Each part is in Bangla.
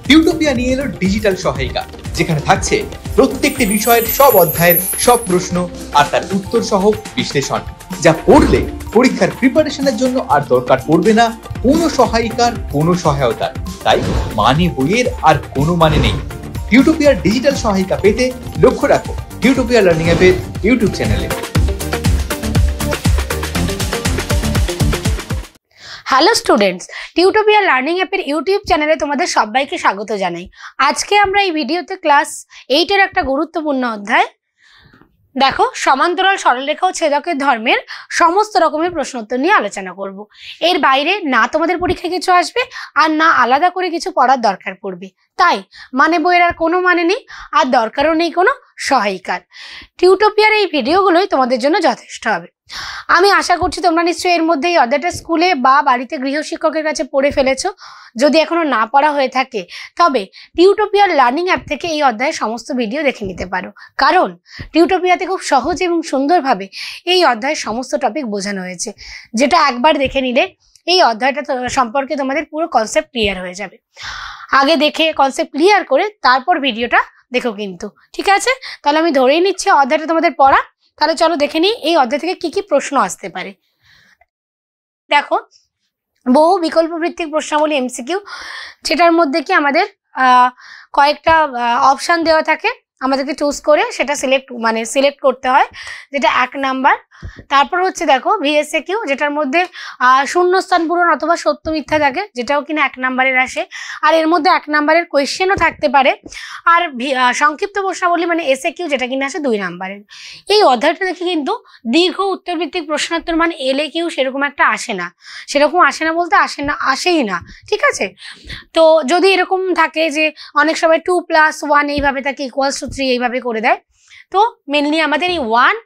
টিউটোপিয়া নিয়ে এলো ডিজিটাল সহায়িকা, যেখানে থাকছে প্রত্যেকটি বিষয়ের সব অধ্যায়ের সব প্রশ্ন আর তার উত্তর সহ বিশ্লেষণ, যা পড়লে পরীক্ষার প্রিপারেশনের জন্য আর দরকার পড়বে না কোনো সহায়িকার কোনো সহায়তার। তাই মানে বইয়ের আর কোনো মানে নেই। টিউটোপিয়ার ডিজিটাল সহায়িকা পেতে লক্ষ্য রাখো টিউটোপিয়া লার্নিং অ্যাপের ইউটিউব চ্যানেলে। হ্যালো স্টুডেন্টস, টিউটোপিয়া লার্নিং অ্যাপের ইউটিউব চ্যানেলে তোমাদের সবাইকে স্বাগত জানাই। আজকে আমরা এই ভিডিওতে ক্লাস 8-এর একটা গুরুত্বপূর্ণ অধ্যায় দেখো সমান্তরাল সরলরেখা ও ছেদকের ধর্মের সমস্ত রকমের প্রশ্নোত্তর নিয়ে আলোচনা করব। এর বাইরে না তোমাদের পরীক্ষায় কিছু আসবে আর না আলাদা করে কিছু পড়ার দরকার পড়বে, তাই মানে বইয়ের আর কোনো মানে নেই আর দরকারও নেই কোনো সহায়িকার। টিউটোপিয়ার এই ভিডিওগুলোই তোমাদের জন্য যথেষ্ট হবে। আমি আশা করছি তোমরা নিশ্চয়ই এর মধ্যে এই অধ্যায়টা স্কুলে বা বাড়িতে গৃহশিক্ষকের কাছে পড়ে ফেলেছো। যদি এখনো না পড়া হয়ে থাকে তবে টিউটোপিয়ার লার্নিং অ্যাপ থেকে এই অধ্যায়ের সমস্ত ভিডিও দেখে নিতে পারো, কারণ টিউটোপিয়াতে খুব সহজ এবং সুন্দরভাবে এই অধ্যায়ের সমস্ত টপিক বোঝানো হয়েছে, যেটা একবার দেখে নিলে এই অধ্যায়টা সম্পর্কে তোমাদের পুরো কনসেপ্ট ক্লিয়ার হয়ে যাবে। আগে দেখে কনসেপ্ট ক্লিয়ার করে তারপর ভিডিওটা দেখো কিন্তু, ঠিক আছে? তাহলে আমি ধরেই নিচ্ছি অধ্যায়টা তোমাদের পড়া। তাহলে চলো দেখে নিই এই অধ্যায় থেকে কি কি প্রশ্ন আসতে পারে। দেখো, বহু বিকল্প ভিত্তিক প্রশ্নাবলী এমসিকিউ, যেটার মধ্যে কি আমাদের কয়েকটা অপশান দেওয়া থাকে, আমাদেরকে চুজ করে সেটা সিলেক্ট করতে হয়, যেটা 1 নাম্বার। তারপর হচ্ছে দেখো ভিএসএকিউ, যেটার মধ্যে শূন্যস্থান পূরণ অথবা সত্য মিথ্যা থাকে, যেটাও কিনা 1 নাম্বারের আসে। আর এর মধ্যে 1 নাম্বারের কোয়েশ্চেনও থাকতে পারে। আর সংক্ষিপ্ত প্রশ্নাবলী মানে এসএকিউ, যেটা কিনা আসে 2 নাম্বারের। এই অধ্যায়টা দেখে কিন্তু দীর্ঘ উত্তরভিত্তিক প্রশ্নোত্তর মানে এলএকিউ সেরকম একটা আসে না। সেরকম আসে না বলতে আসেই না, ঠিক আছে? তো যদি এরকম থাকে যে অনেক সময় 2+1 এইভাবে থাকে =3 এইভাবে করে দেয়, তো মেনলি আমাদের এই 1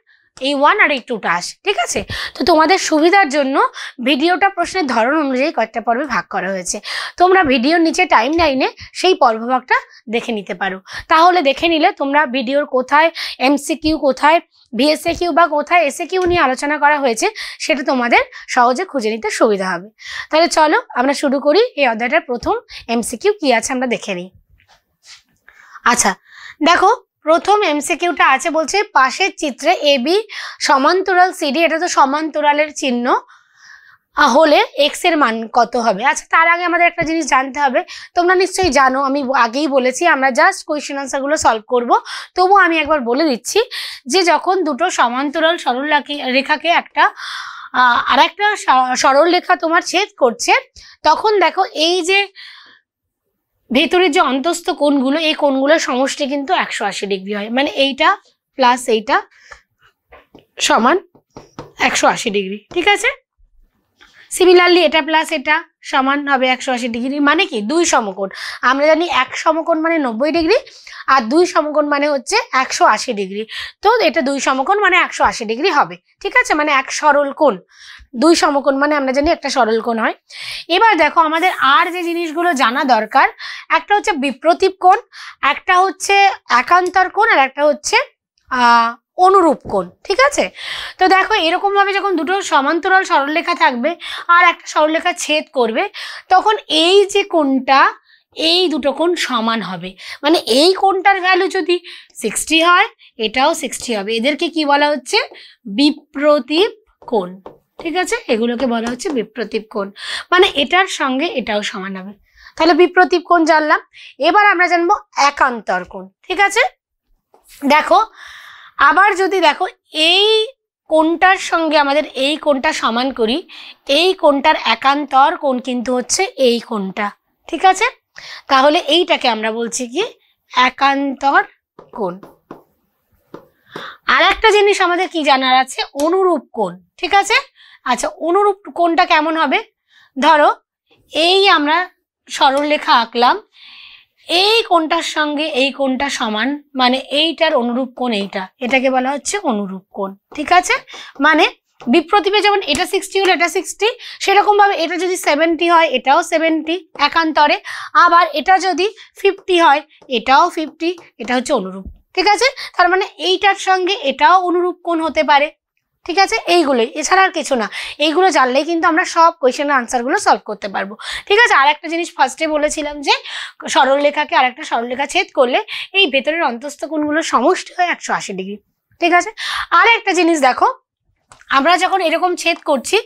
আর এই 2টা আসে, ঠিক আছে? তো তোমাদের সুবিধার জন্য ভিডিওটা প্রশ্নের ধরন অনুযায়ী কয়েকটা পর্বে ভাগ করা হয়েছে। তোমরা ভিডিওর নিচে টাইম লাইনে সেই পর্বভাগটা দেখে নিতে পারো। তাহলে দেখে নিলে তোমরা ভিডিওর কোথায় এমসিকিউ, কোথায় ভিএসএকিউ বা কোথায় এসএকিউ নিয়ে আলোচনা করা হয়েছে সেটা তোমাদের সহজে খুঁজে নিতে সুবিধা হবে। তাহলে চলো আমরা শুরু করি। এই অধ্যায়টার প্রথম এমসিকিউ কি আছে আমরা দেখে নিই। আচ্ছা দেখো, প্রথম এমসিকিউটা আছে, বলছে পাশের চিত্রে এবি সমান্তরাল সিডি, এটা তো সমান্তরালের চিহ্ন হলে এক্স এর মান কত হবে। আচ্ছা, তার আগে আমাদের একটা জিনিস জানতে হবে। তোমরা নিশ্চয়ই জানো, আমি আগেই বলেছি আমরা জাস্ট কোয়েশ্চেন আনসারগুলো সলভ করব। তবু আমি একবার বলে দিচ্ছি যে যখন দুটো সমান্তরাল সরল রেখাকে আর একটা সরল রেখা তোমার ছেদ করছে, তখন দেখো এই যে ভেতরের যে অন্তস্থ কোণগুলো, এই কোণগুলোর সমষ্টি কিন্তু 180 ডিগ্রি হয়, মানে এইটা প্লাস এইটা সমান 180 ডিগ্রি, ঠিক আছে? সিমিলারলি এটা প্লাস এটা সমান হবে 180 ডিগ্রি, মানে কি 2 সমকোণ। আমরা জানি 1 সমকোণ মানে 90 ডিগ্রি আর 2 সমকোণ মানে হচ্ছে 180 ডিগ্রি। তো এটা 2 সমকোণ মানে 180 ডিগ্রি হবে, ঠিক আছে? মানে এক সরল কোণ। 2 সমকোণ মানে আমরা জানি একটা সরল কোণ হয়। এবার দেখো আমাদের আর যে জিনিসগুলো জানা দরকার, একটা হচ্ছে বিপ্রতীপ কোণ, একটা হচ্ছে একান্তর কোণ, আর একটা হচ্ছে অনুরূপ কোণ, ঠিক আছে? তো দেখো এরকম ভাবে যখন দুটো সমান্তরাল সরলরেখা থাকবে আর একটা সরলরেখা ছেদ করবে, তখন এই যে কোণটা, এই দুটো কোণ সমান হবে। মানে এই কোণটার ভ্যালু যদি 60 হয়, এটাও 60 হবে। এদেরকে কি বলা হচ্ছে? বিপ্রতীপ কোণ, ঠিক আছে? এগুলোকে বলা হচ্ছে বিপ্রতীপ কোণ, মানে এটার সঙ্গে এটাও সমান হবে। তাহলে বিপ্রতীপ কোণ জানলাম। এবার আমরা জানবো একান্তর কোণ, ঠিক আছে? দেখো আবার যদি দেখো এই কোণটার সঙ্গে আমাদের এই কোণটা সমান করি, এই কোণটার একান্তর কোণ কিন্তু হচ্ছে এই কোণটা, ঠিক আছে? তাহলে এইটাকে আমরা বলছি কি একান্তর কোণ। আর একটা জিনিস আমাদের কি জানার আছে, অনুরূপ কোণ, ঠিক আছে? আচ্ছা, অনুরূপ কোণটা কেমন হবে? ধরো এই আমরা সরলরেখা আঁকলাম, এই কোণটার সঙ্গে এই কোণটা সমান, মানে এইটার অনুরূপ কোণ এইটা, এটাকে বলা হচ্ছে অনুরূপ কোণ, ঠিক আছে? মানে বিপ্রতীপে যেমন এটা 60 হলে এটা 60, সেরকম ভাবে এটা যদি 70 হয় এটাও 70 একান্তরে, আবার এটা যদি 50 হয় এটাও 50, এটা হচ্ছে অনুরূপ, ঠিক আছে? তার মানে এইটার সঙ্গে এটাও অনুরূপ কোণ হতে পারে, ঠিক আছে, এইগুলোই, এছাড়া আর কিছু না। এইগুলো জানলেই কিন্তু আমরা সব কোয়েশ্চেনের আনসারগুলো সলভ করতে পারবো। ঠিক আছে, আর একটা জিনিস ফার্স্টে বলেছিলাম যে সরলরেখাকে আর একটা সরলরেখা ছেদ করলে এই ভেতরের অন্তস্থ কোণগুলোর সমষ্টি হয় 180 ডিগ্রি। ঠিক আছে, আর একটা জিনিস দেখো, আমরা যখন এরকম ছেদ করছি,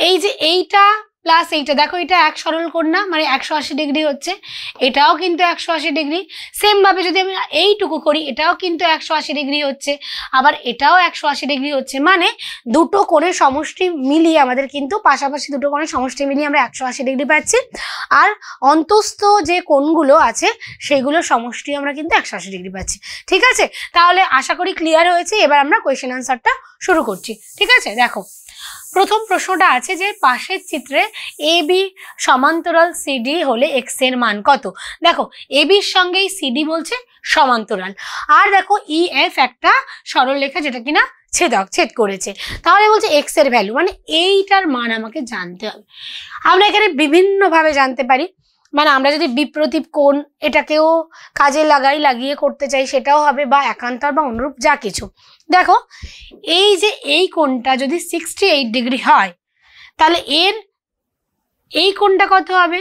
এই যে এইটা প্লাস এইটা, দেখো এটা এক সরল কোণ না, মানে 180 ডিগ্রি হচ্ছে, এটাও কিন্তু 180 ডিগ্রি। সেম ভাবে যদি আমি এইটুকু করি, এটাও কিন্তু 180 ডিগ্রি হচ্ছে, আবার এটাও 180 ডিগ্রি হচ্ছে, মানে দুটো কোণের সমষ্টি মিলিয়ে আমাদের কিন্তু পাশাপাশি দুটো কোণের সমষ্টি মিলিয়ে আমরা 180 ডিগ্রি পাচ্ছি। আর অন্তস্থ যে কোণগুলো আছে সেগুলোর সমষ্টি আমরা কিন্তু 180 ডিগ্রি পাচ্ছি। ঠিক আছে, তাহলে আশা করি ক্লিয়ার হয়েছে। এবার আমরা কোয়েশ্চেন আনসারটা শুরু করছি। ঠিক আছে, দেখো প্রথম প্রশ্নটা আছে যে পাশের চিত্রে এ বি সমান্তরাল সিডি হলে এক্স এর মান কত। দেখো এ বির সঙ্গে সিডি বলছে সমান্তরাল, আর দেখো ই এফ একটা সরলরেখা যেটা কিনা ছেদ করেছে, তাহলে বলছে এক্স এর ভ্যালু, মানে এইটার মান আমাকে জানতে হবে। আমরা এখানে বিভিন্নভাবে জানতে পারি, মানে আমরা যদি বিপ্রতীপ কোণ এটাকেও কাজে লাগিয়ে করতে চাই সেটাও হবে, বা একান্তর বা অনুরূপ যা কিছু। দেখো এই যে এই কোণটা যদি 68 ডিগ্রি হয়, তাহলে এর এই কোণটা কত হবে?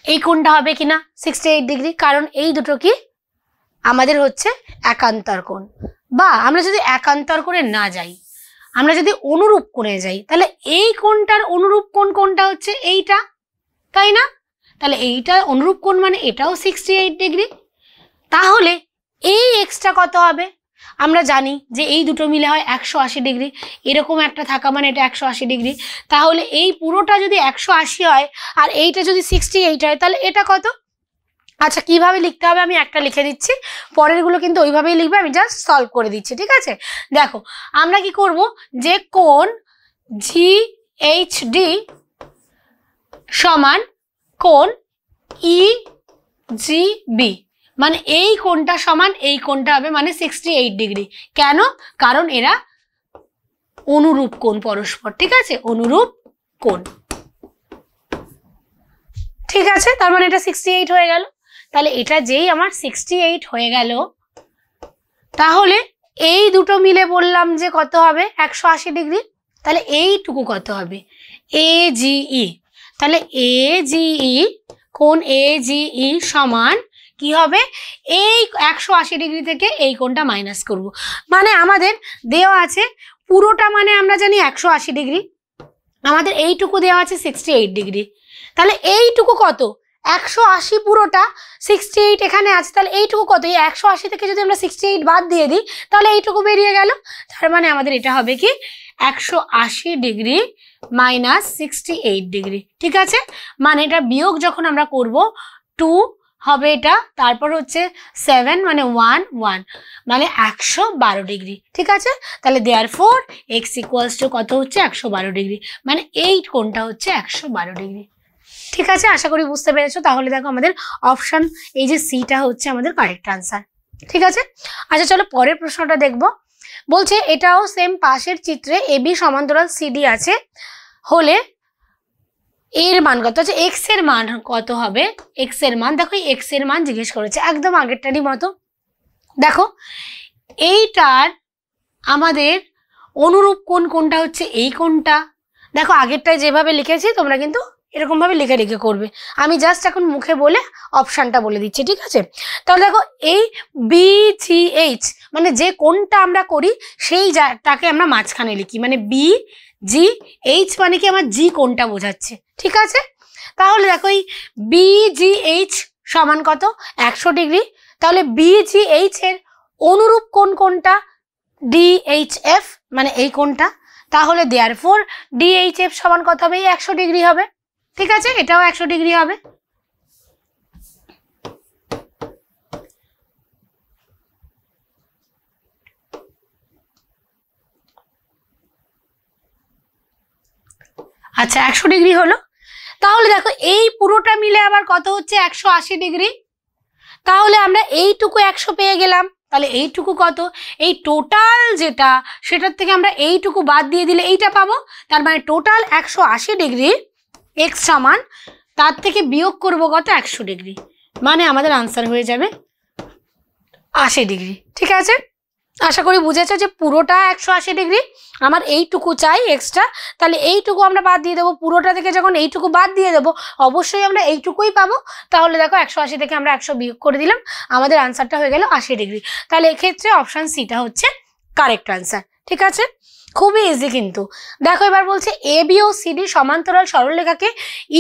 এই কোণটা হবে কিনা 68 ডিগ্রি, কারণ এই দুটো কি আমাদের হচ্ছে একান্তর কোণ। বা আমরা যদি একান্তর কোণে না যাই, আমরা যদি অনুরূপ কোণে যাই, তাহলে এই কোণটার অনুরূপ কোণ কোনটা হচ্ছে এইটা, তাই না? তাহলে এইটা অনুরূপ কোণ মানে এটাও 68 ডিগ্রি। তাহলে এই এক্সটা কত হবে? আমরা জানি যে এই দুটো মিলে হয় 180 ডিগ্রি, এরকম একটা থাকা মানে এটা 180 ডিগ্রি। তাহলে এই পুরোটা যদি 180 হয় আর এইটা যদি 68 হয়, তাহলে এটা কত? আচ্ছা কিভাবে লিখতে হবে আমি একটা লিখে দিচ্ছি, পরেরগুলো কিন্তু ওইভাবেই লিখবে, আমি জাস্ট সলভ করে দিচ্ছি। ঠিক আছে, দেখো আমরা কি করব, যে কোণ GHD সমান কোণ EGB, মানে এই কোণটা সমান এই কোণটা হবে, মানে 68 ডিগ্রি। কেন? কারণ এরা অনুরূপ কোণ পরস্পর। ঠিক আছে, অনুরূপ কোণ। ঠিক আছে, তার মানে এটা 68 হয়ে গেল। তাহলে এটা যেই আমার 68 হয়ে গেল, তাহলে এই দুটো মিলে বললাম যে কত হবে 180 ডিগ্রি। তাহলে এইটুকু কত হবে? AGE। তাহলে AGE কোণ AGE সমান কি হবে? এই 180 ডিগ্রি থেকে এই কোণটা মাইনাস করব, মানে আমাদের দেওয়া আছে পুরোটা, মানে আমরা জানি 180 ডিগ্রি, আমাদের এইটুকু দেওয়া আছে 68 ডিগ্রি। তাহলে এইটুকু কত? 180 পুরোটা, 68 এখানে আছে, তাহলে এইটুকু কত? এই 180 থেকে যদি আমরা 68 বাদ দিয়ে দিই, তাহলে এইটুকু বেরিয়ে গেল। তার মানে আমাদের এটা হবে কি 180 ডিগ্রি মাইনাস 68 ডিগ্রি। ঠিক আছে, মানে এটা বিয়োগ যখন আমরা করব 2 হবে এটা, তারপর হচ্ছে 7 মানে 1 1, মানে 112 ডিগ্রি। ঠিক আছে, তাহলে দেয়ারফর x ইকুয়ালস টু কত হচ্ছে? 112 ডিগ্রি, মানে এই কোণটা হচ্ছে 112 ডিগ্রি। ঠিক আছে, আশা করি বুঝতে পেরেছো। তাহলে দেখো আমাদের অপশন এই যে সিটা হচ্ছে আমাদের কারেক্ট আনসার। ঠিক আছে, আচ্ছা চলো পরের প্রশ্নটা দেখবো। বলছে এটাও সেম পাশের চিত্রে এবি সমান্তরাল সিডি আছে হলে এর মান কত? আছে এক্স এর মান কত হবে? এক্স এর মান, দেখো এই এক্স এর মান জিজ্ঞেস করেছে, একদম আগেরটারই মতো। দেখো এইটার আমাদের অনুরূপ কোণ কোনটা হচ্ছে এই কোণটা। দেখো আগেরটায় যেভাবে লিখেছি তোমরা কিন্তু এরকম ভাবে লিখে লিখে করবে, আমি জাস্ট এখন মুখে বলে অপশনটা বলে দিচ্ছি। ঠিক আছে, তাহলে দেখো এই BGH মানে যে কোণটা আমরা করি সেইটাকে আমরা মাঝখানে লিখি, মানে BGH মানে কি আমার জি কোণটা বোঝাচ্ছে। ঠিক আছে, তাহলে দেখো এই BGH সমান কত? 100 ডিগ্রি। তাহলে BGH এর অনুরূপ কোণ কোনটা? DHF মানে এই কোণটা। তাহলে দেয়ারফর DHF সমান কত হবে? 100 ডিগ্রি হবে। ঠিক আছে, এটাও 100 ডিগ্রি হবে। আচ্ছা 100 ডিগ্রি হলো। তাহলে দেখো এই পুরোটা মিলে আবার কত হচ্ছে? 180 ডিগ্রি। তাহলে আমরা এইটুকু 100 পেয়ে গেলাম, তাহলে এইটুকু কত? এই টোটাল যেটা সেটার থেকে আমরা এইটুকু বাদ দিয়ে দিলে এইটা পাবো, তার মানে টোটাল 180 ডিগ্রি এক্স সমান, তার থেকে বিয়োগ করব কত? 100 ডিগ্রি, মানে আমাদের আনসার হয়ে যাবে 80 ডিগ্রি। ঠিক আছে, আশা করি বুঝেছো যে পুরোটা 180 ডিগ্রি, আমার এইটুকু চাই এক্সট্রা, তাহলে এইটুকু আমরা বাদ দিয়ে দেবো। পুরোটা থেকে যখন এইটুকু বাদ দিয়ে দেবো অবশ্যই আমরা এইটুকুই পাবো। তাহলে দেখো 180 থেকে আমরা 100 বিয়োগ করে দিলাম, আমাদের আনসারটা হয়ে গেল 80 ডিগ্রি। তাহলে এক্ষেত্রে অপশান সিটা হচ্ছে কারেক্ট আনসার। ঠিক আছে, খুবই ইজি কিন্তু। দেখো এবার বলছে এ বি ও সিডি সমান্তরাল সরলরেখাকে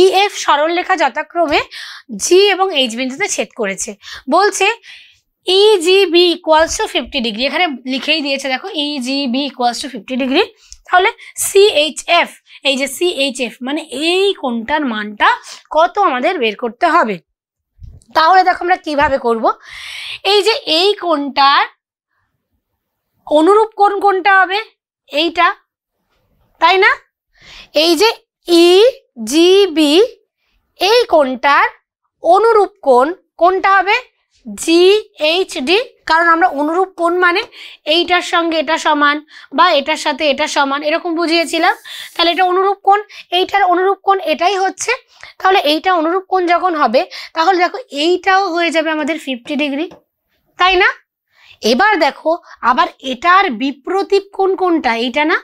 ইএফ সরলরেখা যথাক্রমে জি এবং এইচ বিন্দুতে ছেদ করেছে। বলছে EGB ইকুয়ালস টু 50 ডিগ্রি, এখানে লিখেই দিয়েছে দেখো EGB ইকুয়ালস টু 50 ডিগ্রি। তাহলে CHF, এই যে CHF মানে এই কোণটার মানটা কত আমাদের বের করতে হবে। তাহলে দেখো আমরা কিভাবে করব, এই যে এই কোণটার অনুরূপ কোণ কোনটা হবে, এইটা, তাই না? এই যে EGB এই কোণটার অনুরূপ কোণ কোনটা হবে, GHD, কারণ আমরা অনুরূপ কোণ মানে এইটার সঙ্গে এটা সমান বা এটার সাথে এটা সমান এরকম বুঝিয়েছিলাম। তাহলে এটা অনুরূপ কোণ, এইটার অনুরূপ কোণ এটাই হচ্ছে। তাহলে এইটা অনুরূপ কোণ যখন হবে তাহলে দেখো এইটাও হয়ে যাবে আমাদের 50 ডিগ্রি, তাই না? এবার দেখো আবার এটার বিপ্রতীপ কোণ কোনটা, এইটা না?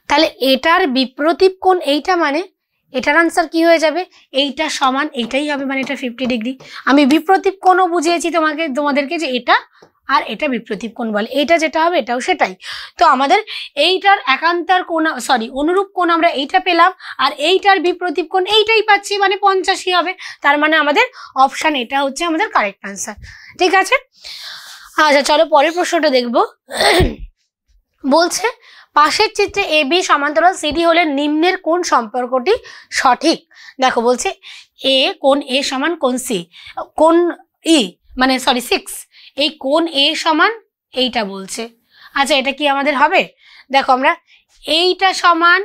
তাহলে এটার বিপ্রতীপ কোণ এইটা, মানে এটার আনসার কি হয়ে যাবে, এইটা সমান এইটাই হবে, মানে এটা 50 ডিগ্রি। আমি বিপ্রতীপ কোণও বুঝিয়েছি তোমাদেরকে যে এটা আর এটা বিপ্রতীপ কোণ বলে, এইটা যেটা হবে এটাও সেটাই। তো আমাদের এইটার একান্তর কোণ অনুরূপ কোণ আমরা এইটা পেলাম, আর এইটার বিপ্রতীপ কোণ এইটাই পাচ্ছি, মানে 85 হবে। তার মানে আমাদের অপশান এটা হচ্ছে আমাদের কারেক্ট আনসার। ঠিক আছে, আচ্ছা চলো পরের প্রশ্নটা দেখবো। বলছে পাশের চিত্রে এ বি সমান্তরাল সিডি হলে নিম্নের কোন সম্পর্কটি সঠিক। দেখো বলছে এ কোণ এ সমান কোণ সি, কোণ ই মানে 6, এই কোণ এ সমান এইটা বলছে। আচ্ছা এটা কি আমাদের হবে, দেখো আমরা এইটা সমান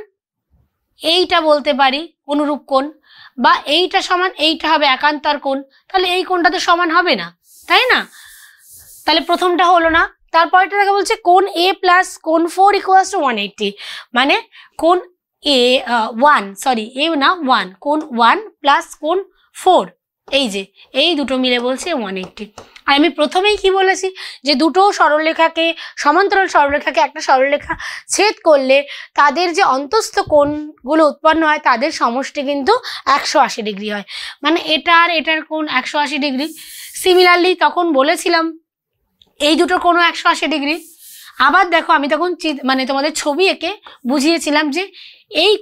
এইটা বলতে পারি অনুরূপ কোণ, বা এইটা সমান এইটা হবে একান্তর কোণ। তাহলে এই কোণটা তো সমান হবে না, তাই না? তাহলে প্রথমটা হলো না। তারপরটা দেখা বলছে কোণ এ প্লাস কোণ 4 ইকুয়ালস টু 180, মানে কোণ এ 1 কোণ 1 প্লাস কোণ 4, এই যে এই দুটো মিলে বলছে 180। আর আমি প্রথমেই কি বলেছি যে দুটো সরলরেখাকে সমান্তরাল সরলরেখাকে একটা সরলরেখা ছেদ করলে তাদের যে অন্তস্থ কোণগুলো উৎপন্ন হয় তাদের সমষ্টি কিন্তু 180 ডিগ্রি হয়, মানে এটা আর এটার কোণ 180 ডিগ্রি। সিমিলারলি তখন বলেছিলাম এই দুটো কোণ 180 ডিগ্রি। আবার দেখো আমি তখন মানে তোমাদের ছবি এঁকে বুঝিয়েছিলাম যে এই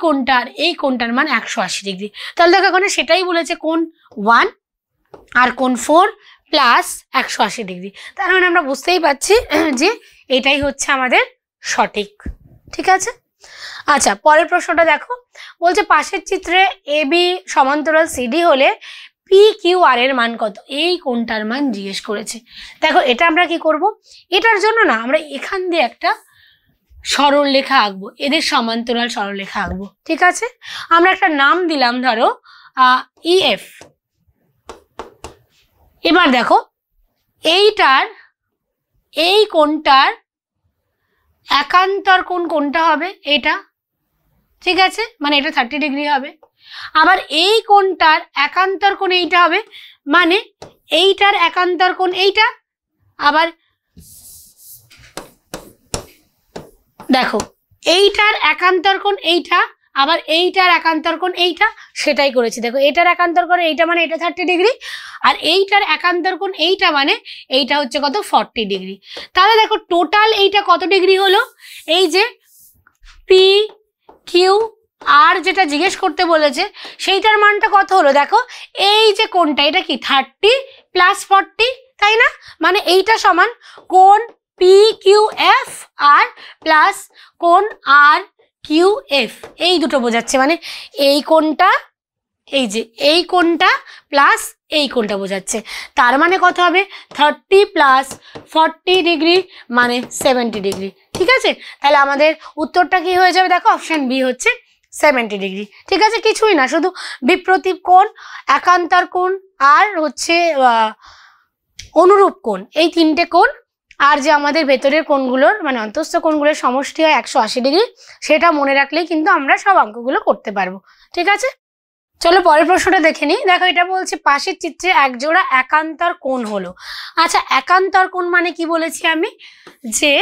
কোণটার মান 180 ডিগ্রি। তাহলে দেখো এখানে সেটাই বলেছে কোণ 1 আর কোণ 4 প্লাস 180 ডিগ্রি। তার মানে আমরা বুঝতেই পারছি যে এটাই হচ্ছে আমাদের সঠিক। ঠিক আছে, আচ্ছা পরের প্রশ্নটা দেখো। বলছে পাশের চিত্রে এ বি সমান্তরাল সিডি হলে পি কিউ আর এর মান কত, এই কোণটার মান জিজ্ঞেস করেছে। দেখো এটা আমরা কি করব, এটার জন্য না আমরা এখান দিয়ে একটা সরলরেখা আঁকবো, এদের সমান্তরাল সরলরেখা আঁকবো। ঠিক আছে, আমরা একটা নাম দিলাম ধরো ইএফ। এবার দেখো এইটার এই কোণটার একান্তর কোণ কোনটা হবে, এটা। ঠিক আছে, মানে এটা 30 ডিগ্রি হবে। আবার এই কোণটার একান্তর কোণ এইটা হবে, মানে এইটার একান্তর কোণ এইটা। আবার দেখো এইটার একান্তর কোণ এইটা, আবার এইটার একান্তর কোণ এইটা, সেটাই করেছি। দেখো এটার একান্তর কোণ এইটা মানে এটা 30 ডিগ্রি, আর এইটার একান্তর কোণ এইটা মানে এইটা হচ্ছে কত 40 ডিগ্রি। তাহলে দেখো টোটাল এইটা কত ডিগ্রি হলো, এই যে পি কিউ আর যেটা জিজ্ঞেস করতে বলেছে সেইটার মানটা কত হলো। দেখো এই যে কোণটা এটা কি 30 প্লাস 40, তাই না? মানে এইটা সমান কোণ P Q F R plus কোণ আর কিউ এফ, এই দুটো বোঝাচ্ছে। মানে এই কোণটা, এই যে এই কোণটা প্লাস এই কোণটা বোঝাচ্ছে। তার মানে কত হবে 30 প্লাস 40 ডিগ্রি মানে 70 ডিগ্রি। ঠিক আছে, তাহলে আমাদের উত্তরটা কি হয়ে যাবে, দেখো অপশন বি হচ্ছে 70 ডিগ্রি। ঠিক আছে, কিছুই না, শুধু বিপ্রতীপ কোণ, একান্তর কোণ আর হচ্ছে অনুরূপ কোণ, এই তিনটে কোণ। আর যে আমাদের ভেতরের কোণগুলোর মানে অন্তঃস্থ কোণগুলোর সমষ্টি হয় 180 ডিগ্রি, সেটা মনে রাখলেই কিন্তু আমরা সব অঙ্কগুলো করতে পারবো। ঠিক আছে, চলো পরের প্রশ্নটা দেখে নিই। দেখো এটা বলছে পাশের চিত্রে এক জোড়া একান্তর কোণ হলো। আচ্ছা, একান্তর কোণ মানে কি বলেছি আমি, যে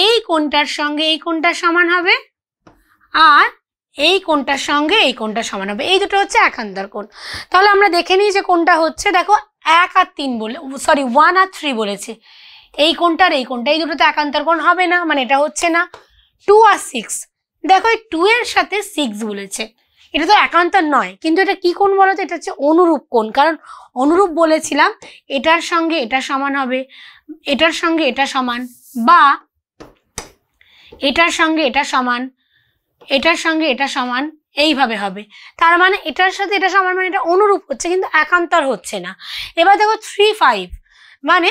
এই কোণটার সঙ্গে এই কোণটা সমান হবে আর এই কোণটার সঙ্গে এই কোণটা সমান হবে, এই দুটো হচ্ছে একান্তর কোণ। তাহলে আমরা দেখে নিই যে কোণটা হচ্ছে, দেখো 1 আর 3 বলে, সরি 1 আর 3 বলেছে, এই কোণটা আর এই কোণটা, এই দুটো তো একান্তর কোণ হবে না, মানে এটা হচ্ছে না। 2 আর 6, দেখো এই 2 এর সাথে 6 বলেছে, এটা তো একান্তর নয়, কিন্তু এটা কি কোণ বলো তো, এটা হচ্ছে অনুরূপ কোণ। কারণ অনুরূপ বলেছিলাম এটার সঙ্গে এটা সমান হবে, এটার সঙ্গে এটা সমান, বা এটার সঙ্গে এটা সমান, এটার সঙ্গে এটা সমান, এইভাবে হবে। তার মানে এটার সাথে এটা সমান, মানে এটা অনুরূপ হচ্ছে কিন্তু একান্তর হচ্ছে না। এবার দেখো 3, 5, মানে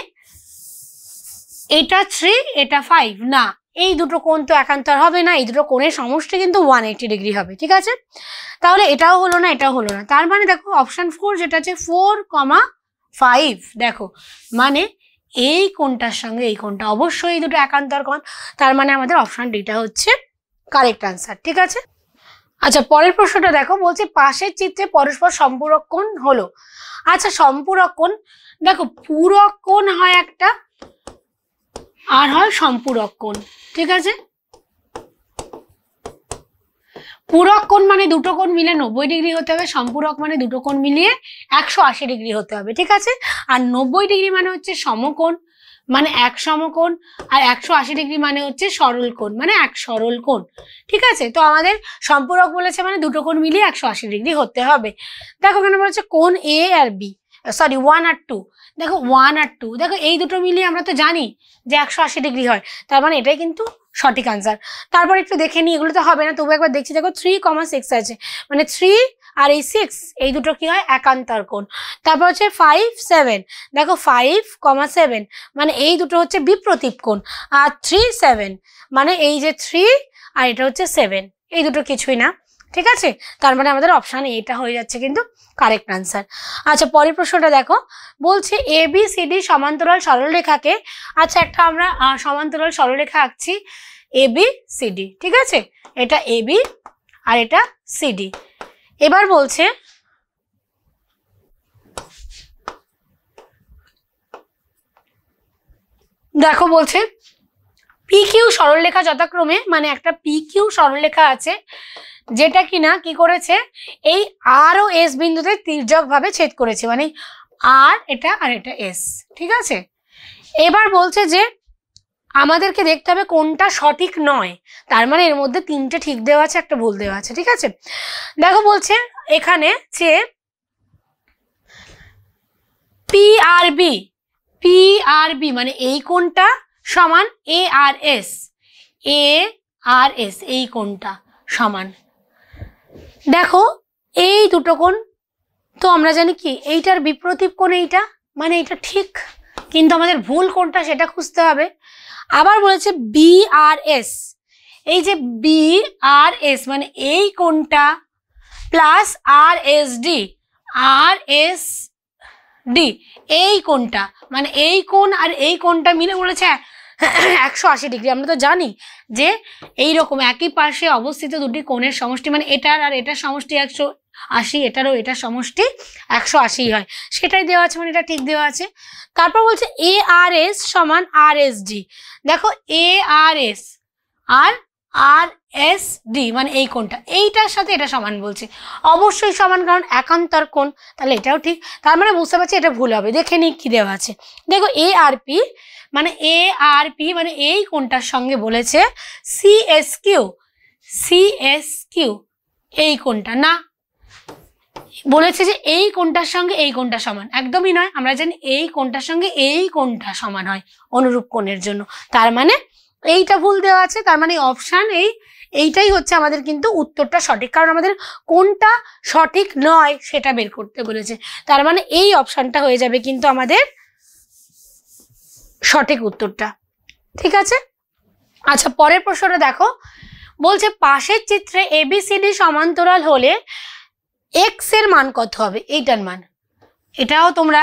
এটা 3 এটা 5, না, এই দুটো কোণ তো একান্তর হবে না, এই দুটো কোণের সমষ্টি কিন্তু 180 ডিগ্রি হবে, ঠিক আছে। তাহলে এটাও হলো না, এটাও হলো না। তার মানে দেখো অপশন 4 যেটা আছে 4,5, দেখো মানে এই কোণটার সঙ্গে এই কোণটা অবশ্যই এই দুটো একান্তর কোণ। তার মানে আমাদের অপশন ডিটা হচ্ছে কারেক্ট আনসার, ঠিক আছে। আচ্ছা, পরের প্রশ্নটা দেখো, বলছে পাশের চিত্রে পরস্পর সম্পূরক কোণ হলো। আচ্ছা, সম্পূরক কোণ, দেখো পূরক কোণ হয় একটা আর হয় সম্পূরক কোণ, ঠিক আছে। পূরক কোণ মানে দুটো কোণ মিলে 90 ডিগ্রি হতে হবে, সম্পূরক মানে দুটো কোণ মিলিয়ে 180 ডিগ্রি হতে হবে, ঠিক আছে। আর 90 ডিগ্রি মানে হচ্ছে সমকোণ, মানে এক সমকোণ, আর 180 ডিগ্রি মানে হচ্ছে সরল কোণ, মানে এক সরল কোণ, ঠিক আছে। তো আমাদের সম্পূরক বলেছে মানে দুটো কোণ মিলিয়ে 180 ডিগ্রি হতে হবে। দেখো এখানে বলেছে কোণ এ আর বি, সরি 1 আর 2, দেখো 1 আর 2, দেখো এই দুটো মিলিয়ে আমরা তো জানি যে 180 ডিগ্রি হয়, তার মানে এটাই কিন্তু সঠিক আনসার। তারপর একটু দেখে নিই, এগুলো তো হবে না, তবু একবার দেখছি। দেখো 3,6 আছে, মানে 3 আর এই 6 এই দুটো কি হয়, একান্তর কোণ। তারপর হচ্ছে 5, 7, দেখো 5,7, মানে এই দুটো হচ্ছে বিপ্রতীপ কোণ। আর 3, 7, মানে এই যে 3 আর এটা হচ্ছে 7, এই দুটো কিছুই না, ঠিক আছে। তার মানে আমাদের অপশান এটা হয়ে যাচ্ছে কিন্তু কারেক্ট আনসার। আচ্ছা, পরের প্রশ্নটা দেখো, বলছে ABCD সমান্তরাল সরলরেখাকে, আচ্ছা একটা আমরা সমান্তরাল সরলরেখা আঁকছি ABCD, ঠিক আছে, এটা AB আর এটা CD। এবার বলছে দেখো, বলছে PQ সরলরেখা যথাক্রমে, মানে একটা PQ সরলরেখা আছে যেটা কিনা কি করেছে, এই R ও S বিন্দুতে তির্যক ভাবে ছেদ করেছে, মানে R এটা আর এটা S, ঠিক আছে। এবার বলছে যে আমাদেরকে দেখতে হবে কোনটা সঠিক নয়, তার মানে এর মধ্যে 3টে ঠিক দেওয়া আছে, একটা ভুল দেওয়া আছে, ঠিক আছে। দেখো বলছে এখানে যে PRB মানে এই কোণটা সমান ARS, এই কোণটা সমান, দেখো এই দুটো কোণ তো আমরা জানি কি এইটার বিপ্রতীপ কোণ এইটা, মানে এটা ঠিক, কিন্তু আমাদের ভুল কোণটা সেটা খুঁজতে হবে। আবার বলেছে BRS, এই যে BRS মানে এই কোণটা প্লাস RSD এই কোণটা, মানে এই কোণ আর এই কোণটা মিলে বলেছে 180 ডিগ্রি। আমরা তো জানি যে এইরকম একই পাশে অবস্থিত দুটি কোণের সমষ্টি, মানে এটার আর এটার সমষ্টি 180, এটারও এটার সমষ্টি 180 হয়, সেটাই দেওয়া আছে, মানে এটা ঠিক দেওয়া আছে। তারপর বলছে ARS সমান RSD, দেখো ARS আর RSD মানে এই কোণটা, এইটার সাথে এটা সমান বলছে, অবশ্যই সমান, কারণ একান্তর কোণ, তাহলে এটাও ঠিক। তার মানে বুঝতে পারছি এটা ভুল হবে। দেখে নিই কি দেওয়া আছে, দেখো ARP মানে এই কোণটার সঙ্গে বলেছে CSQ, এই কোণটা না, বলেছে যে এই কোণটার সঙ্গে এই কোণটা সমান, একদমই নয়। আমরা জানি এই কোণটার সঙ্গে এই কোণটা সমান হয় অনুরূপ কোণের জন্য, তার মানে এইটা ভুল দেওয়া আছে। তার মানে অপশান এইটাই হচ্ছে আমাদের কিন্তু উত্তরটা সঠিক, কারণ আমাদের কোনটা সঠিক নয় সেটা বের করতে বলেছে। তার মানে এই অপশানটা হয়ে যাবে কিন্তু আমাদের সঠিক উত্তরটা, ঠিক আছে। আচ্ছা, পরের প্রশ্নটা দেখো, বলছে পাশের চিত্রে ABCD সমান্তরাল হলে x এর মান কত হবে, এইটার মান। এটাও তোমরা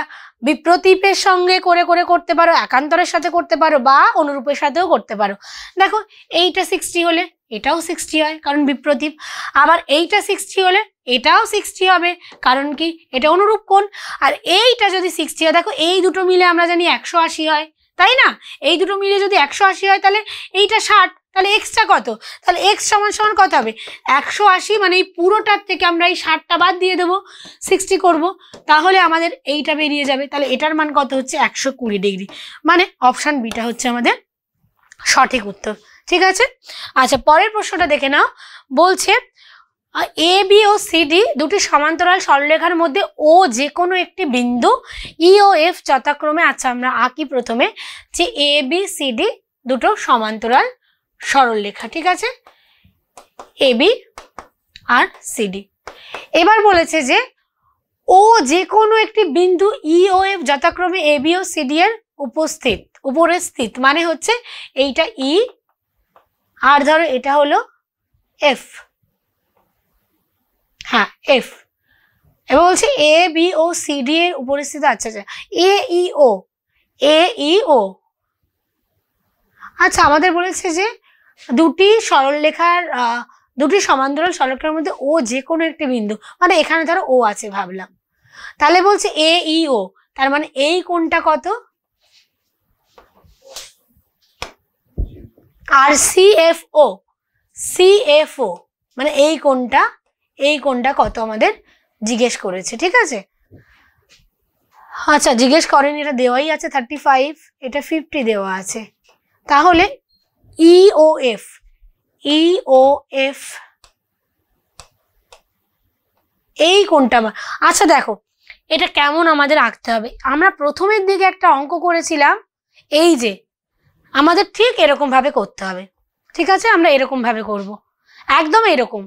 বিপ্রতীপের সঙ্গে করে করতে পারো, একান্তরের সাথে করতে পারো, বা অনুরূপের সাথেও করতে পারো। দেখো এইটা 60 হলে এটাও 60 হয় কারণ বিপ্রতীপ, আবার এইটা 60 হলে এটাও 60 হবে কারণ কি এটা অনুরূপ কোণ, আর এইটা যদি 60 হয়, দেখো এই দুটো মিলে আমরা জানি 180 হয়, তাই না? এই দুটো মিলে যদি 180 হয় তাহলে এইটা 60, তাহলে এক্সটা কত? তাহলে এক্স সমান সমান কত হবে? 180, মানে এই পুরোটার থেকে আমরা এই 60টা বাদ দিয়ে দেবো, 60 করব, তাহলে আমাদের এইটা বেরিয়ে যাবে। তাহলে এটার মান কত হচ্ছে? 120 ডিগ্রি। মানে অপশান বিটা হচ্ছে আমাদের সঠিক উত্তর। ঠিক আছে, আচ্ছা পরের প্রশ্নটা দেখে নাও। বলছে A B O C D দুটি সমান্তরাল সরলরেখার মধ্যে ও যে কোনো একটি বিন্দু ই ও এফ যথাক্রমে, আচ্ছা আমরা আঁকি প্রথমে যে এ বি সি ডি দুটো সমান্তরাল সরলরেখা, ঠিক আছে, A B R C D. এবার বলেছে যে ও যে কোনো একটি বিন্দু ই ও এফ যথাক্রমে A B O C D এর উপরে স্থিত, মানে হচ্ছে এইটা ই আর ধরো এটা হলো এফ, হ্যাঁ এফ। এবার বলছে A B O C D এর উপরে স্থিত, আচ্ছা আচ্ছা এ ই ও, আচ্ছা আমাদের বলেছে যে দুটি সমান্তরাল সরলরেখার মধ্যে ও যে কোনো একটি বিন্দু, মানে এখানে ধরো ও আছে ভাবলাম, তাহলে বলছে এ ই ও, তার মানে এই কোণটা কত? আর সিএফও মানে এই কোণটা কত আমাদের জিজ্ঞেস করেছে, ঠিক আছে। আচ্ছা জিজ্ঞেস করেনি, এটা দেওয়াই আছে 35, এটা 50 দেওয়া আছে, তাহলে ইওএফ এই কোণটা, আচ্ছা দেখো এটা কেমন আমাদের আঁকতে হবে। আমরা প্রথমের দিকে একটা অঙ্ক করেছিলাম, এই যে আমাদের ঠিক এরকম ভাবে করতে হবে, ঠিক আছে, আমরা এরকম ভাবে করব, একদম এরকম।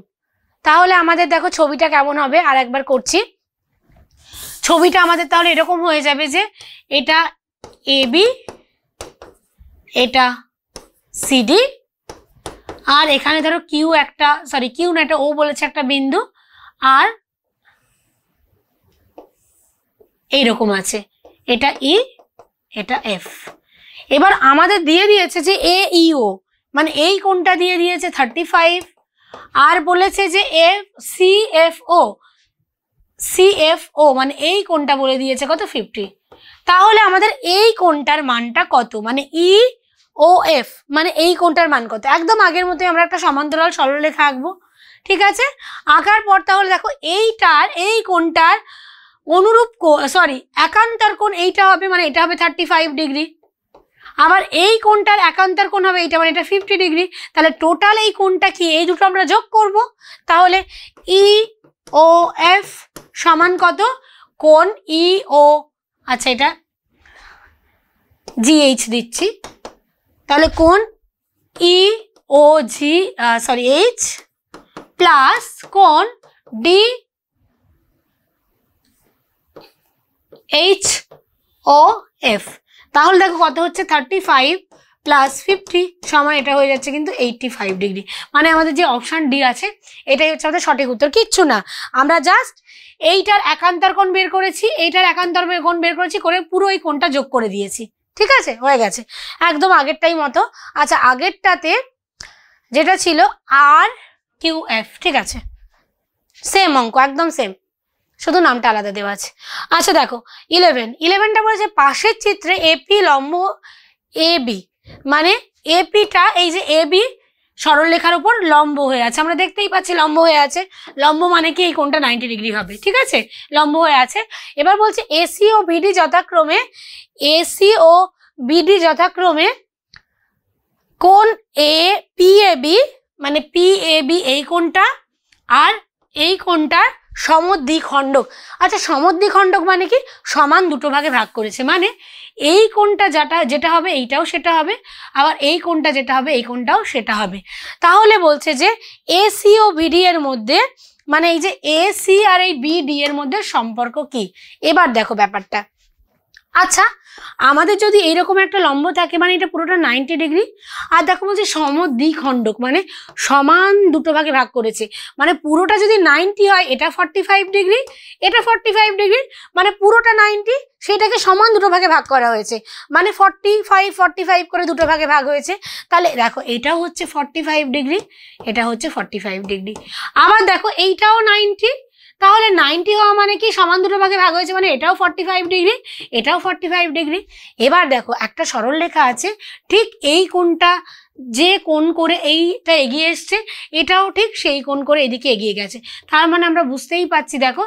তাহলে আমাদের দেখো ছবিটা কেমন হবে, আর একবার করছি। ছবিটা আমাদের তাহলে এরকম হয়ে যাবে যে এটা এবি, এটা সিডি, আর এখানে ধরো কিউ না, এটা ও বলেছে একটা বিন্দু, আর এইরকম আছে, এটা ই, এটা এফ। এবার আমাদের দিয়ে দিয়েছে যে এ ইও, মানে এই কোণটা দিয়ে দিয়েছে 35, আর বলেছে যে সিএফও মানে এই কোণটা বলে দিয়েছে কত? 50। তাহলে আমাদের এই কোণটার মানটা কত, মানে ই ও এফ মানে এই কোণটার মান কত? একদম আগের মতোই আমরা একটা সমান্তরাল সরলরেখা আঁকবো, ঠিক আছে। আঁকার পর তাহলে দেখো এই কোণটার অনুরূপ একান্তর কোণ এইটা হবে, মানে এটা হবে 35 ডিগ্রি, আবার এই কোণটার একান্তর কোণ হবে এইটা, মানে এটা 50 ডিগ্রি। তাহলে টোটাল এই কোণটা কি? এই দুটো আমরা যোগ করব, তাহলে ই ও এফ সমান কত? কোণ ই ও, আচ্ছা এটা জিএইচ দিচ্ছি, তাহলে কোণ ই ও এইচ প্লাস কোণ ডি এইচ ও এফ। তাহলে দেখো কত হচ্ছে? 35 প্লাস 50 সমান এটা হয়ে যাচ্ছে কিন্তু 85 ডিগ্রি। মানে আমাদের যে অপশন ডি আছে এটাই হচ্ছে আমাদের সঠিক উত্তর, কিচ্ছু না। আমরা জাস্ট এইটার একান্তর কোণ বের করেছি, এইটার একান্তর কোণ বের করেছি, করে পুরো এই কোণটা যোগ করে দিয়েছি, ঠিক আছে, হয়ে গেছে একদম আগেরটাই মতো। আচ্ছা আগেরটাতে যেটা ছিল আর কিউ এফ, ঠিক আছে, সেম অঙ্ক, একদম সেম, শুধু নামটা আলাদা দেওয়া আছে। আচ্ছা দেখো 11টা বলেছে পাশের চিত্রে এপি লম্ব এবি, মানে এপিটা এই যে এবি সরলরেখার উপর লম্ব হয়ে আছে, আমরা দেখতেই পাচ্ছি লম্ব হয়ে আছে। লম্ব মানে কি? এই কোণটা 90 ডিগ্রি হবে, ঠিক আছে, লম্ব হয়ে আছে। এবার বলছে এসি ও বিডি যথাক্রমে কোণ এ পি এবি, মানে পি এবি এই কোণটা, আর এই কোণটার সমদ্বিখণ্ডক। আচ্ছা সমদ্বিখণ্ডক মানে কি? সমান দুটো ভাগে ভাগ করেছে, মানে এই কোণটা যেটা হবে এইটাও সেটা হবে, আবার এই কোণটা যেটা হবে এই কোণটাও সেটা হবে। তাহলে বলছে যে এসি ও বিডি এর মধ্যে, মানে এই যে এসি আর এই বিডি এর মধ্যে সম্পর্ক কি? এবার দেখো ব্যাপারটা, আচ্ছা, আমাদের যদি এইরকম একটা লম্ব থাকে মানে এটা পুরোটা 90 ডিগ্রি, আর দেখো বলছে সমদ্বিখণ্ডক মানে সমান দুটো ভাগে ভাগ করেছে, মানে পুরোটা যদি 90 হয় এটা 45 ডিগ্রি, এটা 45 ডিগ্রি, মানে পুরোটা 90, সেটাকে সমান দুটো ভাগে ভাগ করা হয়েছে, মানে 45 45 করে দুটো ভাগে ভাগ হয়েছে। তাহলে দেখো এটাও হচ্ছে 45 ডিগ্রি, এটা হচ্ছে 45 ডিগ্রি। আবার দেখো এইটাও 90, তাহলে 90 হওয়া মানে কি সমান দুটো ভাগে ভাগ হয়েছে, মানে এটাও 45 ডিগ্রি, এটাও 45 ডিগ্রি। এবার দেখো একটা সরল রেখা আছে, ঠিক এই কোণটা যে কোণ করে এইটা এগিয়ে এসছে, এটাও ঠিক সেই কোণ করে এদিকে এগিয়ে গেছে। তার মানে আমরা বুঝতেই পাচ্ছি দেখো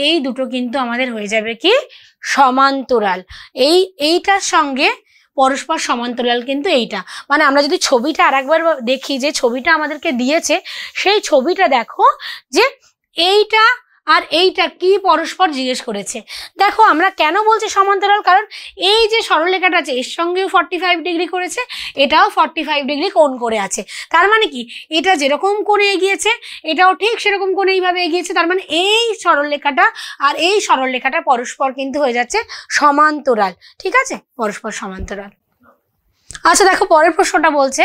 এই দুটো কিন্তু আমাদের হয়ে যাবে কি সমান্তরাল। এইটার সঙ্গে পরস্পর সমান্তরাল কিন্তু এইটা, মানে আমরা যদি ছবিটা আরেকবার দেখি যে ছবিটা আমাদেরকে দিয়েছে, সেই ছবিটা দেখো যে এইটা আর এইটা কি পরস্পর জিজ্ঞেস করেছে। দেখো আমরা কেন বলছি সমান্তরাল, কারণ এই যে সরলরেখাটা আছে এর সঙ্গেও 45 ডিগ্রি করেছে, এটাও 45 ডিগ্রি কোণ করে আছে। তার মানে কি এটা যেরকম কোণে এগিয়েছে এটাও ঠিক সেরকম কোণে এইভাবে এগিয়েছে, তার মানে এই সরলরেখাটা আর এই সরলরেখাটা পরস্পর কিন্তু হয়ে যাচ্ছে সমান্তরাল। ঠিক আছে, পরস্পর সমান্তরাল। আচ্ছা দেখো পরের প্রশ্নটা বলছে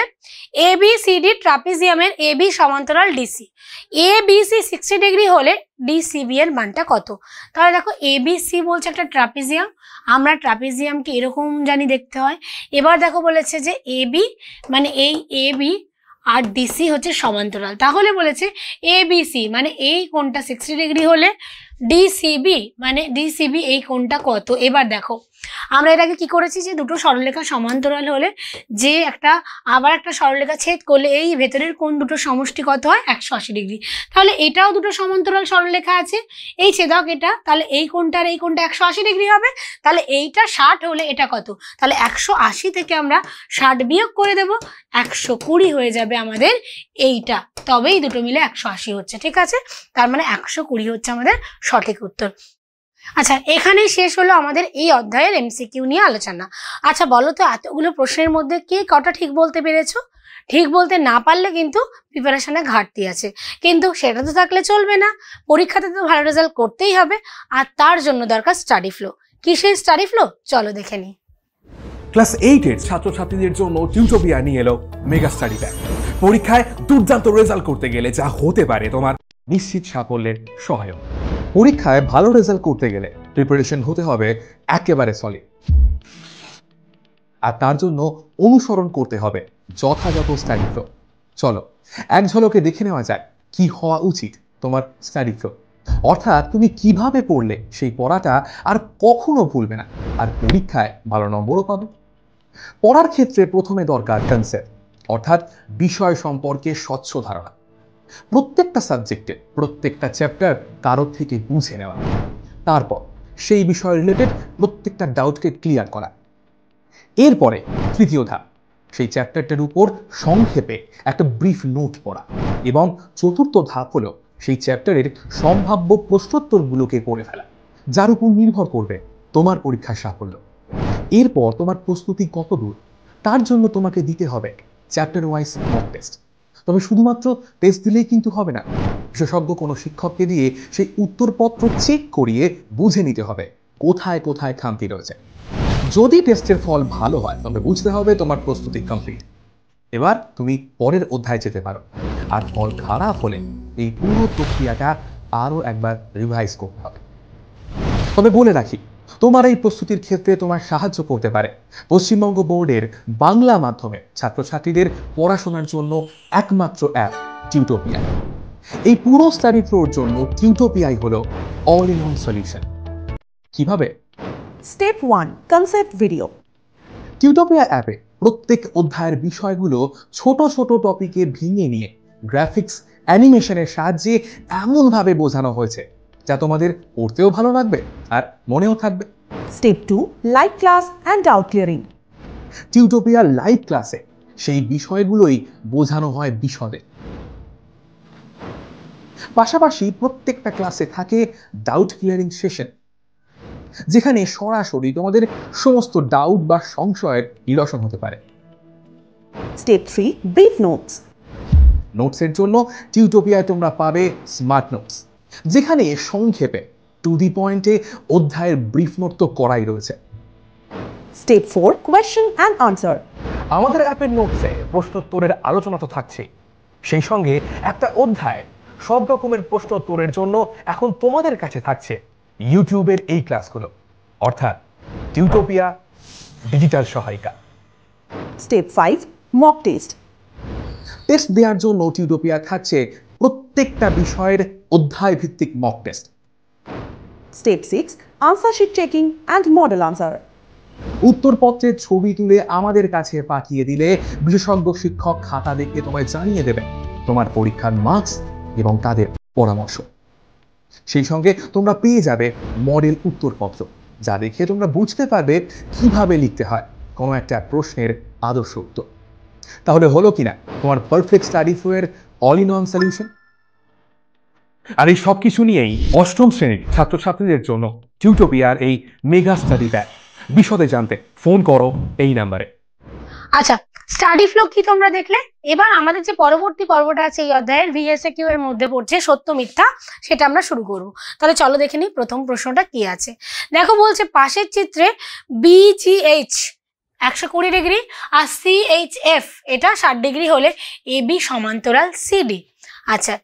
ABCD ট্রাপিজিয়ামের AB সমান্তরাল DC, ABC 60 ডিগ্রি হলে DCB এর মানটা কত? তাহলে দেখো ABC বলছে একটা ট্রাপিজিয়াম, আমরা ট্রাপিজিয়ামকে এরকম জানি দেখতে হয়। এবার দেখো বলেছে যে AB মানে এই AB আর DC হচ্ছে সমান্তরাল, তাহলে বলেছে ABC মানে এই কোণটা 60 ডিগ্রি হলে DCB মানে DCB এই কোণটা কত। এবার দেখো আমরা এর আগে কি করেছি যে দুটো সরলরেখা সমান্তরাল হলে যে আবার একটা সরলরেখা ছেদ করলে এই ভেতরের কোণ দুটো সমষ্টি কত হয় 180 ডিগ্রি। তাহলে এটাও দুটো সমান্তরাল সরলরেখা আছে, এই ছেদক এটা, তাহলে এই কোণটা আর এই কোণটা 180 ডিগ্রি হবে। তাহলে এইটা 60 হলে এটা কত, তাহলে 180 থেকে আমরা 60 বিয়োগ করে দেব, 120 হয়ে যাবে আমাদের এইটা, তবেই দুটো মিলে 180 হচ্ছে। ঠিক আছে, তার মানে 120 হচ্ছে আমাদের সঠিক উত্তর। আচ্ছা এখানেই শেষ হলো আমাদের এই অধ্যায়ের MCQ নিয়ে আলোচনা। আচ্ছা বলো তো এতগুলো প্রশ্নের মধ্যে কে কটা ঠিক বলতে পেরেছো? ঠিক বলতে না পারলে কিন্তু প্রিপারেশনে ঘাটতি আছে, কিন্তু সেটা তো থাকলে চলবে না, পরীক্ষাতে তো ভালো রেজাল্ট করতেই হবে, আর তার জন্য দরকার স্টাডি ফ্লো। কি সেই স্টাডি ফ্লো, চলো দেখে নিই। ক্লাস 8 এর ছাত্রছাত্রীদের জন্য টিউটোপিয়া নিয়ে এলো মেগা স্টাডি প্যাক। পরীক্ষায় দুর্দান্ত রেজাল্ট করতে গেলে যা হতে পারে তোমার নিশ্চিত সাফল্যের সহায়ক। পরীক্ষায় ভালো রেজাল্ট করতে গেলে প্রিপারেশন হতে হবে একেবারে সলিড, আর তার জন্য অনুসরণ করতে হবে যথাযথ স্টাডি ফ্লো। চলো এক ঝলকে দেখে নেওয়া যায় কি হওয়া উচিত তোমার স্টাডি ফ্লো, অর্থাৎ তুমি কিভাবে পড়লে সেই পড়াটা আর কখনো ভুলবে না, আর পরীক্ষায় ভালো নম্বরও পাবে। পড়ার ক্ষেত্রে প্রথমে দরকার কনসেপ্ট, অর্থাৎ বিষয় সম্পর্কে স্বচ্ছ ধারণা। প্রত্যেকটা সাবজেক্টে প্রত্যেকটা চ্যাপ্টার কারোর থেকে বুঝে নেওয়া, তারপর সেই বিষয় রিলেটেড প্রত্যেকটা ডাউটকে ক্লিয়ার করা। এরপরে তৃতীয় ধাপ, সেই চ্যাপ্টারটার উপর সংক্ষেপে একটা ব্রিফ নোট পড়া, এবং চতুর্থ ধাপ হলো সেই চ্যাপ্টারের সম্ভাব্য প্রশ্নোত্তরগুলোকে পড়ে ফেলা, যার উপর নির্ভর করবে তোমার পরীক্ষার সাফল্য। এরপর তোমার প্রস্তুতি কত দূর তার জন্য তোমাকে দিতে হবে চ্যাপ্টার ওয়াইজ মক টেস্ট। তবে শুধুমাত্র টেস্ট দিলেই কিন্তু হবে না, বিশেষজ্ঞ কোনো শিক্ষককে দিয়ে সেই উত্তরপত্র চেক করিয়ে বুঝে নিতে হবে কোথায় কোথায় খামতি রয়েছে। যদি টেস্টের ফল ভালো হয় তবে বুঝতে হবে তোমার প্রস্তুতি কমপ্লিট, এবার তুমি পরের অধ্যায় যেতে পারো। আর ফল খারাপ হলে এই পুরো প্রক্রিয়াটা আরও একবার রিভাইজ করতে হবে। তবে বলে রাখি, তোমার এই প্রস্তুতির ক্ষেত্রে তোমার সাহায্য করতে পারে পশ্চিমবঙ্গ বোর্ডের বাংলা মাধ্যমে ছাত্রছাত্রীদের পড়াশোনার জন্য একমাত্র অ্যাপ টিউটোপিয়া। এই পুরো স্টাডি ফ্লোর জন্য টিউটোপিয়াই হলো অল ইন ওয়ান সলিউশন। কিভাবে? Step 1 concept video. টিউটোপিয়া অ্যাপে প্রত্যেক অধ্যায়ের বিষয়গুলো ছোট ছোট টপিকে ভেঙে নিয়ে গ্রাফিক্স অ্যানিমেশনের সাহায্যে এমনভাবে বোঝানো হয়েছে যা তোমাদের পড়তেও ভালো লাগবে আর মনেও থাকবে। Step 2 live class and doubt clearing. Tutopia live ক্লাসে সেই বিষয়গুলোই বোঝানো হয় বিশদে, পাশাপাশি প্রত্যেকটা ক্লাসে থাকে ডাউট ক্লিয়ারিং সেশন, যেখানে সরাসরি তোমাদের সমস্ত ডাউট বা সংশয়ের নিরসন হতে পারে। Step 3 brief notes. নোটসের জন্য টিউটোপিয়ায় তোমরা পাবে স্মার্ট নোটস, যেখানে সংক্ষেপে টু দি পয়েন্টে অধ্যায়ের ব্রিফ নোট তো করাই রয়েছে, Step 4 question and answer. আমাদের অ্যাপের নোটসে প্রশ্নোত্তরের আলোচনা তো থাকছেই, সেই সঙ্গে একটা অধ্যায় সব রকমের প্রশ্নোত্তরের জন্য এখন তোমাদের কাছে থাকছে ইউটিউবের এই ক্লাসগুলো, অর্থাৎ টিউটোপিয়া ডিজিটাল সহায়িকা। Step 5 mock test. টেস্ট দেওয়ার জন্য টিউটোপিয়া থাকছে প্রত্যেকটা বিষয়ের অধ্যায় ভিত্তিক mock test. Step 6 answer sheet checking and model answer. উত্তরপত্রের ছবি তুলে আমাদের কাছে পাঠিয়ে দিলে বিশেষজ্ঞ শিক্ষক খাতা দেখে তোমায় জানিয়ে দেবেন তোমার পরীক্ষার মার্কস এবং তাদের পরামর্শ। সেই সঙ্গে তোমরা পেয়ে যাবে মডেল উত্তরপত্র, যা দেখে তোমরা বুঝতে পারবে কিভাবে লিখতে হয় কোনো একটা প্রশ্নের আদর্শ উত্তর। তাহলে হলো কিনা তোমার পারফেক্ট স্টাডি ফ্লোয়ের অল ইন ওয়ান সলিউশন। আর এই সব কিছু নিয়েই অষ্টম শ্রেণীর ছাত্রছাত্রীদের জন্য টিউটোপিয়ার এই মেগা স্টাডি প্যাক। বিশদে জানতে ফোন করো এই নাম্বারে। আচ্ছা, স্টাডি ফ্লো কি তোমরা দেখলে? এবার আমাদের যে পরবর্তী পর্বটা আছে এই অধ্যায়ের VSQ এর মধ্যে পড়ছে সত্য মিথ্যা, সেটা আমরা শুরু করব। তাহলে চলো দেখে নিই প্রথম প্রশ্নটা কি আছে। দেখো বলছে পাশের চিত্রে BGH 120 ডিগ্রি আর CHF এটা 60 ডিগ্রি হলে AB সমান্তরাল CD। আচ্ছা,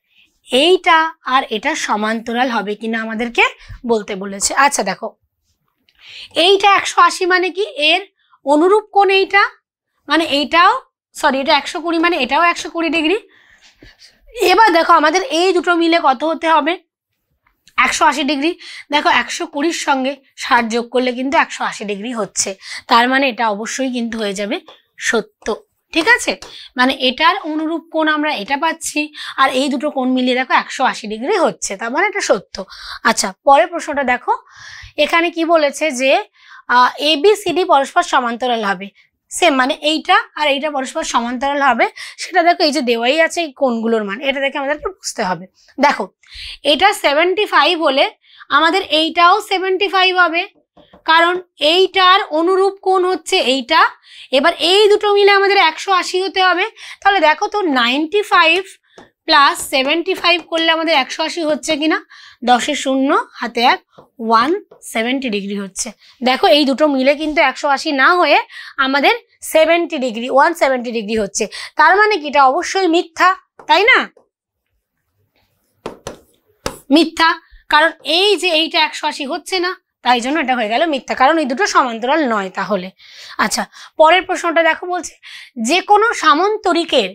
এইটা আর এটা সমান্তরাল হবে কিনা আমাদেরকে বলতে বলেছে। আচ্ছা দেখো, এইটা 180 মানে কি এর অনুরূপ কোণ, এইটা মানে এইটাও সরি এটা 120 মানে এটাও 120 ডিগ্রি। এবার দেখো আমাদের এই দুটো মিলে কত হতে হবে? 180 ডিগ্রি। দেখো 120-র সঙ্গে 60 যোগ করলে কিন্তু 180 ডিগ্রি হচ্ছে, তার মানে এটা অবশ্যই কিন্তু হয়ে যাবে সত্য। ঠিক আছে, মানে এটার অনুরূপ কোণ আমরা এটা পাচ্ছি, আর এই দুটো কোণ মিলিয়ে দেখো 180 ডিগ্রি হচ্ছে, তার মানে এটা সত্য। আচ্ছা, পরের প্রশ্নটা দেখো, এখানে কি বলেছে যে ABCD পরস্পর সমান্তরাল হবে। সেম মানে এইটা আর এইটা পরস্পর সমান্তরাল হবে, সেটা দেখো এই যে দেওয়াই আছে এই কোণগুলোর মান, এটা দেখে আমাদেরকে বুঝতে হবে। দেখো এটা 75 হলে আমাদের এইটাও 75 হবে, কারণ এইটার অনুরূপ কোণ হচ্ছে এইটা। এবার এই দুটো মিলে আমাদের 180 হতে হবে। তাহলে দেখো তো 95 প্লাস 75 করলে আমাদের 180 হচ্ছে কিনা। 10-এর 0 হাতে 1 170 ডিগ্রি হচ্ছে। দেখো এই দুটো মিলে কিন্তু 180 না হয়ে আমাদের 70 ডিগ্রি 170 ডিগ্রি হচ্ছে, তার মানে কি এটা অবশ্যই মিথ্যা, তাই না? মিথ্যা, কারণ এই যে এইটা 180 হচ্ছে না, তাই জন্য এটা হয়ে গেল মিথ্যা, কারণ এই দুটো সমান্তরাল নয় তাহলে। আচ্ছা, পরের প্রশ্নটা দেখো বলছে যে কোনো সামান্তরিকের,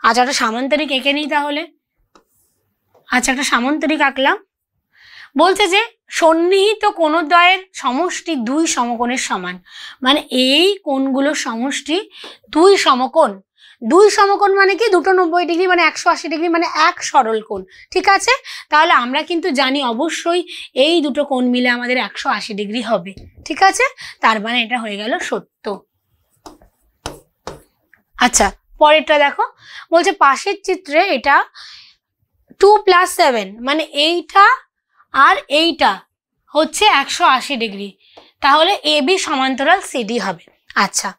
আচ্ছা একটা সামান্তরিক এঁকে নিই তাহলে। আচ্ছা, একটা সামান্তরিক আঁকলাম। বলছে যে সন্নিহিত কোণদ্বয়ের সমষ্টি 2 সমকোণের সমান, মানে এই কোণগুলোর সমষ্টি 2 সমকোণ। 2 সমকোণ মানে কি? দুটো 90 ডিগ্রি মানে 180 ডিগ্রি মানে এক সরল কোণ। ঠিক আছে, তাহলে আমরা কিন্তু জানি অবশ্যই এই দুটো কোণ মিলে আমাদের 180 ডিগ্রি হবে। ঠিক আছে, তার মানে এটা হয়ে গেল সত্য। আচ্ছা, পরেরটা দেখো, বলছে পাশের চিত্রে এটা 2 + 7 মানে এইটা আর এইটা হচ্ছে 180 ডিগ্রি, তাহলে AB সমান্তরাল CD হবে। আচ্ছা,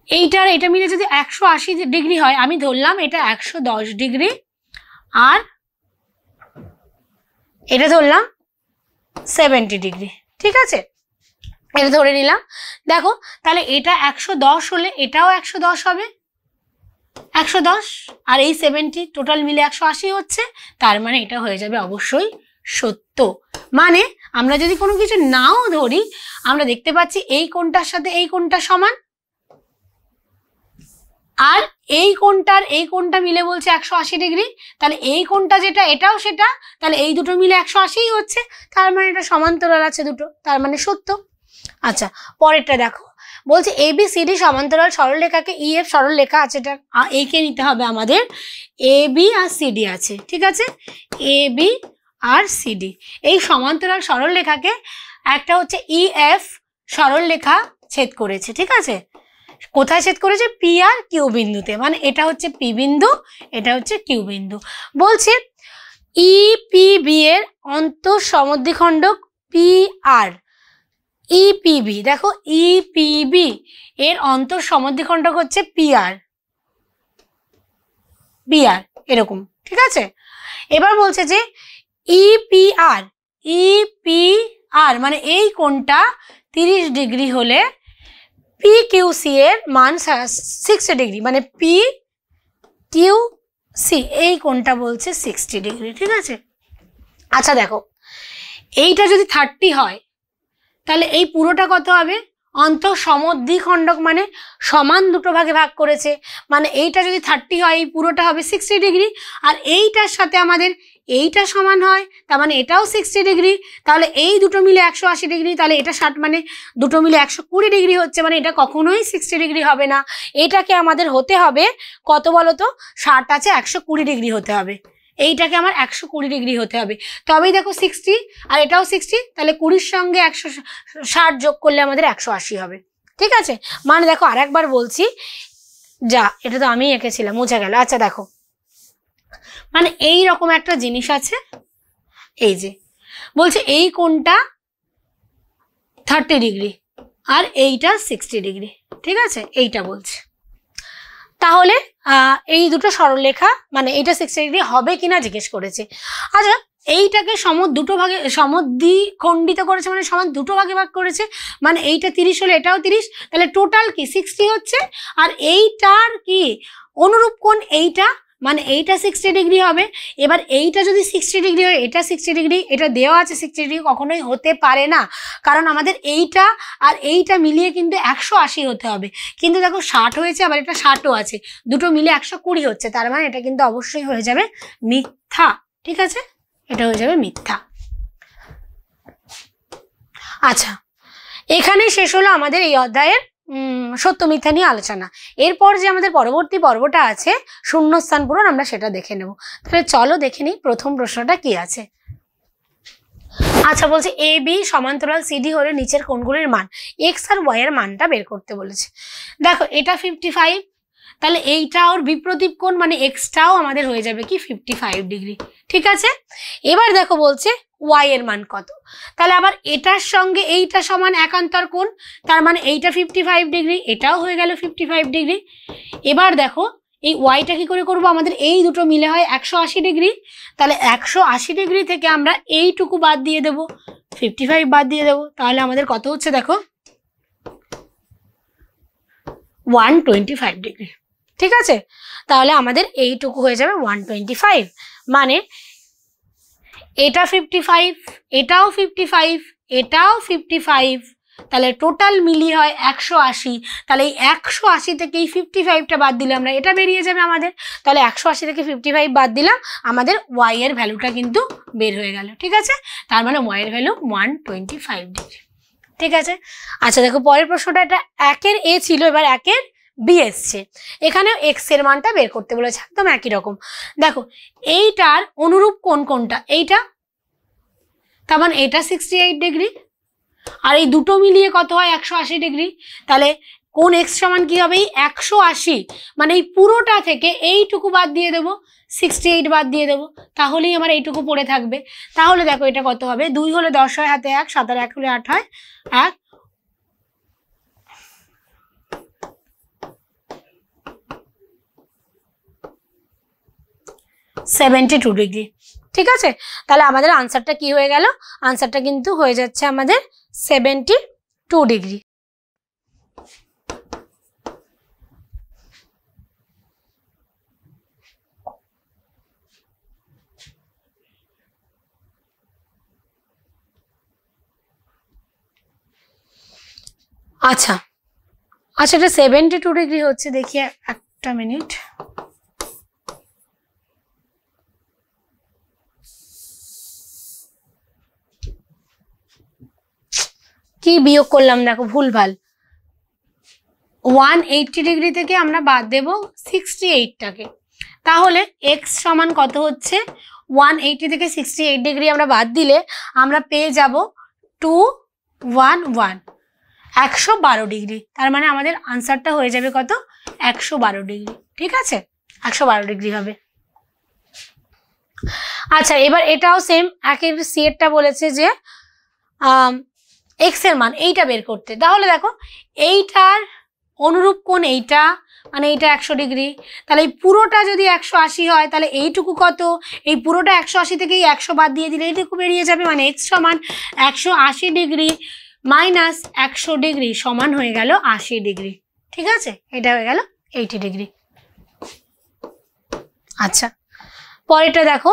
এইটার এটা মিলে যদি 180 ডিগ্রি হয়, আমি ধরলাম এটা 110 ডিগ্রি আর এটা ধরলাম 70 ডিগ্রি। ঠিক আছে, এটা ধরে নিলাম। দেখো তাহলে এটা 110 হলে এটাও 110 হবে, 110 আর এই 70 টোটাল মিলে 180 হচ্ছে, তার মানে এটা হয়ে যাবে অবশ্যই সত্য। মানে আমরা যদি কোনো কিছু নাও ধরি, আমরা দেখতে পাচ্ছি এই কোণটার সাথে এই কোণটা সমান, আর এই কোণটার এই কোণটা মিলে বলছে 180 ডিগ্রি, তাহলে এই কোণটা যেটা এটাও সেটা, তাহলে এই দুটো মিলে 180 হচ্ছে, তার মানে এটা সমান্তরাল আছে দুটো, তার মানে সত্য। আচ্ছা, পরেরটা দেখো, বলছে ABCD সমান্তরাল সরলরেখাকে EF সরলরেখা আছে, এটা এঁকে নিতে হবে আমাদের। AB আর CD আছে, ঠিক আছে, AB আর CD এই সমান্তরাল সরলরেখাকে একটা হচ্ছে EF সরলরেখা ছেদ করেছে। ঠিক আছে, কোথায় ছেদ করেছে? P আর Q বিন্দুতে, মানে এটা হচ্ছে P বিন্দু, এটা হচ্ছে Q বিন্দু। বলছে EPB এর অন্তঃসমদ্বিখণ্ডক PR, EPB দেখো EPB এর অন্তঃসমদ্বিখণ্ডক হচ্ছে PR এরকম। ঠিক আছে, এবার বলছে যে EPR মানে এই কোণটা 30 ডিগ্রি হলে পি কিউ সি এর মান 60 ডিগ্রি, মানে পি কিউ সি এই কোণটা বলছে 60 ডিগ্রি, ঠিক আছে। আচ্ছা দেখো, এইটা যদি 30 হয় তাহলে এই পুরোটা কত হবে? অন্তঃসমদ্বিখণ্ডক, মানে সমান দুটো ভাগে ভাগ করেছে, মানে এইটা যদি 30 হয় এই পুরোটা হবে 60 ডিগ্রি, আর এইটার সাথে আমাদের এইটা সমান হয়, তার মানে এটাও 60 ডিগ্রি, তাহলে এই দুটো মিলে 180 ডিগ্রি, তাহলে এটা 60, মানে দুটো মিলে 120 ডিগ্রি হচ্ছে, মানে এটা কখনোই 60 ডিগ্রি হবে না। এটাকে আমাদের হতে হবে কত বলো তো? 60 আছে, 120 ডিগ্রি হতে হবে, এইটাকে আমার 120 ডিগ্রি হতে হবে, তবেই দেখো 60 আর এটাও 60, তাহলে 20-র সঙ্গে 160 যোগ করলে আমাদের 180 হবে, ঠিক আছে। মানে দেখো আরেকবার বলছি, যা এটা তো আমি এঁকেছিলাম, মুছে গেল। আচ্ছা দেখো, মানে এই রকম একটা জিনিস আছে, এই যে বলছে এই কোণটা 30 ডিগ্রি আর এইটা 60 ডিগ্রি, ঠিক আছে, এইটা বলছে। তাহলে এই দুটো সরলরেখা, মানে এইটা 60 ডিগ্রি হবে কিনা জিজ্ঞেস করেছে। আচ্ছা, এইটাকে দুটো ভাগে সমদ্বিখণ্ডিত করেছে, মানে সমান দুটো ভাগে ভাগ করেছে, মানে এইটা 30 হলে এটাও 30, তাহলে টোটাল কি 60 হচ্ছে, আর এইটার কি অনুরূপ কোণ এইটা, মানে এইটা 60 ডিগ্রি হবে। এবার এইটা যদি 60 ডিগ্রি হয়, এটা 60 ডিগ্রি, এটা দেওয়া আছে 60 ডিগ্রি, কখনোই হতে পারে না, কারণ আমাদের এইটা আর এইটা মিলিয়ে কিন্তু 180 হতে হবে, কিন্তু দেখো 60 হয়েছে, আবার এটা 60ও আছে, দুটো মিলে 120 হচ্ছে, তার মানে এটা কিন্তু অবশ্যই হয়ে যাবে মিথ্যা, ঠিক আছে, এটা হয়ে যাবে মিথ্যা। আচ্ছা, এখানেই শেষ হলো আমাদের এই অধ্যায়ের সত্য মিথ্যা নিয়ে আলোচনা। এরপর যে আমাদের পরবর্তী পর্বটা আছে শূন্যস্থান পূরণ, আমরা সেটা দেখে নেব। তাহলে চলো দেখে নিই প্রথম প্রশ্নটা কি আছে। আচ্ছা, বলছে এ বি সমান্তরাল সিডি হলে নিচের কোণগুলির মান, এক্স আর ওয়াই এর মানটা বের করতে বলেছে। দেখো এটা 55, তাহলে এইটা ওর বিপ্রতীপ কোণ, মানে এক্সটাও আমাদের হয়ে যাবে কি 55 ডিগ্রি, ঠিক আছে। এবার দেখো বলছে ওয়াই এর মান কত, তাহলে আবার এটার সঙ্গে এইটা সমান একান্তর কোণ, তার মানে এইটা 55 ডিগ্রি, এটাও হয়ে গেল 55 ডিগ্রি। এবার দেখো এই ওয়াইটা কি করে করবো, আমাদের এই দুটো মিলে হয় 180 ডিগ্রি, তাহলে 180 ডিগ্রি থেকে আমরা এইটুকু বাদ দিয়ে দেব, 55 বাদ দিয়ে দেবো, তাহলে আমাদের কত হচ্ছে দেখো 125 ডিগ্রি, ঠিক আছে। তাহলে আমাদের এইটুকু হয়ে যাবে 125, মানে এটা 55, এটাও 55, এটাও 55, তাহলে টোটাল মিলিয়ে হয় 180, তাহলে এই 180 থেকে এই 55টা বাদ দিলে আমরা এটা বেরিয়ে যাবে আমাদের, তাহলে 180 থেকে 55 বাদ দিলাম, আমাদের ওয়াই এর ভ্যালুটা কিন্তু বের হয়ে গেল, ঠিক আছে। তার মানে ওয়াই এর ভ্যালু 125 ডিগ্রি, ঠিক আছে। আচ্ছা দেখো পরের প্রশ্নটা, এটা 1-এর এ ছিল, এবার 1-এর বি এসছে, এখানেও এক্স এর মানটা বের করতে বলেছে, একদম একই রকম। দেখো এইটার অনুরূপ কোণ কোনটা, এইটা, তার মানে এটা 68 ডিগ্রি, আর এই দুটো মিলিয়ে কত হয় 180 ডিগ্রি, তাহলে কোণ এক্স সমান কি হবে, এই 180, মানে এই পুরোটা থেকে এইটুকু বাদ দিয়ে দেবো, 68 বাদ দিয়ে দেবো, তাহলেই আমার এইটুকু পড়ে থাকবে। তাহলে দেখো এটা কত হবে, 2 হলে 10 হয়, হাতে 1, 7 আর 1 হলে 8 হয়, 1 72 ডিগ্রি, ঠিক আছে। তাহলে আমাদের আনসারটা কি হয়ে গেল, আনসারটা কিন্তু হয়ে যাচ্ছে আমাদের 72 ডিগ্রি। আচ্ছা আচ্ছা, এটা 72 ডিগ্রি হচ্ছে, দেখি একটা মিনিট, কি বিয়োগ করলাম দেখো ভুলভাল, 180 ডিগ্রি থেকে আমরা বাদ দেব 68টাকে, তাহলে এক্স সমান কত হচ্ছে, 180 থেকে 68 ডিগ্রি আমরা বাদ দিলে আমরা পেয়ে যাব 211, 112 ডিগ্রি, তার মানে আমাদের আনসারটা হয়ে যাবে কত, 112 ডিগ্রি, ঠিক আছে, 112 ডিগ্রি হবে। আচ্ছা এবার এটাও সেম, 1-এর সি এরটা বলেছে যে এক্স এর মান এইটা বের করতে, তাহলে দেখো এইটার অনুরূপ কোণ এইটা, মানে এইটা 100 ডিগ্রি, তাহলে এই পুরোটা যদি 180 হয়, তাহলে এইটুকু কত, এই পুরোটা 180 থেকে 100 বাদ দিয়ে দিলে এইটুকু বেরিয়ে যাবে, মানে এক্স সমান 180 ডিগ্রি মাইনাস 100 ডিগ্রি সমান হয়ে গেল 80 ডিগ্রি। ঠিক আছে, এটা হয়ে গেল 80 ডিগ্রি। আচ্ছা, পরেরটা দেখো,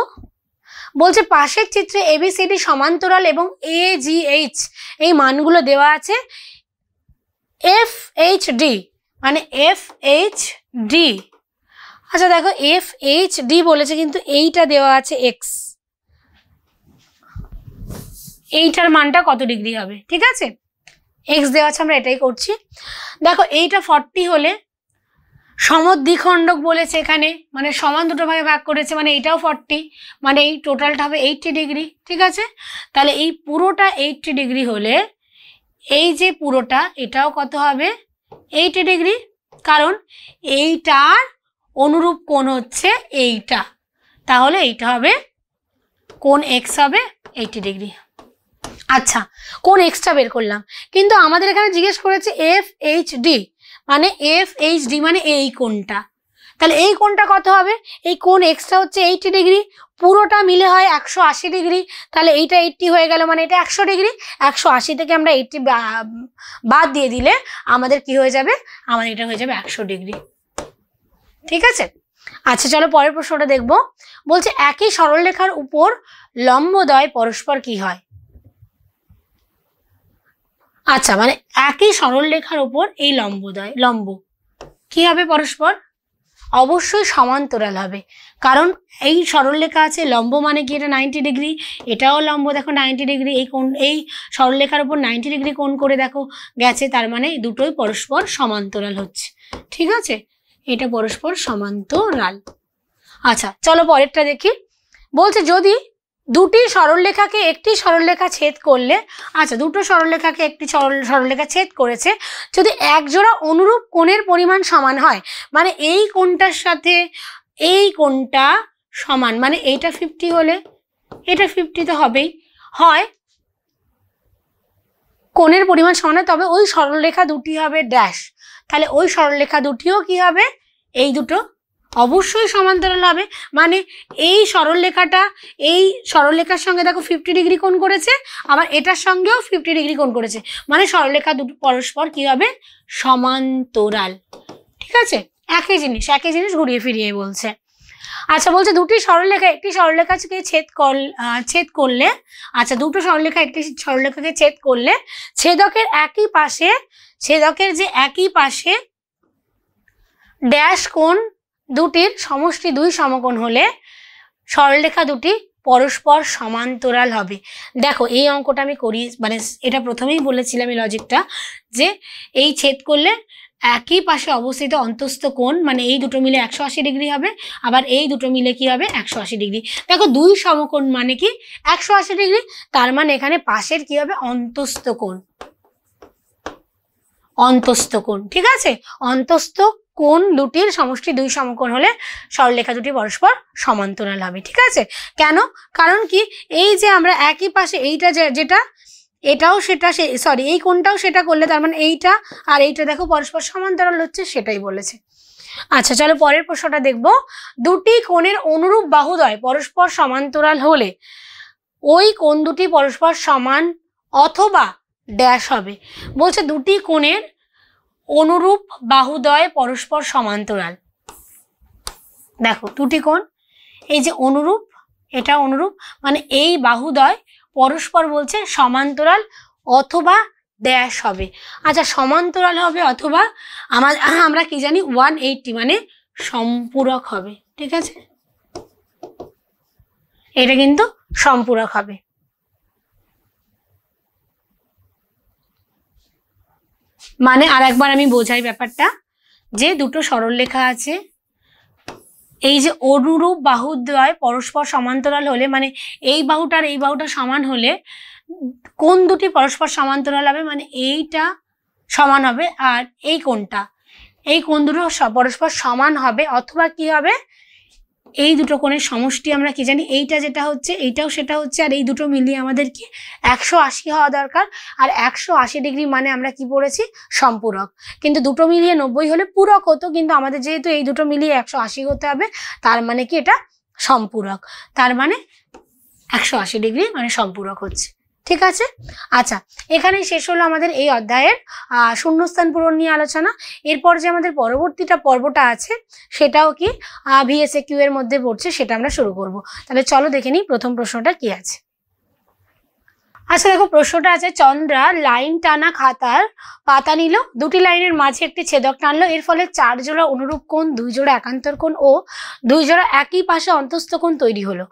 বলছে পাশের চিত্রে ABCD সমান্তরাল এবং AGH এই মানগুলো দেওয়া আছে। FHD মানে FHD, আচ্ছা দেখো FHD বলেছে কিন্তু এইটা দেওয়া আছে x, এইটার মানটা কত ডিগ্রি হবে? ঠিক আছে, x দেওয়া আছে, আমরা এটাই করছি। দেখো এইটা 40 হলে সমদ্বিখণ্ডক বলেছে এখানে, মানে সমান দুটো ভাগে ভাগ করেছে, মানে এইটাও 40, মানে এই টোটালটা হবে 80 ডিগ্রি। ঠিক আছে, তাহলে এই পুরোটা 80 ডিগ্রি হলে এই যে পুরোটা এটাও কত হবে? 80 ডিগ্রি, কারণ এইটার অনুরূপ কোণ হচ্ছে এইটা, তাহলে এইটা হবে কোণ x হবে 80 ডিগ্রি। আচ্ছা, কোণ xটা বের করলাম, কিন্তু আমাদের এখানে জিজ্ঞেস করেছে FHD, মানে FHD মানে এই কোণটা, তাহলে এই কোণটা কত হবে? এই কোণ xটা হচ্ছে 80 ডিগ্রি, পুরোটা মিলে হয় 180 ডিগ্রি, তাহলে এইটা 80 হয়ে গেল, মানে এটা 100 ডিগ্রি। 180 থেকে আমরা 80 বাদ দিয়ে দিলে আমাদের কি হয়ে যাবে? আমাদের এটা হয়ে যাবে 100 ডিগ্রি। ঠিক আছে, আচ্ছা চলো পরের প্রশ্নটা দেখবো। বলছে একই সরলরেখার উপর লম্বদ্বয় পরস্পর কি হয়? আচ্ছা, মানে একই সরলরেখার উপর এই লম্ব কি হবে পরস্পর? অবশ্যই সমান্তরাল হবে, কারণ এই সরলরেখা আছে, লম্ব মানে কি? এটা 90 ডিগ্রি, এটাও লম্ব, দেখো 90 ডিগ্রি, এই কোণ এই সরলরেখার উপর 90 ডিগ্রি কোণ করে দেখো গেছে, তার মানে দুটোই পরস্পর সমান্তরাল হচ্ছে। ঠিক আছে, এটা পরস্পর সমান্তরাল। আচ্ছা চলো পরেরটা দেখি। বলছে যদি দুটি সরলরেখাকে একটি সরলরেখা ছেদ করলে, আচ্ছা দুটো সরলরেখাকে একটি সরলরেখা ছেদ করেছে, যদি একজোড়া অনুরূপ কোণের পরিমাণ সমান হয়, মানে এই কোণটার সাথে এই কোণটা সমান, মানে এইটা 50 হলে এটা 50 তো হবেই, হয় কোণের পরিমাণ সমান হয়, তবে ওই সরলরেখা দুটি হবে ড্যাশ, তাহলে ওই সরলরেখা দুটিও কি হবে? এই দুটো অবশ্যই সমান্তরাল হবে, মানে এই সরলরেখাটা এই সরলরেখার সঙ্গে দেখো 50 ডিগ্রি কোণ করেছে, আবার এটার সঙ্গেও 50 ডিগ্রি কোণ করেছে, মানে সরলরেখা দুটো পরস্পর কি হবে? সমান্তরাল। ঠিক আছে, একই জিনিস ঘুরিয়ে ফিরিয়ে বলছে। আচ্ছা বলছে দুটি সরলরেখা একটি সরলরেখাকে ছেদ করলে, আচ্ছা দুটো সরলরেখা একটি সরলরেখাকে ছেদ করলে ছেদকের যে একই পাশে ড্যাশ কোণ দুটির সমষ্টি 2 সমকোণ হলে সরলরেখা দুটি পরস্পর সমান্তরাল হবে। দেখো এই অঙ্কটা আমি করি, মানে এটা প্রথমেই বলেছিলাম এই লজিকটা, যে এই ছেদ করলে একই পাশে অবস্থিত অন্তস্থ কোণ, মানে এই দুটো মিলে 180 ডিগ্রি হবে, আবার এই দুটো মিলে কি হবে? 180 ডিগ্রি। দেখো 2 সমকোণ মানে কি? 180 ডিগ্রি, তার মানে এখানে পাশের কি হবে? অন্তস্থ কোণ। ঠিক আছে, অন্তস্থ কোণ দুটির সমষ্টি 2 সমকোণ হলে সরলরেখা দুটি পরস্পর সমান্তরাল হবে। ঠিক আছে, কেন? কারণ কি, এই যে আমরা একই পাশে এইটা যেটা এটাও সেটা, সরি এই কোণটাও সেটা করলে, তার মানে এইটা আর এইটা দেখো পরস্পর সমান্তরাল হচ্ছে, সেটাই বলেছে। আচ্ছা চলো পরের প্রশ্নটা দেখবো। দুটি কোণের অনুরূপ বাহুদ্বয় পরস্পর সমান্তরাল হলে ওই কোণ দুটি পরস্পর সমান অথবা ড্যাশ হবে। বলছে দুটি কোণের অনুরূপ বাহুদ্বয় পরস্পর সমান্তরাল। দেখো দুটি কোণ, এই যে অনুরূপ, এটা অনুরূপ, মানে এই বাহুদ্বয় পরস্পর বলছে সমান্তরাল অথবা ড্যাশ হবে। আচ্ছা সমান্তরাল হবে অথবা আমরা কি জানি 180 মানে সম্পূরক হবে। ঠিক আছে, এটা কিন্তু সম্পূরক হবে। মানে আর একবার আমি বোঝাই ব্যাপারটা, যে দুটো সরলরেখা আছে, এই যে অনুরূপ বাহুদ্বয় পরস্পর সমান্তরাল হলে, মানে এই বাহুটার এই বাহুটা সমান হলে কোণ দুটি পরস্পর সমান্তরাল হবে, মানে এইটা সমান হবে আর এই কোণ দুটো পরস্পর সমান হবে, অথবা কি হবে? এই দুটো কোণের সমষ্টি আমরা কি জানি, এইটা যেটা হচ্ছে এইটাও সেটা হচ্ছে, আর এই দুটো মিলিয়ে আমাদের কি 180 হওয়া দরকার, আর 180 ডিগ্রি মানে আমরা কি পড়েছি? সম্পূরক। কিন্তু দুটো মিলিয়ে 90 হলে পূরক হতো, কিন্তু আমাদের যেহেতু এই দুটো মিলিয়ে 180 হতে হবে, তার মানে কি এটা সম্পূরক, তার মানে 180 ডিগ্রি মানে সম্পূরক হচ্ছে। ঠিক আছে। আচ্ছা, এখানেই শেষ হলো আমাদের এই অধ্যায়ের শূন্যস্থান পূরণ নিয়ে আলোচনা। এরপর যে আমাদের পরবর্তীটা পর্বটা আছে সেটাও কি VSAQ এর মধ্যে পড়ছে, সেটা আমরা শুরু করব। তাহলে চলো দেখে নিই প্রথম প্রশ্নটা কি আছে। আচ্ছা দেখো, প্রশ্নটা আছে চন্দ্রা লাইন টানা খাতার পাতা নিল, দুটি লাইনের মাঝে একটি ছেদক টানলো, এর ফলে 4 জোড়া অনুরূপ কোণ, 2 জোড়া একান্তর কোণ ও 2 জোড়া একই পাশে অন্তস্থ কোণ তৈরি হলো।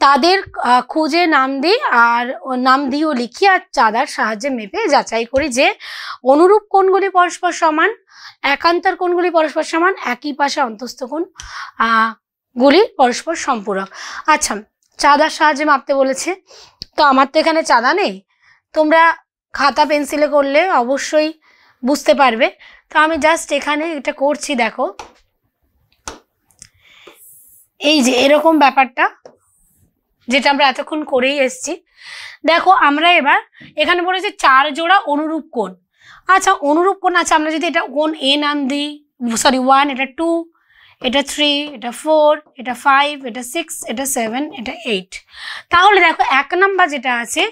তাদের খুঁজে নাম দিই ও লিখি আর চাঁদার সাহায্যে মেপে যাচাই করি যে অনুরূপ কোণগুলি পরস্পর সমান, একান্তর কোণগুলি পরস্পর সমান, একই পাশে অন্তস্থ কোণ গুলি পরস্পর সম্পূরক। আচ্ছা, চাঁদার সাহায্যে মাপতে বলেছে, তো আমার তো এখানে চাঁদা নেই, তোমরা খাতা পেন্সিলে করলে অবশ্যই বুঝতে পারবে। তো আমি জাস্ট এখানে এটা করছি, দেখো এই যে এরকম ব্যাপারটা যেটা আমরা এতক্ষণ করেই এসছি। দেখো আমরা এবার এখানে বলেছে 4 জোড়া অনুরূপ কোণ। আচ্ছা অনুরূপ কোণ, আচ্ছা আমরা যদি এটা কোণ A নাম দিই, সরি 1, এটা 2, এটা 3, এটা 4, এটা 5, এটা 6, এটা 7, এটা 8। তাহলে দেখো 1 নাম্বার যেটা আছে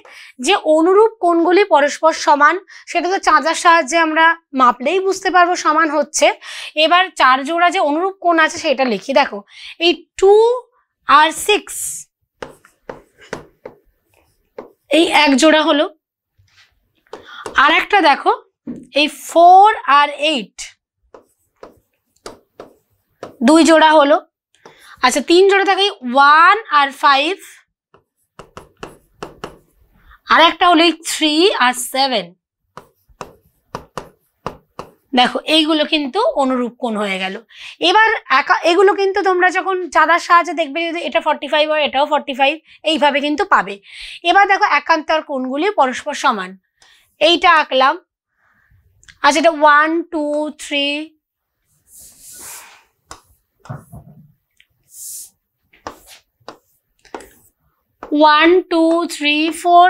যে অনুরূপ কোণগুলি পরস্পর সমান, সেটা তো চাঁদার সাহায্যে আমরা মাপলেই বুঝতে পারবো সমান হচ্ছে। এবার 4 জোড়া যে অনুরূপ কোণ আছে সেটা লিখি। দেখো এই 2 আর 6 এই 1 জোড়া হলো, আর একটা দেখো এই 4 আর 8 2 জোড়া হলো। আচ্ছা 3 জোড়া থাকে 1 আর 5, আর একটা হলো 3 আর 7। দেখো এইগুলো কিন্তু অনুরূপ কোণ হয়ে গেল। এবার এগুলো কিন্তু তোমরা যখন চাঁদার সাহায্যে দেখবে যদি এটা 45 হয় এটাও 45, এইভাবে কিন্তু পাবে। এবার দেখো একান্তর কোণগুলি পরস্পর সমান, এইটা আঁকলাম। আচ্ছা এটা 1 2 3 1 2 3 4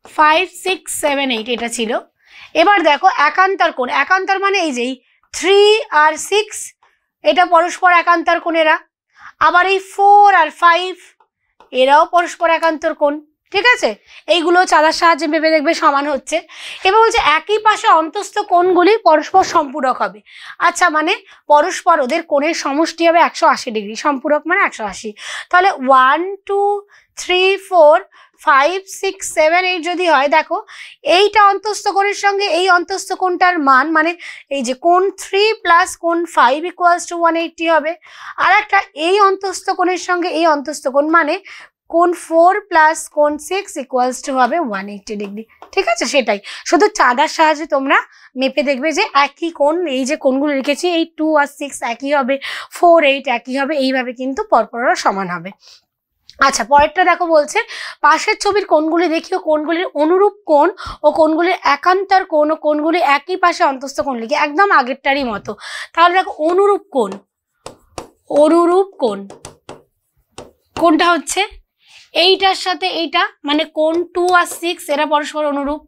5 6 7 8 এটা ছিল। এবার দেখো একান্তর কোণ, একান্তর মানে এই যে 3 আর 6 এটা পরস্পর একান্তর কোণেরা, আবার এই 4 আর 5 এরাও পরস্পর একান্তর কোণ। ঠিক আছে, এইগুলো চাঁদার সাহায্যে ভেবে দেখবে সমান হচ্ছে। এবার বলছে একই পাশে অন্তস্থ কোণগুলি পরস্পর সম্পূরক হবে। আচ্ছা মানে পরস্পর ওদের কোণের সমষ্টি হবে 180 ডিগ্রি, সম্পূরক মানে 180। তাহলে 1 2 3 4 5 6 7 8 যদি হয়, দেখো এইটা অন্তস্থ কোণের সঙ্গে এই অন্তস্থ কোণটার মান, মানে এই যে কোণ 3 প্লাস কোণ 5 ইকুয়ালস টু 180 হবে। আর একটা এই অন্তস্থ কোণের সঙ্গে এই অন্তস্থ কোণ মানে কোণ 4 প্লাস কোণ 6 ইকুয়ালস টু হবে 180 ডিগ্রি। ঠিক আছে, সেটাই শুধু চাঁদার সাহায্যে তোমরা মেপে দেখবে যে একই কোণ, এই যে কোণগুলো লিখেছি এই 2 আর 6 একই হবে, 4 8 একই হবে, এইভাবে কিন্তু পরপর সমান হবে। আচ্ছা পরেরটা দেখো বলছে পাশের ছবির কোণগুলি দেখিও কোণগুলির অনুরূপ কোণ ও কোণগুলির একান্তর কোণ ও কোণগুলি একই পাশে অন্তস্থ কোণ লিখি, একদম আগেরটারই মতো। তাহলে দেখো অনুরূপ কোণ, অনুরূপ কোণ কোনটা হচ্ছে এইটার সাথে এইটা, মানে কোণ 2 আর 6 এরা পরস্পর অনুরূপ,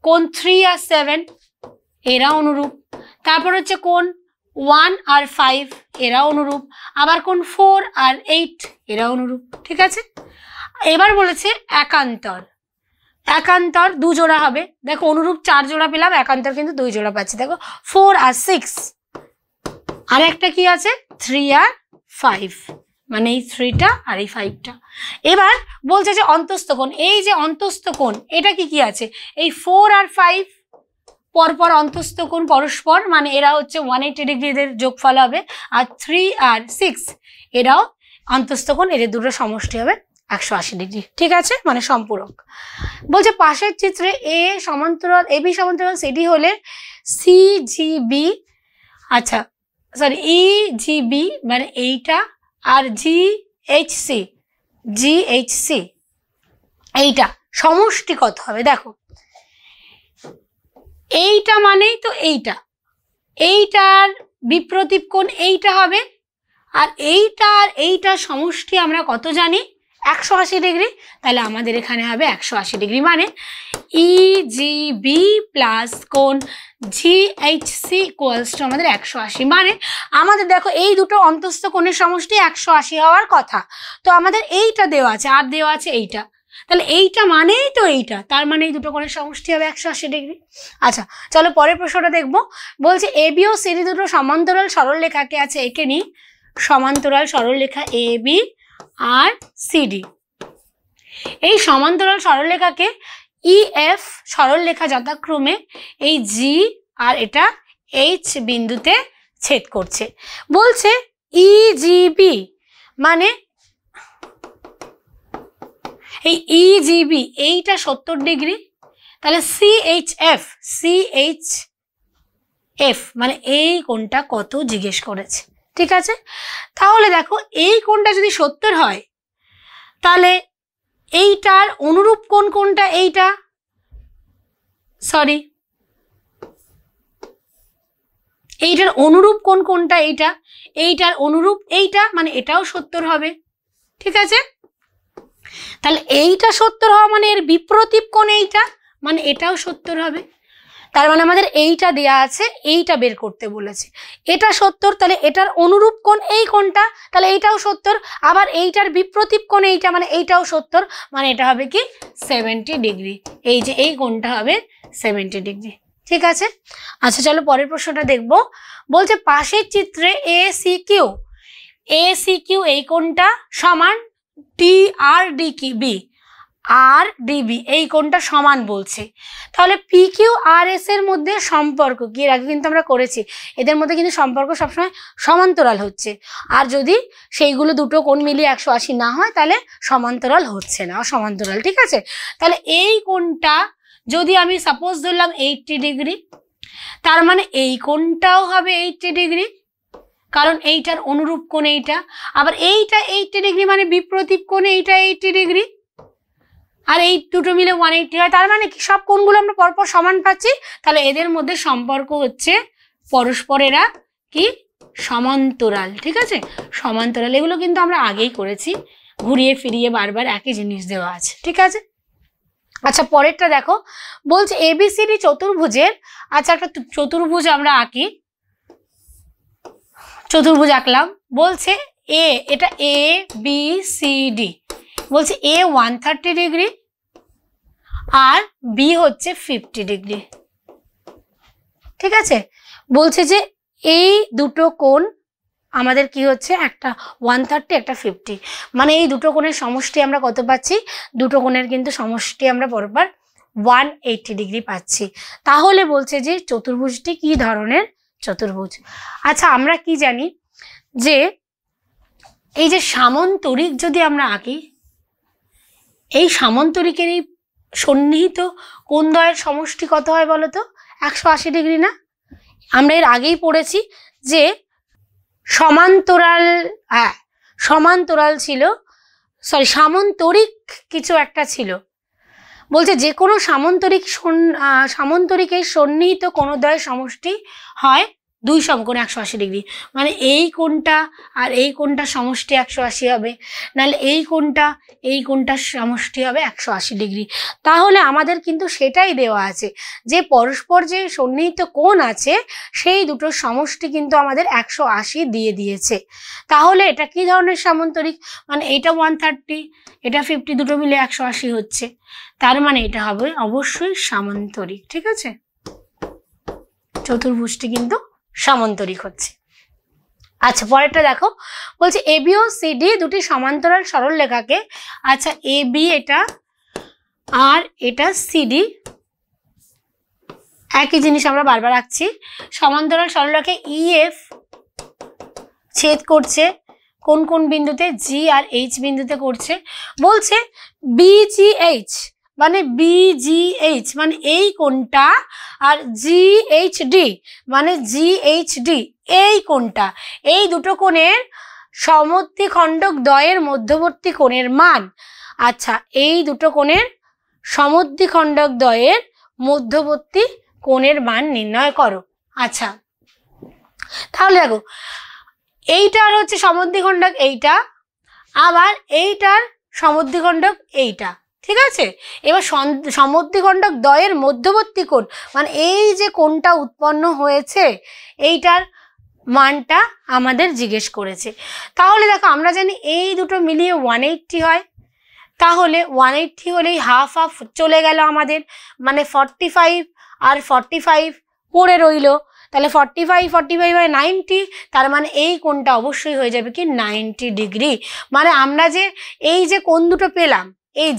কোণ 3 আর 7 এরা অনুরূপ, তারপর হচ্ছে কোণ 1 আর 5 এরা অনুরূপ, আবার কোণ 4 আর 8 এরা অনুরূপ। ঠিক আছে, এবার বলেছে একান্তর, একান্তর 2 জোড়া হবে। দেখো অনুরূপ 4 জোড়া পেলাম, একান্তর কিন্তু 2 জোড়া পাচ্ছি। দেখো 4 আর 6, আর একটা কি আছে 3 আর 5, মানে এই 3টা আর এই 5টা। এবার বলছে যে অন্তস্থ কোণ, এই যে অন্তস্থ কোণ এটা কি আছে, এই 4 আর 5 পরপর অন্তস্থ কোণ পরস্পর, মানে এরা হচ্ছে 180 ডিগ্রি, এদের যোগফল হবে। আর 3 আর 6 এরাও অন্তস্থ কোণ, এদের দুটো সমষ্টি হবে 180 ডিগ্রি। ঠিক আছে, মানে সম্পূরক। বলছে পাশের চিত্রে এ সমান্তরাল এবি সমান্তরাল সিডি হলে সিজিবি, আচ্ছা সরি ইজিবি মানে এইটা, আর জিএইচসি জিএইচসি এইটা সমষ্টি কত হবে। দেখো এইটা মানেই তো এইটা, এইটার বিপ্রতীপ কোণ এইটা হবে, আর এইটা আর এইটার সমষ্টি আমরা কত জানি 180 ডিগ্রি। তাহলে আমাদের এখানে হবে 180 ডিগ্রি, মানে ইজিবি প্লাস কোণ জিএইচসি ইকুয়ালস টু আমাদের 180। মানে আমাদের দেখো এই দুটো অন্তস্থ কোণের সমষ্টি 180 হওয়ার কথা, তো আমাদের এইটা দেওয়া আছে আর দেওয়া আছে এইটা, তাহলে এইটা মানেই তো এইটা, তার মানে এই দুটো কোণের সমষ্টি হবে 180 ডিগ্রি। আচ্ছা চলো পরের প্রশ্নটা দেখবো। বলছে এ বি ও সিডি দুটো সমান্তরাল সরলরেখাকে, আছে একে নি সমান্তরাল সরলরেখা এ বি আর সিডি। এই সমান্তরাল সরলরেখাকে ই এফ সরলরেখা যথাক্রমে এই জি আর এটা এইচ বিন্দুতে ছেদ করছে। বলছে ইজিবি মানে এই ইজিবি এইটা 70 ডিগ্রি, তাহলে সিএইচএফ মানে এই কোণটা কত জিজ্ঞেস করেছে। ঠিক আছে, তাহলে দেখো এই কোণটা যদি 70 হয় তাহলে এইটার অনুরূপ কোণ কোনটা, এইটা সরি এইটার অনুরূপ কোণ কোনটা, এইটা, এইটার অনুরূপ এইটা, মানে এটাও 70 হবে। ঠিক আছে, তাহলে এইটা 70 হওয়া মানে এর বিপরীত কোণ এইটা, মানে এটাও 70 হবে। তার মানে আমাদের এইটা দেয়া আছে, এইটা বের করতে বলেছে, এটা 70, তাহলে এটার অনুরূপ কোণ এই কোণটা, তাহলে এইটাও 70, আবার এইটার বিপরীত কোণ এইটা, মানে এইটাও 70, মানে এটা হবে কি 70 ডিগ্রি। এই যে এই কোণটা হবে 70 ডিগ্রি। ঠিক আছে, আচ্ছা চলো পরের প্রশ্নটা দেখব। বলছে পাশের চিত্রে এ সি কিউ এই কোণটা সমান ডি আর ডি কি বি আর ডিবি এই কোণটা সমান বলছে। তাহলে পি কিউ আর এস এর মধ্যে সম্পর্ক কি, এর আগে কিন্তু আমরা করেছি, এদের মধ্যে কিন্তু সম্পর্ক সবসময় সমান্তরাল হচ্ছে, আর যদি সেইগুলো দুটো কোণ মিলিয়ে 180 না হয় তাহলে সমান্তরাল হচ্ছে না, অসমান্তরাল। ঠিক আছে, তাহলে এই কোণটা যদি আমি সাপোজ ধরলাম 80 ডিগ্রি, তার মানে এই কোণটাও হবে 80 ডিগ্রি, কারণ এইটার অনুরূপ কোণ এইটা, আবার এইটা 80 ডিগ্রি মানে বিপরীত কোণ এইটা 80 ডিগ্রি, আর এই দুটো মিলে 180 হয়। তার মানে কি সব কোণগুলো আমরা পরপর সমান পাচ্ছি, তাহলে এদের মধ্যে সম্পর্ক হচ্ছে পরস্পরেরা কি সমান্তরাল। ঠিক আছে, সমান্তরাল, এগুলো কিন্তু আমরা আগেই করেছি, ঘুরিয়ে ফিরিয়ে বারবার একই জিনিস দেওয়া আছে। ঠিক আছে, আচ্ছা পরেরটা দেখো। বলছে এবিসিডি চতুর্ভুজের, আচ্ছা একটা চতুর্ভুজ আমরা আঁকি, চতুর্ভুজ আঁকলাম। বলছে এটা এ বি সি ডি, বলছে এ 130 ডিগ্রি আর বি হচ্ছে 50 ডিগ্রি। ঠিক আছে, বলছে যে এই দুটো কোণ আমাদের কি হচ্ছে, একটা 130 একটা 50, মানে এই দুটো কোণের সমষ্টি আমরা কত পাচ্ছি, দুটো কোণের কিন্তু সমষ্টি আমরা পরপর 180 ডিগ্রি পাচ্ছি। তাহলে বলছে যে চতুর্ভুজটি কি ধরনের চতুর্ভুজ। আচ্ছা আমরা কি জানি যে এই যে সামন্তরিক যদি আমরা আঁকি, এই সামন্তরিকের এই সন্নিহিত কোণদ্বয়ের সমষ্টি কত হয় বলো তো, 180 ডিগ্রি না? আমরা এর আগেই পড়েছি যে সমান্তরাল ছিল, সরি সামন্তরিক কিছু একটা ছিল। বলছে যে কোনো সামন্তরিকের সন্নিহিত কোণদ্বয়ের সমষ্টি হয় 2 সমকোণ 180 ডিগ্রি, মানে এই কোণটা আর এই কোণটার সমষ্টি 180 হবে, নাহলে এই কোণটার সমষ্টি হবে 180 ডিগ্রি। তাহলে আমাদের কিন্তু সেটাই দেওয়া আছে যে পরস্পর যে সন্নিহিত কোণ আছে সেই দুটোর সমষ্টি কিন্তু আমাদের 180 দিয়ে দিয়েছে। তাহলে এটা কি ধরনের সামন্তরিক, মানে এইটা 130 এটা 50 দুটো মিলে 180 হচ্ছে, তার মানে এটা হবে অবশ্যই সামান্তরিক। ঠিক আছে, চতুর্ভুজটি কিন্তু সামান্তরিক হচ্ছে। আচ্ছা পরেরটা দেখো। বলছে এবি ও সিডি দুটি সমান্তরাল সরলরেখাকে, আচ্ছা এবি এটা আর এটা সিডি একই জিনিস আমরা বারবার আঁকছি। সমান্তরাল সরলরেখা ইএফ ছেদ করছে কোন কোন বিন্দুতে, জি আর এইচ বিন্দুতে করছে। বলছে বিজিএইচ মানে এই কোণটা আর জিএইচডি মানে জিএইচডি এই কোণটা, এই দুটো কোণের সমদ্বিখণ্ডক দ্বয়ের মধ্যবর্তী কোণের মান, আচ্ছা এই দুটো কোণের সমদ্বিখণ্ডক দ্বয়ের মধ্যবর্তী কোণের মান নির্ণয় করো। আচ্ছা তাহলে দেখো এইটার হচ্ছে সমদ্বিখণ্ডক এইটা, আবার এইটার সমদ্বিখণ্ডক এইটা। ঠিক আছে, এবার সমদ্বিখণ্ডক দ্বয়ের মধ্যবর্তী কোণ মানে এই যে কোণটা উৎপন্ন হয়েছে এইটার মানটা আমাদের জিজ্ঞেস করেছে। তাহলে দেখো আমরা জানি এই দুটো মিলিয়ে 180 হয়, তাহলে 180 হলেই হাফ হাফ চলে গেল আমাদের, মানে 45 আর 45 পড়ে রইল। তাহলে 45 বাই 90, তার মানে এই কোণটা অবশ্যই হয়ে যাবে কি 90 ডিগ্রি। মানে আমরা যে এই যে কোণ দুটো পেলাম, এই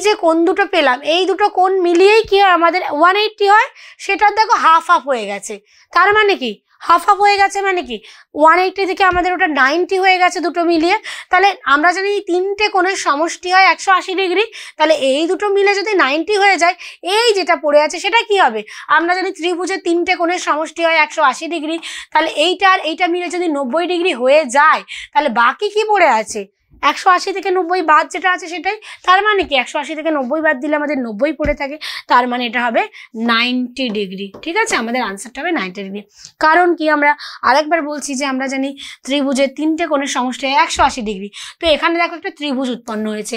যে কোণ দুটো পেলাম, এই দুটো কোণ মিলিয়েই কি হয় আমাদের 180 হয়, সেটা দেখো হাফ হাফ হয়ে গেছে। তার মানে কি হাফ হাফ হয়ে গেছে, মানে কি 180 থেকে আমাদের ওটা 90 হয়ে গেছে দুটো মিলিয়ে। তাহলে আমরা জানি এই তিনটে কোণের সমষ্টি হয় 180 ডিগ্রি। তাহলে এই দুটো মিলে যদি 90 হয়ে যায়, এই যেটা পড়ে আছে সেটা কি হবে? আমরা জানি ত্রিভুজের তিনটে কোণের সমষ্টি হয় 180 ডিগ্রি। তাহলে এইটা আর এইটা মিলে যদি 90 ডিগ্রি হয়ে যায়, তাহলে বাকি কি পড়ে আছে? 180 থেকে 90 বাদ যেটা আছে সেটাই। তার মানে কি 180 থেকে 90 বাদ দিলে আমাদের 90 পড়ে থাকে, তার মানে এটা হবে 90 ডিগ্রি। ঠিক আছে, আমাদের আনসারটা হবে 90 ডিগ্রি। কারণ কি আমরা আরেকবার বলছি যে আমরা জানি ত্রিভুজের তিনটে কোণের সমষ্টি হয় 180 ডিগ্রি। তো এখানে দেখো একটা ত্রিভুজ উৎপন্ন হয়েছে,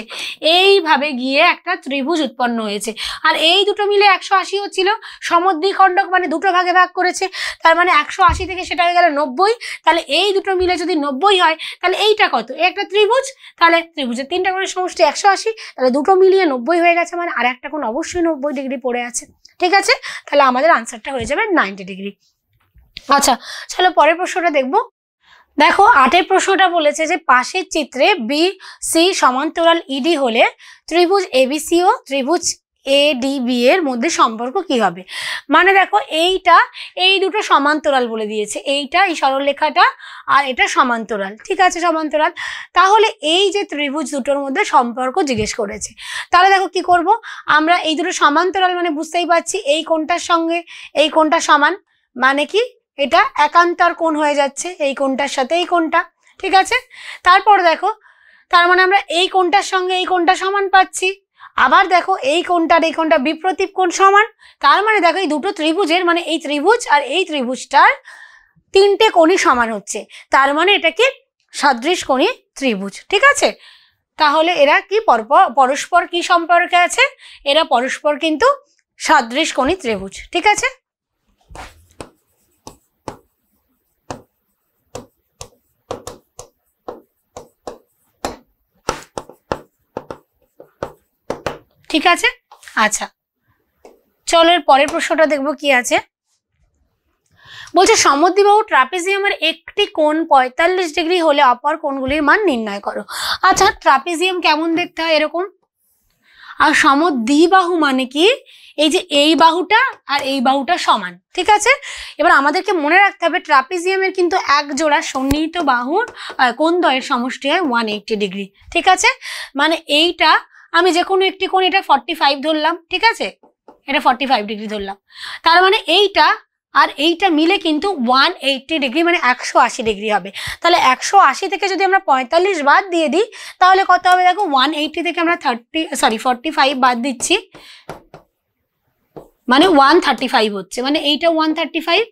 এইভাবে গিয়ে একটা ত্রিভুজ উৎপন্ন হয়েছে। আর এই দুটো মিলে 180 হচ্ছিল, সমদ্বিখণ্ডক মানে দুটো ভাগে ভাগ করেছে, তার মানে 180 থেকে সেটা হয়ে গেল 90। তাহলে এই দুটো মিলে যদি 90 হয়, তাহলে এইটা কত? একটা ত্রিভুজ। তাহলে ত্রিভুজের তিনটা কোণের সমষ্টি 180, তাহলে দুটো মিলিয়ে 90 হয়ে গেছে, মানে আর একটা কোণ অবশ্যই 90 ডিগ্রি পড়ে আছে। ঠিক আছে, তাহলে আমাদের আনসারটা হয়ে যাবে 90 ডিগ্রি। আচ্ছা, চলো পরের প্রশ্নটা দেখবো। দেখো 8এর প্রশ্নটা বলেছে যে পাশের চিত্রে BC সমান্তরাল ED হলে ত্রিভুজ ABC ও ত্রিভুজ ADB এর মধ্যে সম্পর্ক কি হবে? মানে দেখো এই দুটো সমান্তরাল বলে দিয়েছে, এইটা এই সরলরেখাটা আর এটা সমান্তরাল। ঠিক আছে, সমান্তরাল। তাহলে এই যে ত্রিভুজ দুটোর মধ্যে সম্পর্ক জিজ্ঞেস করেছে, তাহলে দেখো কি করব আমরা? এই দুটো সমান্তরাল মানে বুঝতেই পারছি এই কোণটার সঙ্গে এই কোণটা সমান, মানে কি এটা একান্তর কোণ হয়ে যাচ্ছে এই কোণটার সাথে এই কোণটা। ঠিক আছে, তারপর দেখো তার মানে আমরা এই কোণটার সঙ্গে এই কোণটা সমান পাচ্ছি। আবার দেখো এই কোণটার এই কোণটা বিপ্রতীপ কোণ সমান, তার মানে দেখো এই দুটো ত্রিভুজের মানে এই ত্রিভুজ আর এই ত্রিভুজটার তিনটে কোণই সমান হচ্ছে, তার মানে এটা কি সদৃশকোণী ত্রিভুজ। ঠিক আছে, তাহলে এরা কি পরস্পর কি সম্পর্কে আছে? এরা পরস্পর কিন্তু সদৃশকোণী ত্রিভুজ। ঠিক আছে, ঠিক আছে। আচ্ছা, চলো এর পরের প্রশ্নটা দেখবো কি আছে। বলছে সমদ্বিবাহু ট্রাপিজিয়ামের একটি কোণ 45 ডিগ্রি হলে অপর কোণগুলির মান নির্ণয় করো। আচ্ছা, ট্রাপিজিয়াম কেমন দেখতে হয়? এরকম। আর সমদ্বিবাহু মানে কি? এই যে এই বাহুটা আর এই বাহুটা সমান। ঠিক আছে, এবার আমাদেরকে মনে রাখতে হবে ট্রাপিজিয়ামের কিন্তু এক জোড়া সন্নিহিত বাহুর কোণদ্বয়ের সমষ্টি হয় 180 ডিগ্রি। ঠিক আছে, মানে এইটা আমি যে কোনো একটি কোণ, এটা 45 ধরলাম। ঠিক আছে, এটা 45 ডিগ্রি ধরলাম, তার মানে এইটা আর এইটা মিলে কিন্তু 180 ডিগ্রি মানে 180 ডিগ্রি হবে। তাহলে 180 থেকে যদি আমরা 45 বাদ দিয়ে দিই, তাহলে কত হবে? দেখো 180 থেকে আমরা 45 বাদ দিচ্ছি, মানে 135 হচ্ছে, মানে এইটা 135।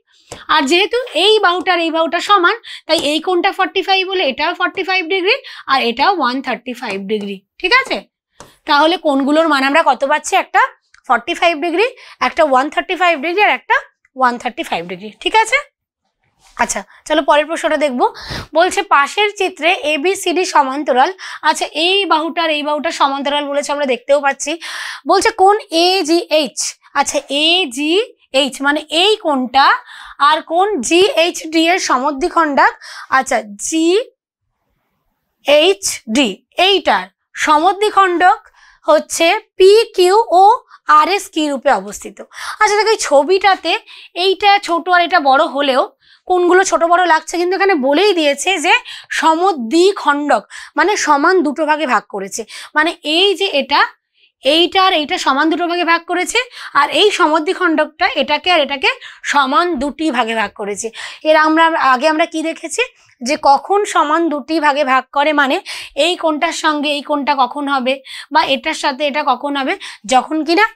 আর যেহেতু এই বাহুটার এই বাহুটা সমান, তাই এই কোণটা 45 বলে এটাও 45 ডিগ্রি আর এটাও 135 ডিগ্রি। ঠিক আছে, তাহলে কোণগুলোর মান আমরা কত পাচ্ছি? একটা 45 ডিগ্রি, একটা 135 ডিগ্রি আর একটা 135 ডিগ্রি। ঠিক আছে, আচ্ছা চলো পরের প্রশ্নটা দেখবো। বলছে পাশের চিত্রে ABCD সমান্তরাল। আচ্ছা, এই বাহুটার এই বাহুটা সমান্তরাল বলেছে, আমরা দেখতেও পাচ্ছি। বলছে কোণ AGH। আচ্ছা, AGH মানে এই কোণটা আর কোণ GHD এর সমদ্বিখণ্ডক। আচ্ছা, GHD এইটার সমদ্বিখণ্ডক হচ্ছে PQ ও RS কি রূপে অবস্থিত। আচ্ছা দেখো, এই ছবিটাতে এইটা ছোট আর এটা বড় হলেও কোণগুলো ছোট বড় লাগছে, কিন্তু এখানে বলেই দিয়েছে যে সমদ্বিখণ্ডক মানে সমান দুটো ভাগে ভাগ করেছে। মানে এই যে এইটা আর এইটা সমান দুটো ভাগে ভাগ করেছে, আর এই সমদ্বিখণ্ডকটা এটাকে আর এটাকে সমান দুটি ভাগে ভাগ করেছে। এর আগে আমরা কি দেখেছি যে কখন সমান দুটি ভাগে ভাগ করে, মানে এই কোণটার সঙ্গে এই কোণটা কখন হবে বা এটার সাথে এটা কখন হবে, যখন কিনা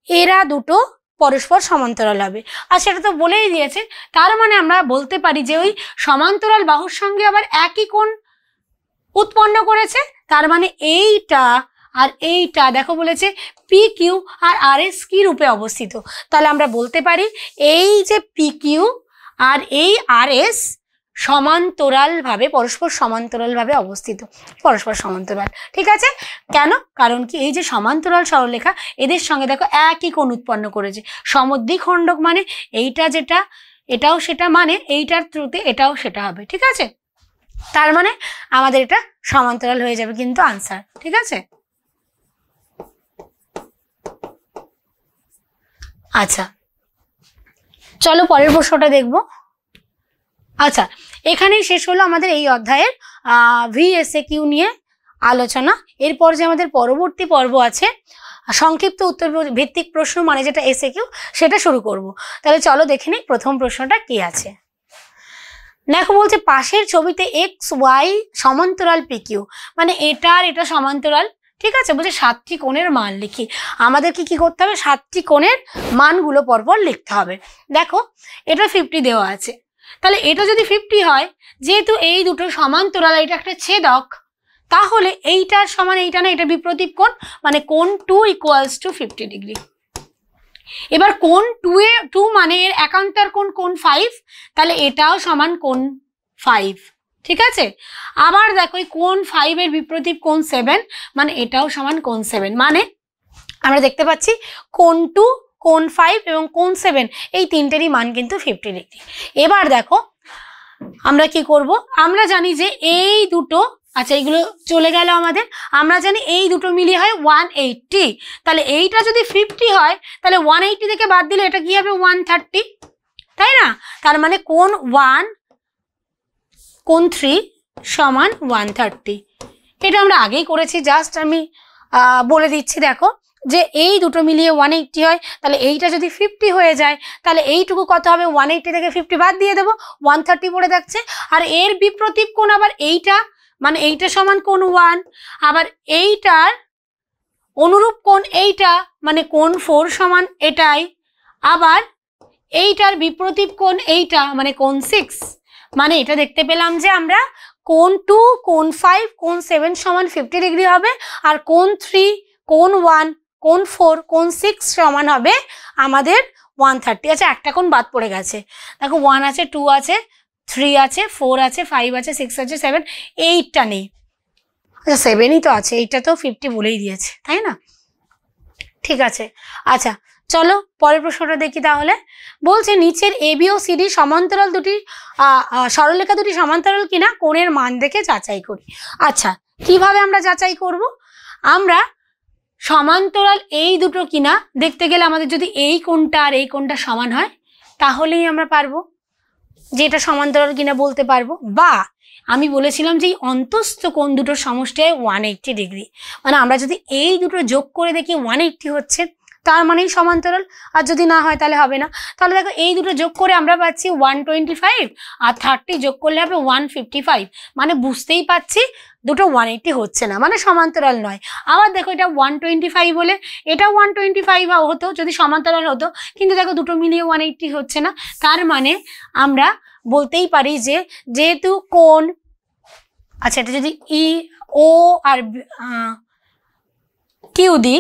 এরা দুটো পরস্পর সমান্তরাল হবে। আর সেটা তো বলেই দিয়েছে, তার মানে আমরা বলতে পারি যে ওই সমান্তরাল বাহুর সঙ্গে আবার একই কোণ উৎপন্ন করেছে। তার মানে এইটা আর এইটা দেখো বলেছে PQ আর RS কি রূপে অবস্থিত। তাহলে আমরা বলতে পারি এই যে PQ আর এই RS সমান্তরালভাবে পরস্পর সমান্তরালভাবে অবস্থিত, পরস্পর সমান্তরাল। ঠিক আছে, কেন? কারণ কি এই যে সমান্তরাল সরলরেখা এদের সঙ্গে দেখো একই কোণ উৎপন্ন করেছে। সমদ্বিখণ্ডক মানে এইটা যেটা এটাও সেটা, মানে এইটার থ্রুতে এটাও সেটা হবে। ঠিক আছে, তার মানে আমাদের এটা সমান্তরাল হয়ে যাবে কিন্তু আনসার। ঠিক আছে, আচ্ছা চলো পরের প্রশ্নটা দেখবো। আচ্ছা, এখানেই শেষ হলো আমাদের এই অধ্যায়ের VSAQ নিয়ে আলোচনা। এরপর যে আমাদের পরবর্তী পর্ব আছে সংক্ষিপ্ত উত্তর ভিত্তিক প্রশ্ন মানে যেটা SAQ, সেটা শুরু করব। তাহলে চলো দেখে নিই প্রথম প্রশ্নটা কি আছে। দেখো বলছে পাশের ছবিতে XY সমান্তরাল PQ, মানে এটা আর এটা সমান্তরাল। ঠিক আছে, বলছে 7টি কোণের মান লিখি। আমাদেরকে কি করতে হবে? 7টি কোণের মানগুলো পরপর লিখতে হবে। দেখো এটা 50 দেওয়া আছে, তাহলে এটা যদি 50 হয়, যেহেতু এই দুটো সমান্তরাল, এটা একটা ছেদক, তাহলে এইটার সমান এইটা না, এটা বিপ্রতীপ কোণ, মানে কোণ 2 = 50 ডিগ্রি। এবার কোণ 2 মানে এর একান্তর কোণ 5, তাহলে এটাও সমান কোণ 5। ঠিক আছে, আবার দেখো এই কোণ 5 এর বিপ্রতীপ কোণ 7, মানে এটাও সমান কোণ 7। মানে আমরা দেখতে পাচ্ছি কোণ 2, কোণ 5 এবং কোণ 7 এই তিনটেরই মান কিন্তু 50 ডিগ্রি। এবার দেখো আমরা কি করব, আমরা জানি যে এই দুটো, আচ্ছা এইগুলো চলে গেল আমাদের, আমরা জানি এই দুটো মিলিয়ে হয় 180। তাহলে এইটা যদি 50 হয়, তাহলে 180 থেকে বাদ দিলে এটা কি হবে? 130, তাই না? তার মানে কোণ 1 কোণ 3 সমান 130। এটা আমরা আগেই করেছি, জাস্ট আমি বলে দিচ্ছি। দেখো যে এই দুটো মিলিয়ে 180 হয়, তাহলে এইটা যদি 50 হয়ে যায়, তাহলে এইটুকু কত হবে? 180 থেকে 50 বাদ দিয়ে দেবো, 130 পড়ে যাচ্ছে। আর এর বিপ্রতীপ কোণ আবার এইটা, মানে এইটা সমান কোণ 1, আবার এইটার অনুরূপ কোণ এইটা, মানে কোণ 4 সমান এটাই, আবার এইটার বিপ্রতীপ কোণ এইটা, মানে কোণ 6। মানে এটা দেখতে পেলাম যে আমরা কোণ 2 কোণ 5 কোণ 7 সমান 50 ডিগ্রি হবে, আর কোণ 3 কোণ 1 কোণ 4 কোণ 6 সমান হবে আমাদের 130। আচ্ছা একটা কোণ বাদ পড়ে গেছে, দেখো 1 আছে, 2 আছে, 3 আছে, 4 আছে, 5 আছে, 6 আছে, 7, 8টা নেই। আচ্ছা 7ই তো আছে, এইটা তো 50 বলেই দিয়েছে, তাই না? ঠিক আছে, আচ্ছা চলো পরের প্রশ্নটা দেখি। তাহলে বলছে নিচের AB ও CD সমান্তরাল দুটি সরলরেখা দুটি সমান্তরাল কিনা কোণের মান দেখে যাচাই করি। আচ্ছা কিভাবে আমরা যাচাই করব? আমরা সমান্তরাল এই দুটো কিনা দেখতে গেলে আমাদের যদি এই কোণটা আর এই কোণটা সমান হয়, তাহলেই আমরা পারবো যে এটা সমান্তরাল কিনা বলতে পারবো। বা আমি বলেছিলাম যে এই অন্তস্থ কোণ দুটোর সমষ্টি হয় 180 ডিগ্রি, মানে আমরা যদি এই দুটো যোগ করে দেখি 180 হচ্ছে, তার মানেই সমান্তরাল। আর যদি না হয় তাহলে হবে না। তাহলে দেখো এই দুটো যোগ করে আমরা পাচ্ছি 125, আর 30 যোগ করলে হবে 155, মানে বুঝতেই পাচ্ছি দুটো 180 হচ্ছে না, মানে সমান্তরাল নয়। আবার দেখো এটা 125 বলে এটা 125 হতো যদি সমান্তরাল হতো, কিন্তু দেখো দুটো মিলিয়ে 180 হচ্ছে না। তার মানে আমরা বলতেই পারি যে যেহেতু কোণ, আচ্ছা এটা যদি ও আর কিউ দিই,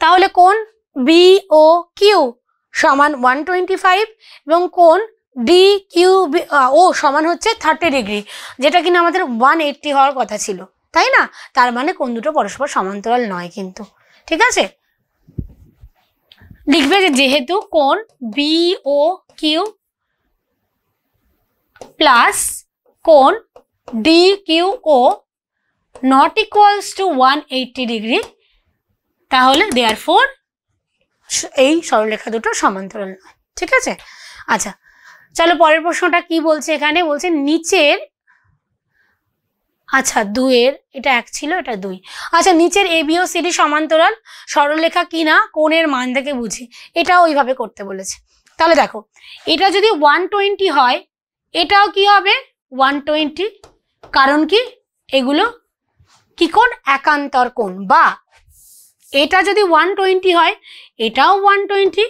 তাহলে কোণ BOQ সমান 125 এবং কোণ DQO সমান হচ্ছে 30 ডিগ্রি, যেটা কিনা আমাদের 180 হওয়ার কথা ছিল, তাই না? তার মানে কোণ দুটো পরস্পর সমান্তরাল নয় কিন্তু। ঠিক আছে, লিখবে যে যেহেতু কোণ BOQ প্লাস কোণ DQO not equals to 180 degree, তাহলে দেয়ারফোর এই সরলরেখা দুটো সমান্তরাল নয়। ঠিক আছে, আচ্ছা চলো পরের প্রশ্নটা কি বলছে। এখানে বলছে নিচের, আচ্ছা 2 এর, এটা 1 ছিল এটা 2, আচ্ছা নিচের AB ও CD সমান্তরাল সরলরেখা কিনা কোণের মান দেখে বুঝি, এটাও ওইভাবে করতে বলেছে। তাহলে দেখো এটা যদি 120 হয়, এটাও কি হবে 120, কারণ কি এগুলো কি কোণ? একান্তর কোণ। বা এটা যদি 120 হয়, এটাও 120,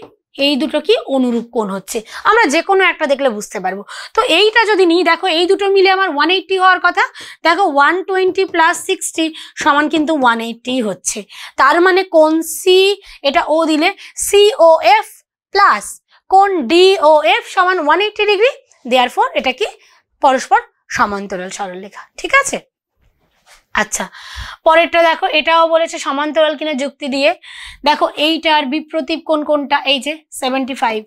এই দুটো কি অনুরূপ কোণ হচ্ছে। আমরা যে কোনো একটা দেখলে বুঝতে পারবো। তো এইটা যদি নিই, দেখো এই দুটো মিলে আমার 180 হওয়ার কথা, দেখো 120 প্লাস 60 সমান কিন্তু 180 হচ্ছে। তার মানে কোণ C, এটা O দিলে COF প্লাস কোণ DOF সমান 180 ডিগ্রি, দেয়ারফর এটা কি পরস্পর সমান্তরাল সরলরেখা। ঠিক আছে, আচ্ছা পরেরটা দেখো, এটাও বলেছে সমান্তরাল কিনা যুক্তি দিয়ে। দেখো এইটার বিপ্রতীপ কোণ কোনটা, এই যে 75,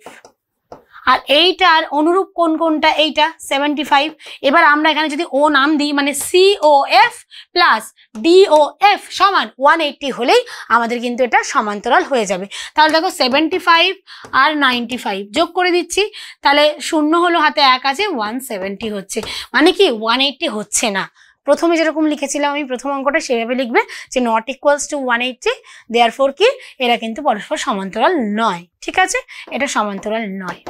আর এইটার অনুরূপ কোণ কোনটা, এইটা 75। এবার আমরা এখানে যদি ও নাম দিই, মানে COF প্লাস DOF সমান 180 হলেই আমাদের কিন্তু এটা সমান্তরাল হয়ে যাবে। তাহলে দেখো 75 আর 95 যোগ করে দিচ্ছি, তাহলে শূন্য হলো, হাতে 1 আছে, 170 হচ্ছে। মানে কি 180 হচ্ছে না। প্রথমে যেরকম লিখেছিলাম আমি প্রথম অঙ্কটা, সেভাবে লিখবে যে নট ইকুয়ালস টু 180, দেয়ারফর কি এরা কিন্তু পরস্পর সমান্তরাল নয়। ঠিক আছে, এটা সমান্তরাল নয়।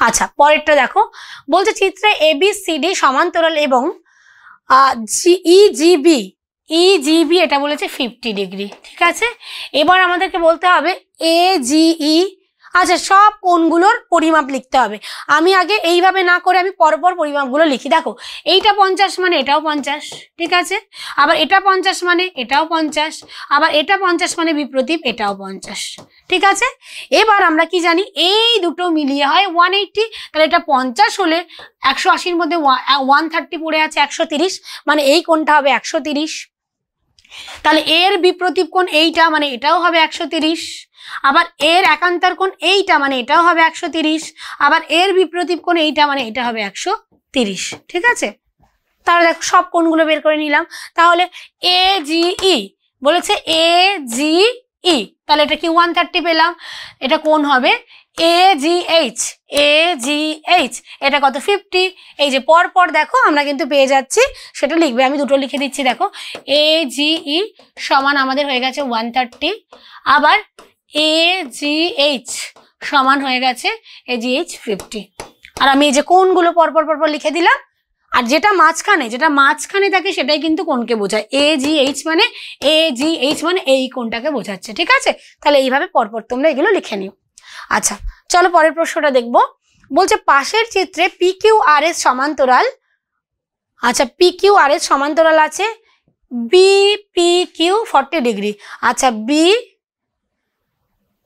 আচ্ছা পরেরটা দেখো, বলছে চিত্রে ABCD সমান্তরাল এবং EGB এটা বলেছে 50 ডিগ্রি। ঠিক আছে, এবার আমাদেরকে বলতে হবে AGE। আচ্ছা সব কোণগুলোর পরিমাপ লিখতে হবে। আমি আগে এইভাবে না করে আমি পরপর পরিমাপগুলো লিখি। দেখো এইটা 50 মানে এটাও 50, ঠিক আছে, আবার এটা 50 মানে এটাও 50, আবার এটা 50 মানে বিপ্রতীপ এটাও 50। ঠিক আছে, এবার আমরা কি জানি, এই দুটো মিলিয়ে হয় 180। তাহলে এটা 50 হলে 180-র মধ্যে 130 পড়ে আছে, 130, মানে এই কোণটা হবে 130। তাহলে এর বিপ্রতীপ কোণ এইটা, মানে এটাও হবে 130। আবার এর একান্তর কোণ এইটা, মানে এটাও হবে 130। আবার এর বিপ্রতীপ কোণ এইটা, মানে এটা হবে 130। ঠিক আছে, তাহলে দেখো সব কোণগুলো বের করে নিলাম। তাহলে AGE বলেছে AGE, তাহলে এটা কি 130 পেলাম। এটা কোণ হবে AGH, এটা কত 50। এই যে পরপর দেখো আমরা কিন্তু পেয়ে যাচ্ছি, সেটা লিখবে। আমি দুটো লিখে দিচ্ছি। দেখো AGE সমান আমাদের হয়ে গেছে 130, আবার AGH সমান হয়ে গেছে AGH 50। আর আমি এই যে কোণগুলো পরপর লিখে দিলাম, আর যেটা মাঝখানে থাকে সেটাই কিন্তু কোণকে বোঝায়। AGH মানে এই কোণটাকে বোঝাচ্ছে। ঠিক আছে, তাহলে এইভাবে পরপর তোমরা এগুলো লিখে নিও। আচ্ছা চলো পরের প্রশ্নটা দেখবো। বলছে পাশের চিত্রে PQRS সমান্তরাল। আচ্ছা PQRS সমান্তরাল আছে, BPQ 40 ডিগ্রি। আচ্ছা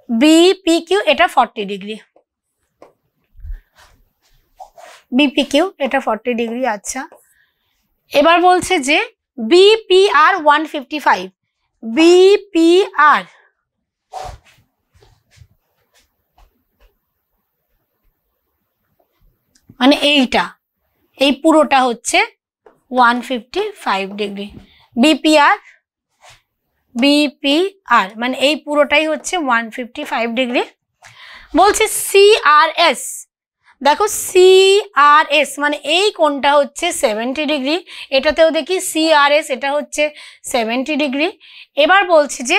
BPQ এটা 40 ডিগ্রি, BPQ এটা 40 ডিগ্রি। আচ্ছা এবার বলছে যে BPR 155, BPR মানে এইটা, এই পুরোটা হচ্ছে 155 ডিগ্রি। BPR মানে এই পুরোটাই হচ্ছে 155 ডিগ্রি। বলছে CRS, দেখো CRS মানে এই কোণটা হচ্ছে 70 ডিগ্রি। এটাতেও দেখি CRS এটা হচ্ছে 70 ডিগ্রি। এবার বলছে যে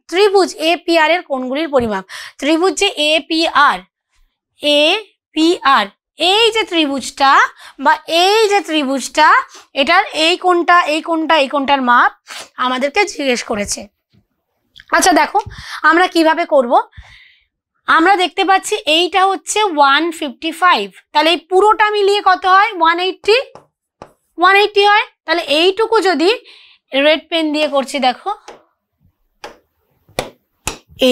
ত্রিভুজ APR এর কোণগুলির পরিমাপ। ত্রিভুজ যে APR এই যে ত্রিভুজটা বা এই যে ত্রিভুজটা, এটার এই কোণটার মাপ আমাদেরকে জিজ্ঞেস করেছে। আচ্ছা দেখো আমরা কিভাবে করব। আমরা দেখতে পাচ্ছি এইটা হচ্ছে 155, তাহলে এই পুরোটা মিলিয়ে কত হয় 180 হয়। তাহলে এইটুকু যদি রেড পেন দিয়ে করছি, দেখো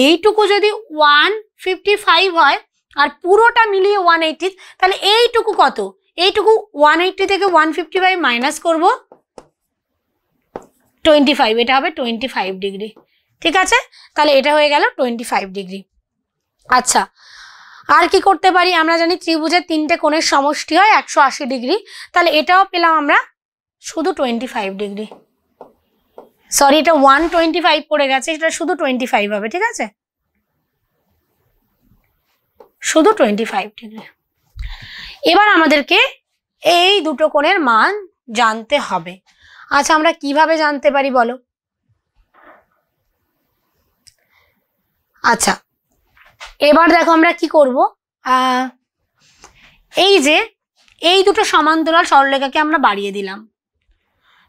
এইটুকু যদি 155 হয় আর পুরোটা মিলিয়ে 180, তাহলে এইটুকু কত, এইটুকু 180 থেকে 155 মাইনাস করব 25, এটা হবে 25 ডিগ্রি। ঠিক আছে, তাহলে এটা হয়ে গেল 25 ডিগ্রি। আচ্ছা আর কি করতে পারি, আমরা জানি ত্রিভুজের তিনটে কোণের সমষ্টি হয় 180 ডিগ্রি। তাহলে এটাও পেলাম আমরা শুধু 25 ডিগ্রি। সরি, এটা 125 পড়ে গেছে, এটা শুধু 25 হবে। ঠিক আছে, শুধু 25 ডিগ্রি। এবার আমাদেরকে এই দুটো কোণের মান জানতে হবে। আচ্ছা আমরা কিভাবে জানতে পারি বলো। আচ্ছা এবার দেখো আমরা কি করব, এই যে এই দুটো সমান্তরাল সরলরেখাকে আমরা বাড়িয়ে দিলাম,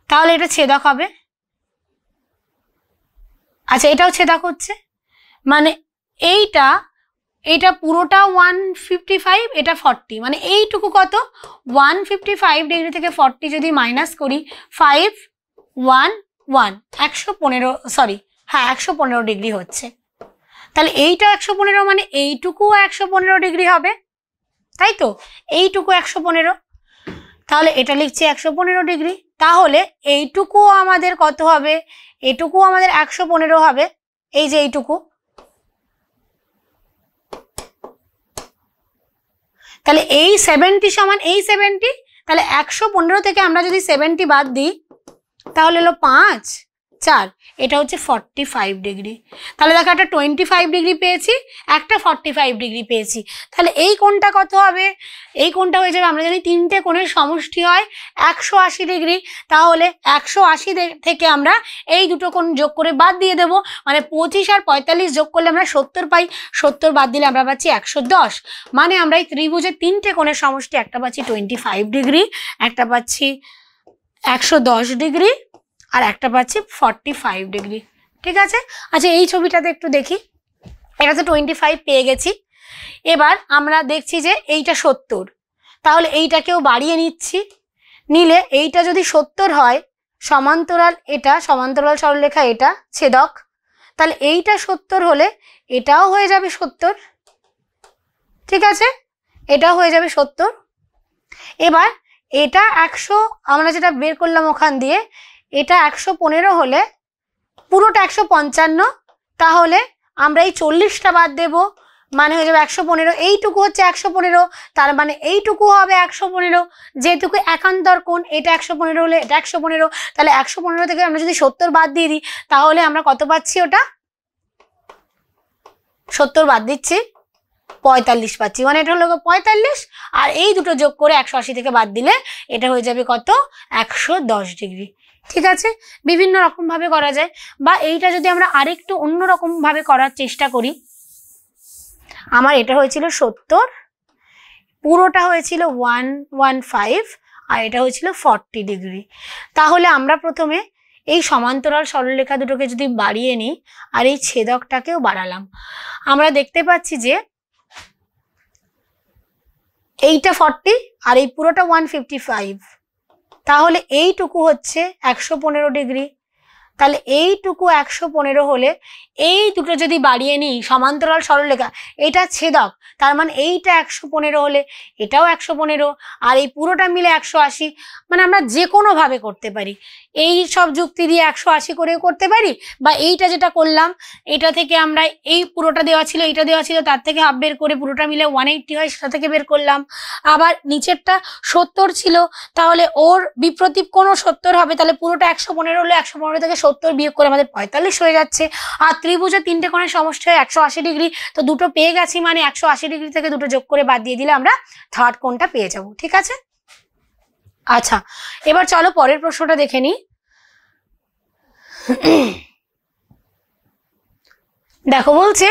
তাহলে এটা ছেদক হবে। আচ্ছা এটাও ছেদক হচ্ছে, মানে এইটা পুরোটা 155, এটা 40, মানে এইটুকু কত 155 ডিগ্রি থেকে 40 যদি মাইনাস করি 115 ডিগ্রি হচ্ছে। তাহলে এইটা 115 মানে এইটুকুও 115 ডিগ্রি হবে, তাই তো? এইটুকু 115, তাহলে এটা লিখছি 115 ডিগ্রি। তাহলে এইটুকু আমাদের কত হবে? এইটুকু আমাদের 115 হবে, এই যে এইটুকু। তাহলে এই 70 সমান এই 70, তাহলে 115 থেকে আমরা যদি 70 বাদ দিই তাহলে হলো 5 4, এটা হচ্ছে 45 ডিগ্রি। তাহলে দেখো একটা 25 ডিগ্রি পেয়েছি, একটা 45 ডিগ্রি পেয়েছি। তাহলে এই কোণটা কত হবে? এই কোণটা হয়ে যাবে, আমরা জানি তিনটে কোণের সমষ্টি হয় 180 ডিগ্রি। তাহলে 180 থেকে আমরা এই দুটো কোণ যোগ করে বাদ দিয়ে দেবো, মানে 25 আর 45 যোগ করলে আমরা 70 পাই। 70 বাদ দিলে আমরা পাচ্ছি 110। মানে আমরা এই ত্রিভুজের তিনটে কোণের সমষ্টি, একটা পাচ্ছি 25 ডিগ্রি, একটা পাচ্ছি 110 ডিগ্রি, আর একটা পাচ্ছি 45 ডিগ্রি। ঠিক আছে? আচ্ছা, এই ছবিটাতে একটু দেখি। এটা তো 25 পেয়ে গেছি। এবার আমরা দেখছি যে এইটা 70, তাহলে এইটাকেও বাড়িয়ে নিচ্ছি। নিলে এইটা যদি 70 হয়, সমান্তরাল এটা, সমান্তরাল সরলরেখা এটা, ছেদক, তাহলে এইটা 70 হলে এটাও হয়ে যাবে 70। ঠিক আছে? এটাও হয়ে যাবে 70। এবার এটা 100, আমরা যেটা বের করলাম ওখান দিয়ে, এটা 115 হলে পুরোটা 155, তাহলে আমরা এই 40টা বাদ দেব, মানে হয়ে যাবে 115। এইটুকু হচ্ছে 115, তার মানে এইটুকু হবে 115। যেটুকু একান্তর কোণ, এটা 115 হলে এটা 115, তাহলে 115 থেকে আমরা যদি 70 বাদ দিয়ে দিই তাহলে আমরা কত পাচ্ছি? ওটা 70 বাদ দিচ্ছি, 45 পাচ্ছি, মানে এটা হলো 45। আর এই দুটো যোগ করে 180 থেকে বাদ দিলে এটা হয়ে যাবে কত? 110 ডিগ্রি। ঠিক আছে? বিভিন্ন রকম ভাবে করা যায়। বা এইটা যদি আমরা আরেকটু অন্যরকম ভাবে করার চেষ্টা করি, আমার এটা হয়েছিল 70, পুরোটা হয়েছিল 115, আর এটা হয়েছিল 40 ডিগ্রি। তাহলে আমরা প্রথমে এই সমান্তরাল সরলরেখা দুটোকে যদি বাড়িয়ে নিই আর এই ছেদকটাকেও বাড়ালাম, আমরা দেখতে পাচ্ছি যে এইটা 40 আর এই পুরোটা 155, তাহলে এইটুকু হচ্ছে 115 ডিগ্রি। তাহলে এইটুকু 115 হলে এই দুটো যদি বাড়িয়ে নিই, সমান্তরাল সরলরেখা, এটা ছেদক, তার মানে এইটা 115 হলে এটাও 115, আর এই পুরোটা মিলে 180। মানে আমরা যে কোনো ভাবে করতে পারি, এই সব যুক্তি দিয়ে 180 করেও করতে পারি, বা এইটা যেটা করলাম এটা থেকে আমরা এই পুরোটা দেওয়া ছিল, এইটা দেওয়া ছিল, তার থেকে হাফ বের করে পুরোটা মিলে 180 হয়, সেটা থেকে বের করলাম। আবার নিচেরটা 70 ছিল, তাহলে ওর বিপ্রতীপ কোনো 70 হবে, তাহলে পুরোটা 115 হলে 115 থেকে 70 বিয়োগ করে আমাদের 45 হয়ে যাচ্ছে। আর ত্রিভুজের তিনটে কোণের সমষ্টি হয় 180 ডিগ্রি, তো দুটো পেয়ে গেছি, মানে 180 ডিগ্রি থেকে দুটো যোগ করে বাদ দিয়ে দিলে আমরা থার্ড কোণটা পেয়ে যাব। ঠিক আছে? আচ্ছা, এবার চলো পরের প্রশ্নটা দেখে নিই। দেখো, বলছে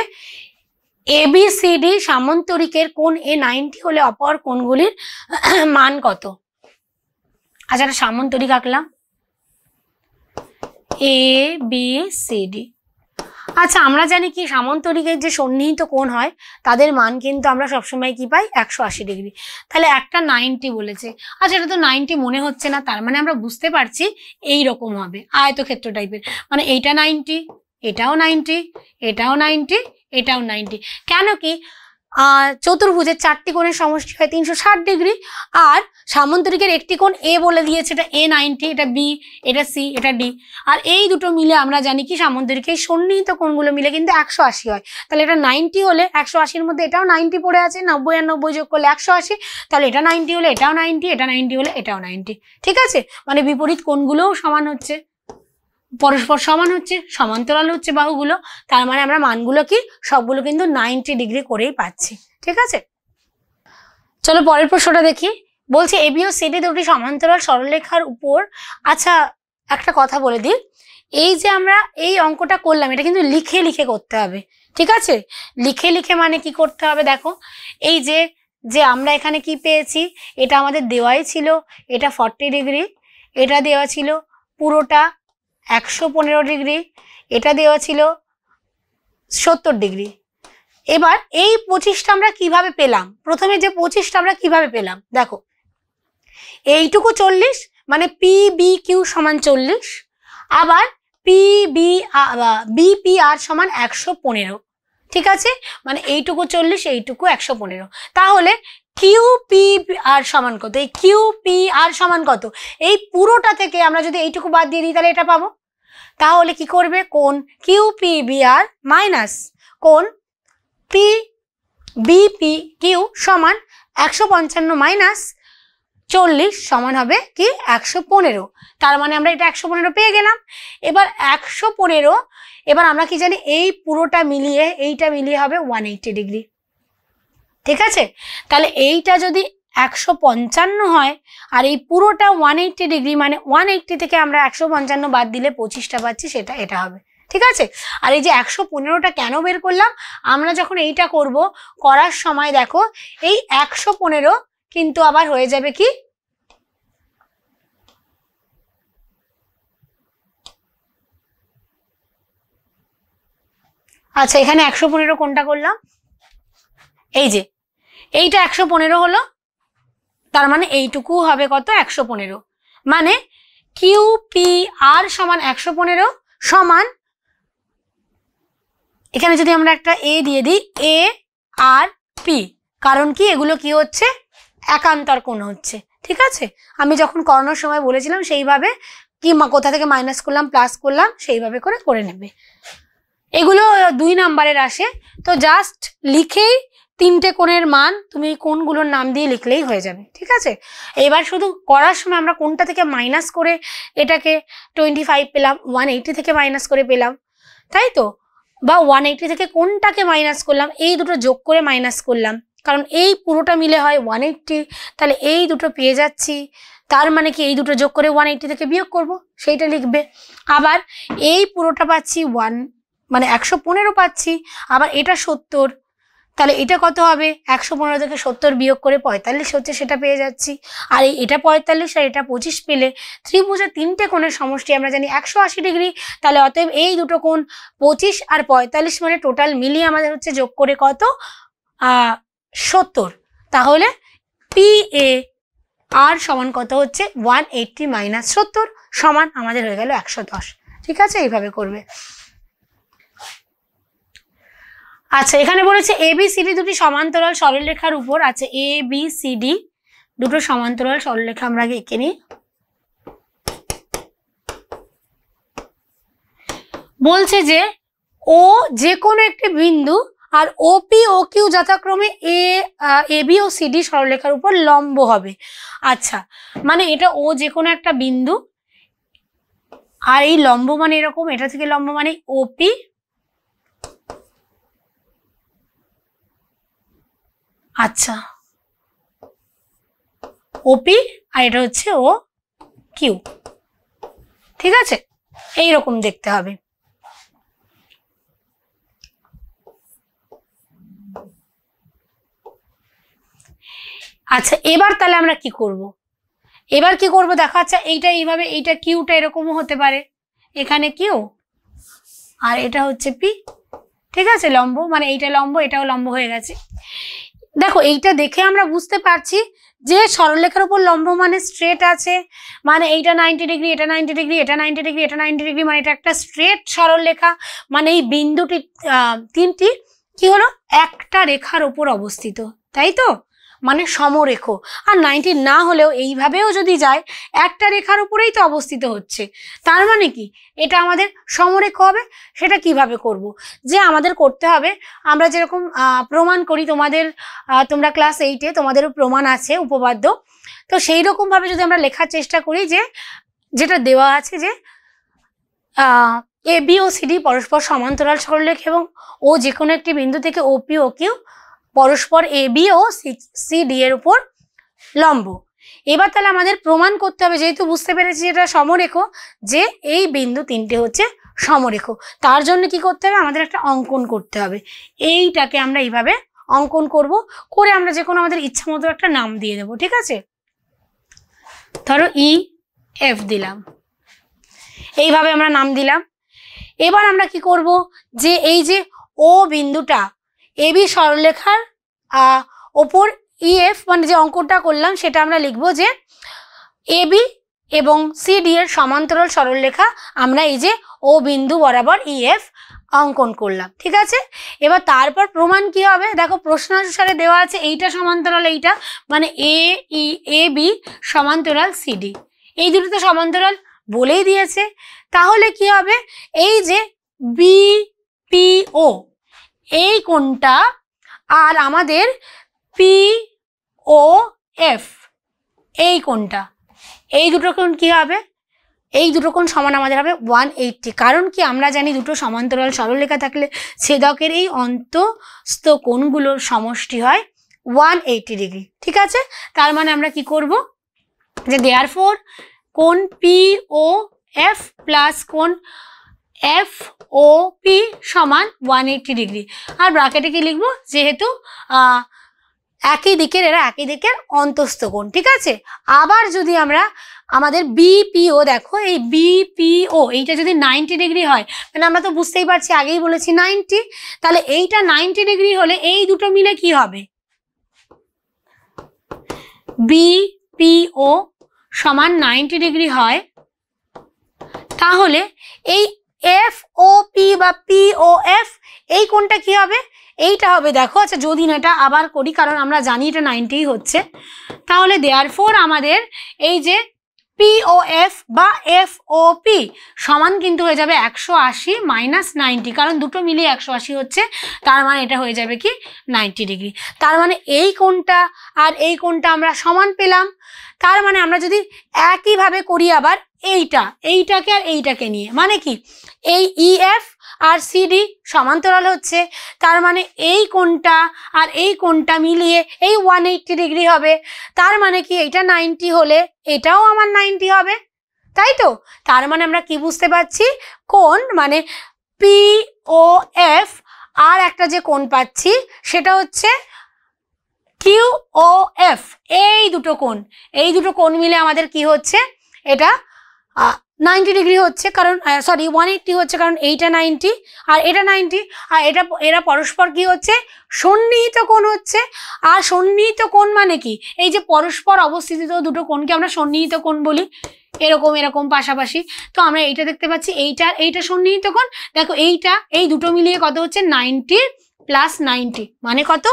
ABCD সামান্তরিকের কোণ A90 হলে অপর কোণগুলির মান কত? আচ্ছা, একটা সামান্তরিক আঁকলাম ABCD। আচ্ছা, আমরা জানি কি সামান্তরিকের যে সন্নিহিত কোণ হয় তাদের মান কিন্তু আমরা সবসময় কি পাই? 180 ডিগ্রি। তাহলে একটা 90 বলেছে। আচ্ছা, এটা তো 90 মনে হচ্ছে না, তার মানে আমরা বুঝতে পারছি এই রকম হবে, আয়তক্ষেত্র টাইপের। মানে এইটা 90, এটাও 90, এটাও 90, এটাও 90। কেন কি? চতুর্ভুজের চারটি কোণের সমষ্টি হয় 360 ডিগ্রি, আর সামান্তরিকের একটি কোণ A বলে দিয়েছে, এটা A90, এটা B, এটা C, এটা D। আর এই দুটো মিলে আমরা জানি কি সামান্তরিকের সন্নিহিত কোণগুলো মিলে কিন্তু 180 হয়। তাহলে এটা 90 হলে 180-র মধ্যে এটাও 90 পড়ে আছে, 90 আর 90 যোগ করলে 180, তাহলে এটা 90 হলে এটাও 90, এটা 90 হলে এটাও 90। ঠিক আছে? মানে বিপরীত কোণগুলোও সমান হচ্ছে, পরস্পর সমান হচ্ছে, সমান্তরাল হচ্ছে বাহুগুলো, তার মানে আমরা মানগুলো কি সবগুলো কিন্তু 90 ডিগ্রি করেই পাচ্ছি। ঠিক আছে? চলো পরের প্রশ্নটা দেখি। বলছে AB ও CD দুটি সমান্তরাল সরলরেখার উপর। আচ্ছা, একটা কথা বলে দিই, এই যে আমরা এই অঙ্কটা করলাম এটা কিন্তু লিখে লিখে করতে হবে। ঠিক আছে? লিখে লিখে মানে কি করতে হবে? দেখো, এই যে যে আমরা এখানে কি পেয়েছি, এটা আমাদের দেওয়াই ছিল, এটা 40 ডিগ্রি, এটা দেওয়া ছিল পুরোটা 115 ডিগ্রি, এটা দেওয়া ছিল 70 ডিগ্রি। এবার এই 25টা আমরা কিভাবে পেলাম? প্রথমে যে 25টা আমরা কিভাবে পেলাম দেখো, এইটুকু 40, মানে PBQ সমান 40, আবার BPR সমান 115। ঠিক আছে, মানে এইটুকু 40, এইটুকু 115। তাহলে কিউ পি আর সমান কত? এই কিউ পি আর সমান কত? এই পুরোটা থেকে আমরা যদি এইটুকু বাদ দিয়ে দিই তাহলে এটা পাবো। তাহলে কি করবে? কোণ কিউ পি বি আর মাইনাস কোণ পি বি পি কিউ সমান 155 মাইনাস 40 সমান হবে কি 115। তার মানে আমরা এটা 115 পেয়ে গেলাম। এবার 115, এবার আমরা কি জানি এই পুরোটা মিলিয়ে এইটা মিলিয়ে হবে 180 ডিগ্রি। ঠিক আছে, তাহলে এইটা যদি 155 হয় আর এই পুরোটা 180 ডিগ্রি, মানে 180 থেকে আমরা 155 বাদ দিলে 25টা পাচ্ছি, সেটা এটা হবে। ঠিক আছে, আর এই যে 115টা কেন বের করলাম? আমরা যখন এইটা করব, করার সময় দেখো এই 115 কিন্তু আবার হয়ে যাবে কি আচ্ছা, এখানে 115 কোনটা করলাম? এই যে এইটা 115 হলো, তার মানে এইটুকু হবে কত? 115। মানে কিউ পি আর সমান 115 সমান, এখানে যদি আমরা একটা এ দিয়ে দিই, এ আর পি, কারণ কি এগুলো কি হচ্ছে? একান্তর কোণ হচ্ছে। ঠিক আছে, আমি যখন করানোর সময় বলেছিলাম সেইভাবে কি কোথা থেকে মাইনাস করলাম প্লাস করলাম সেইভাবে করে নেবে। এগুলো 2 নাম্বারের আসে, তো জাস্ট লিখেই 3টে কোণের মান তুমি কোণগুলোর নাম দিয়ে লিখলেই হয়ে যাবে। ঠিক আছে, এবার শুধু করার সময় আমরা কোনটা থেকে মাইনাস করে এটাকে 25 পেলাম, 180 থেকে মাইনাস করে পেলাম, তাই তো? বা 180 থেকে কোনটাকে মাইনাস করলাম, এই দুটো যোগ করে মাইনাস করলাম, কারণ এই পুরোটা মিলে হয় 180, তাহলে এই দুটো পেয়ে যাচ্ছি। তার মানে কি এই দুটো যোগ করে 180 থেকে বিয়োগ করব, সেইটা লিখবে। আবার এই পুরোটা পাচ্ছি 115 পাচ্ছি, আবার এটা 70, তাহলে এটা কত হবে? 115 থেকে 70 বিয়োগ করে 45 হচ্ছে, সেটা পেয়ে যাচ্ছি। আর এটা 45 আর এটা 25 পেলে ত্রিভুজের 3টে কোণের সমষ্টি আমরা জানি 180 ডিগ্রি। তাহলে অতএব এই দুটো কোণ 25 আর 45 মানে টোটাল মিলিয়ে আমাদের হচ্ছে যোগ করে কত? 70। তাহলে পি এ আর সমান কত হচ্ছে? 180 মাইনাস 70 সমান আমাদের হয়ে গেল 110। ঠিক আছে, এইভাবে করবে। আচ্ছা, এখানে বলেছে এ বি সি ডি দুটি সমান্তরাল সরলরেখার উপর আছে। এ বি সি ডি দুটো সমান্তরাল সরলরেখা আমরা আগে এঁকে নিই। বলছে যে ও যে কোনো একটি বিন্দু আর ওপি ও কিউ যথাক্রমে A B O C D সরলরেখার উপর লম্ব হবে। আচ্ছা, মানে এটা ও যে কোনো একটা বিন্দু আর এই লম্ব মানে এরকম, এটা থেকে লম্ব মানে ওপি আচ্ছা ওপি আর এটা হচ্ছে ও কিউ। ঠিক আছে, এইরকম দেখতে হবে। আচ্ছা, এবার তাহলে আমরা কি করব? এবার কি করব দেখো। আচ্ছা, এইটা এইভাবে, এইটা কিউটা এরকমও হতে পারে, এখানে কিউ আর এটা হচ্ছে পি। ঠিক আছে, লম্ব মানে এইটা লম্ব, এটাও লম্ব হয়ে গেছে। দেখো এইটা দেখে আমরা বুঝতে পারছি যে সরলরেখার উপর লম্ব মানে স্ট্রেট আছে, মানে এইটা 90 ডিগ্রি, এটা 90 ডিগ্রি, এটা 90 ডিগ্রি, এটা 90 ডিগ্রি, মানে এটা একটা স্ট্রেট সরলরেখা। মানে এই বিন্দুটি 3টি কি হলো? একটা রেখার উপর অবস্থিত, তাই তো? মানে সমরেখ। আর 90 না হলেও এইভাবেও যদি যায় একটা রেখার উপরেই তো অবস্থিত হচ্ছে, তার মানে কি এটা আমাদের সমরেখ হবে। সেটা কিভাবে করব? যে আমাদের করতে হবে, আমরা যেরকম প্রমাণ করি, তোমরা ক্লাস 8-এ তোমাদেরও প্রমাণ আছে উপপাদ্য, তো সেই রকম ভাবে যদি আমরা লেখার চেষ্টা করি, যে যেটা দেওয়া আছে যে A B O C D পরস্পর সমান্তরাল সরলরেখা এবং ও যে কোনো একটি বিন্দু থেকে ওপি ও কিউ পরস্পর A B O C D এর উপর লম্ব। এবার তাহলে আমাদের প্রমাণ করতে হবে, যেহেতু বুঝতে পেরেছি এটা সমরেখ, যে এই বিন্দু 3টে হচ্ছে সমরেখ। তার জন্য কি করতে হবে? আমাদের একটা অঙ্কন করতে হবে। এইটাকে আমরা এইভাবে অঙ্কন করব, করে আমরা যে কোনো আমাদের ইচ্ছা মতো একটা নাম দিয়ে দেবো। ঠিক আছে, ধরো ই এফ দিলাম, এইভাবে আমরা নাম দিলাম। এবার আমরা কি করব? যে এই যে ও বিন্দুটা এ বি সরলরেখার ওপর ইএফ মানে যে অঙ্কটা করলাম সেটা আমরা লিখবো যে এ বি এবং সিডি এর সমান্তরাল সরলরেখা আমরা এই যে ও বিন্দু বরাবর ইএফ অঙ্কন করলাম। ঠিক আছে, এবার তারপর প্রমাণ কি হবে দেখো, প্রশ্ন অনুসারে দেওয়া আছে এইটা সমান্তরাল এইটা, মানে এ বি সমান্তরাল সিডি, এই দুটো তো সমান্তরাল বলেই দিয়েছে। তাহলে কি হবে, এই যে বিপিও এই কোণটা আর আমাদের পিওএফ এই কোণটা, এই দুটো কোণ কি হবে, এই দুটো কোণ সমান আমাদের হবে 180। কারণ কি, আমরা জানি দুটো সমান্তরাল সরলরেখা থাকলে ছেদকের এই অন্তঃস্থ কোণগুলোর সমষ্টি হয় 180 ডিগ্রি। ঠিক আছে, তার মানে আমরা কি করব, যে দেয়ারফর কোণ পিওএফ প্লাস কোণ এফওপি সমান 180 ডিগ্রি। আর ব্র্যাকেটে কি লিখবো, যেহেতু একই দিকের, এরা একই দিকের অন্তঃস্থ কোণ। ঠিক আছে, আবার যদি আমরা আমাদের বিপিও দেখো, এই বিপিও এইটা যদি 90 ডিগ্রি হয়, মানে আমরা তো বুঝতেই পারছি, আগেই বলেছি 90, তাহলে এইটা 90 ডিগ্রি হলে এই দুটো মিলে কি হবে, বিপিও সমান 90 ডিগ্রি হয়, তাহলে এই এফওপি বা পিওএফ এই কোণটা কি হবে, এইটা হবে দেখো। আচ্ছা, যদি না এটা আবার করি, কারণ আমরা জানি এটা 90 হচ্ছে, তাহলে দেয়ারফর আমাদের এই যে পিওএফ বা এফওপি সমান কিন্তু হয়ে যাবে 180 মাইনাস 90, কারণ দুটো মিলিয়ে 180 হচ্ছে, তার মানে এটা হয়ে যাবে কি 90 ডিগ্রি। তার মানে এই কোণটা আর এই কোণটা আমরা সমান পেলাম। তার মানে আমরা যদি একইভাবে করি আবার এইটাকে আর এইটাকে নিয়ে, মানে কি, এই ইএফ আর সিডি সমান্তরাল হচ্ছে, তার মানে এই কোণটা আর এই কোণটা মিলিয়ে এই 180 ডিগ্রি হবে। তার মানে কি, এইটা 90 হলে এটাও আমার 90 হবে, তাই তো? তার মানে আমরা কি বুঝতে পারছি, কোণ মানে পিওএফ আর একটা যে কোণ পাচ্ছি সেটা হচ্ছে কিউওএফ, এই দুটো কোণ মিলে আমাদের কি হচ্ছে, এটা 90 ডিগ্রি হচ্ছে, কারণ 180 হচ্ছে, কারণ এইটা 90 আর এটা 90, আর এরা পরস্পর কি হচ্ছে, সন্নিহিত কোণ হচ্ছে। আর সন্নিহিত কোণ মানে কি, এই যে পরস্পর অবস্থিত দুটো কোণকে আমরা সন্নিহিত কোণ বলি, এরকম পাশাপাশি। তো আমরা এইটা দেখতে পাচ্ছি, এইটা সন্নিহিত কোণ। দেখো এই দুটো মিলিয়ে কত হচ্ছে, 90 প্লাস 90 মানে কত,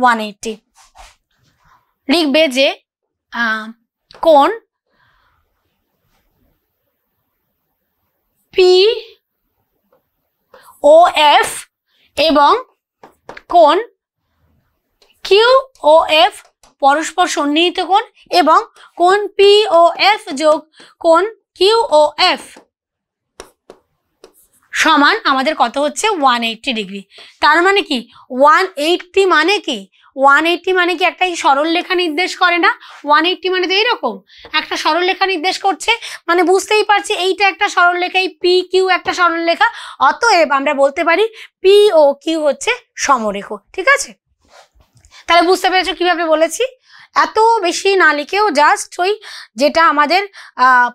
180। লিখবে যে কোণ পিওএফ এবং কোণ কিউওএফ পরস্পর সন্নিহিত কোণ, এবং কোণ পিওএফ যোগ কোণ কিউওএফ সমান আমাদের কত হচ্ছে, 180 ডিগ্রি। তার মানে কি, 180 মানে কি, 180 মানে কি একটা সরলরেখা নির্দেশ করে না, 180 মানে তো এইরকম একটা সরলরেখা নির্দেশ করছে, মানে বুঝতেই পারছি এইটা একটা সরলরেখা, এই পি কিউ একটা সরলরেখা, অতএব আমরা বলতে পারি পি ও কিউ হচ্ছে সমরেখ। ঠিক আছে, তাহলে বুঝতে পেরেছো কিভাবে বলেছি, এত বেশি না লিখেও জাস্ট ওই যেটা আমাদের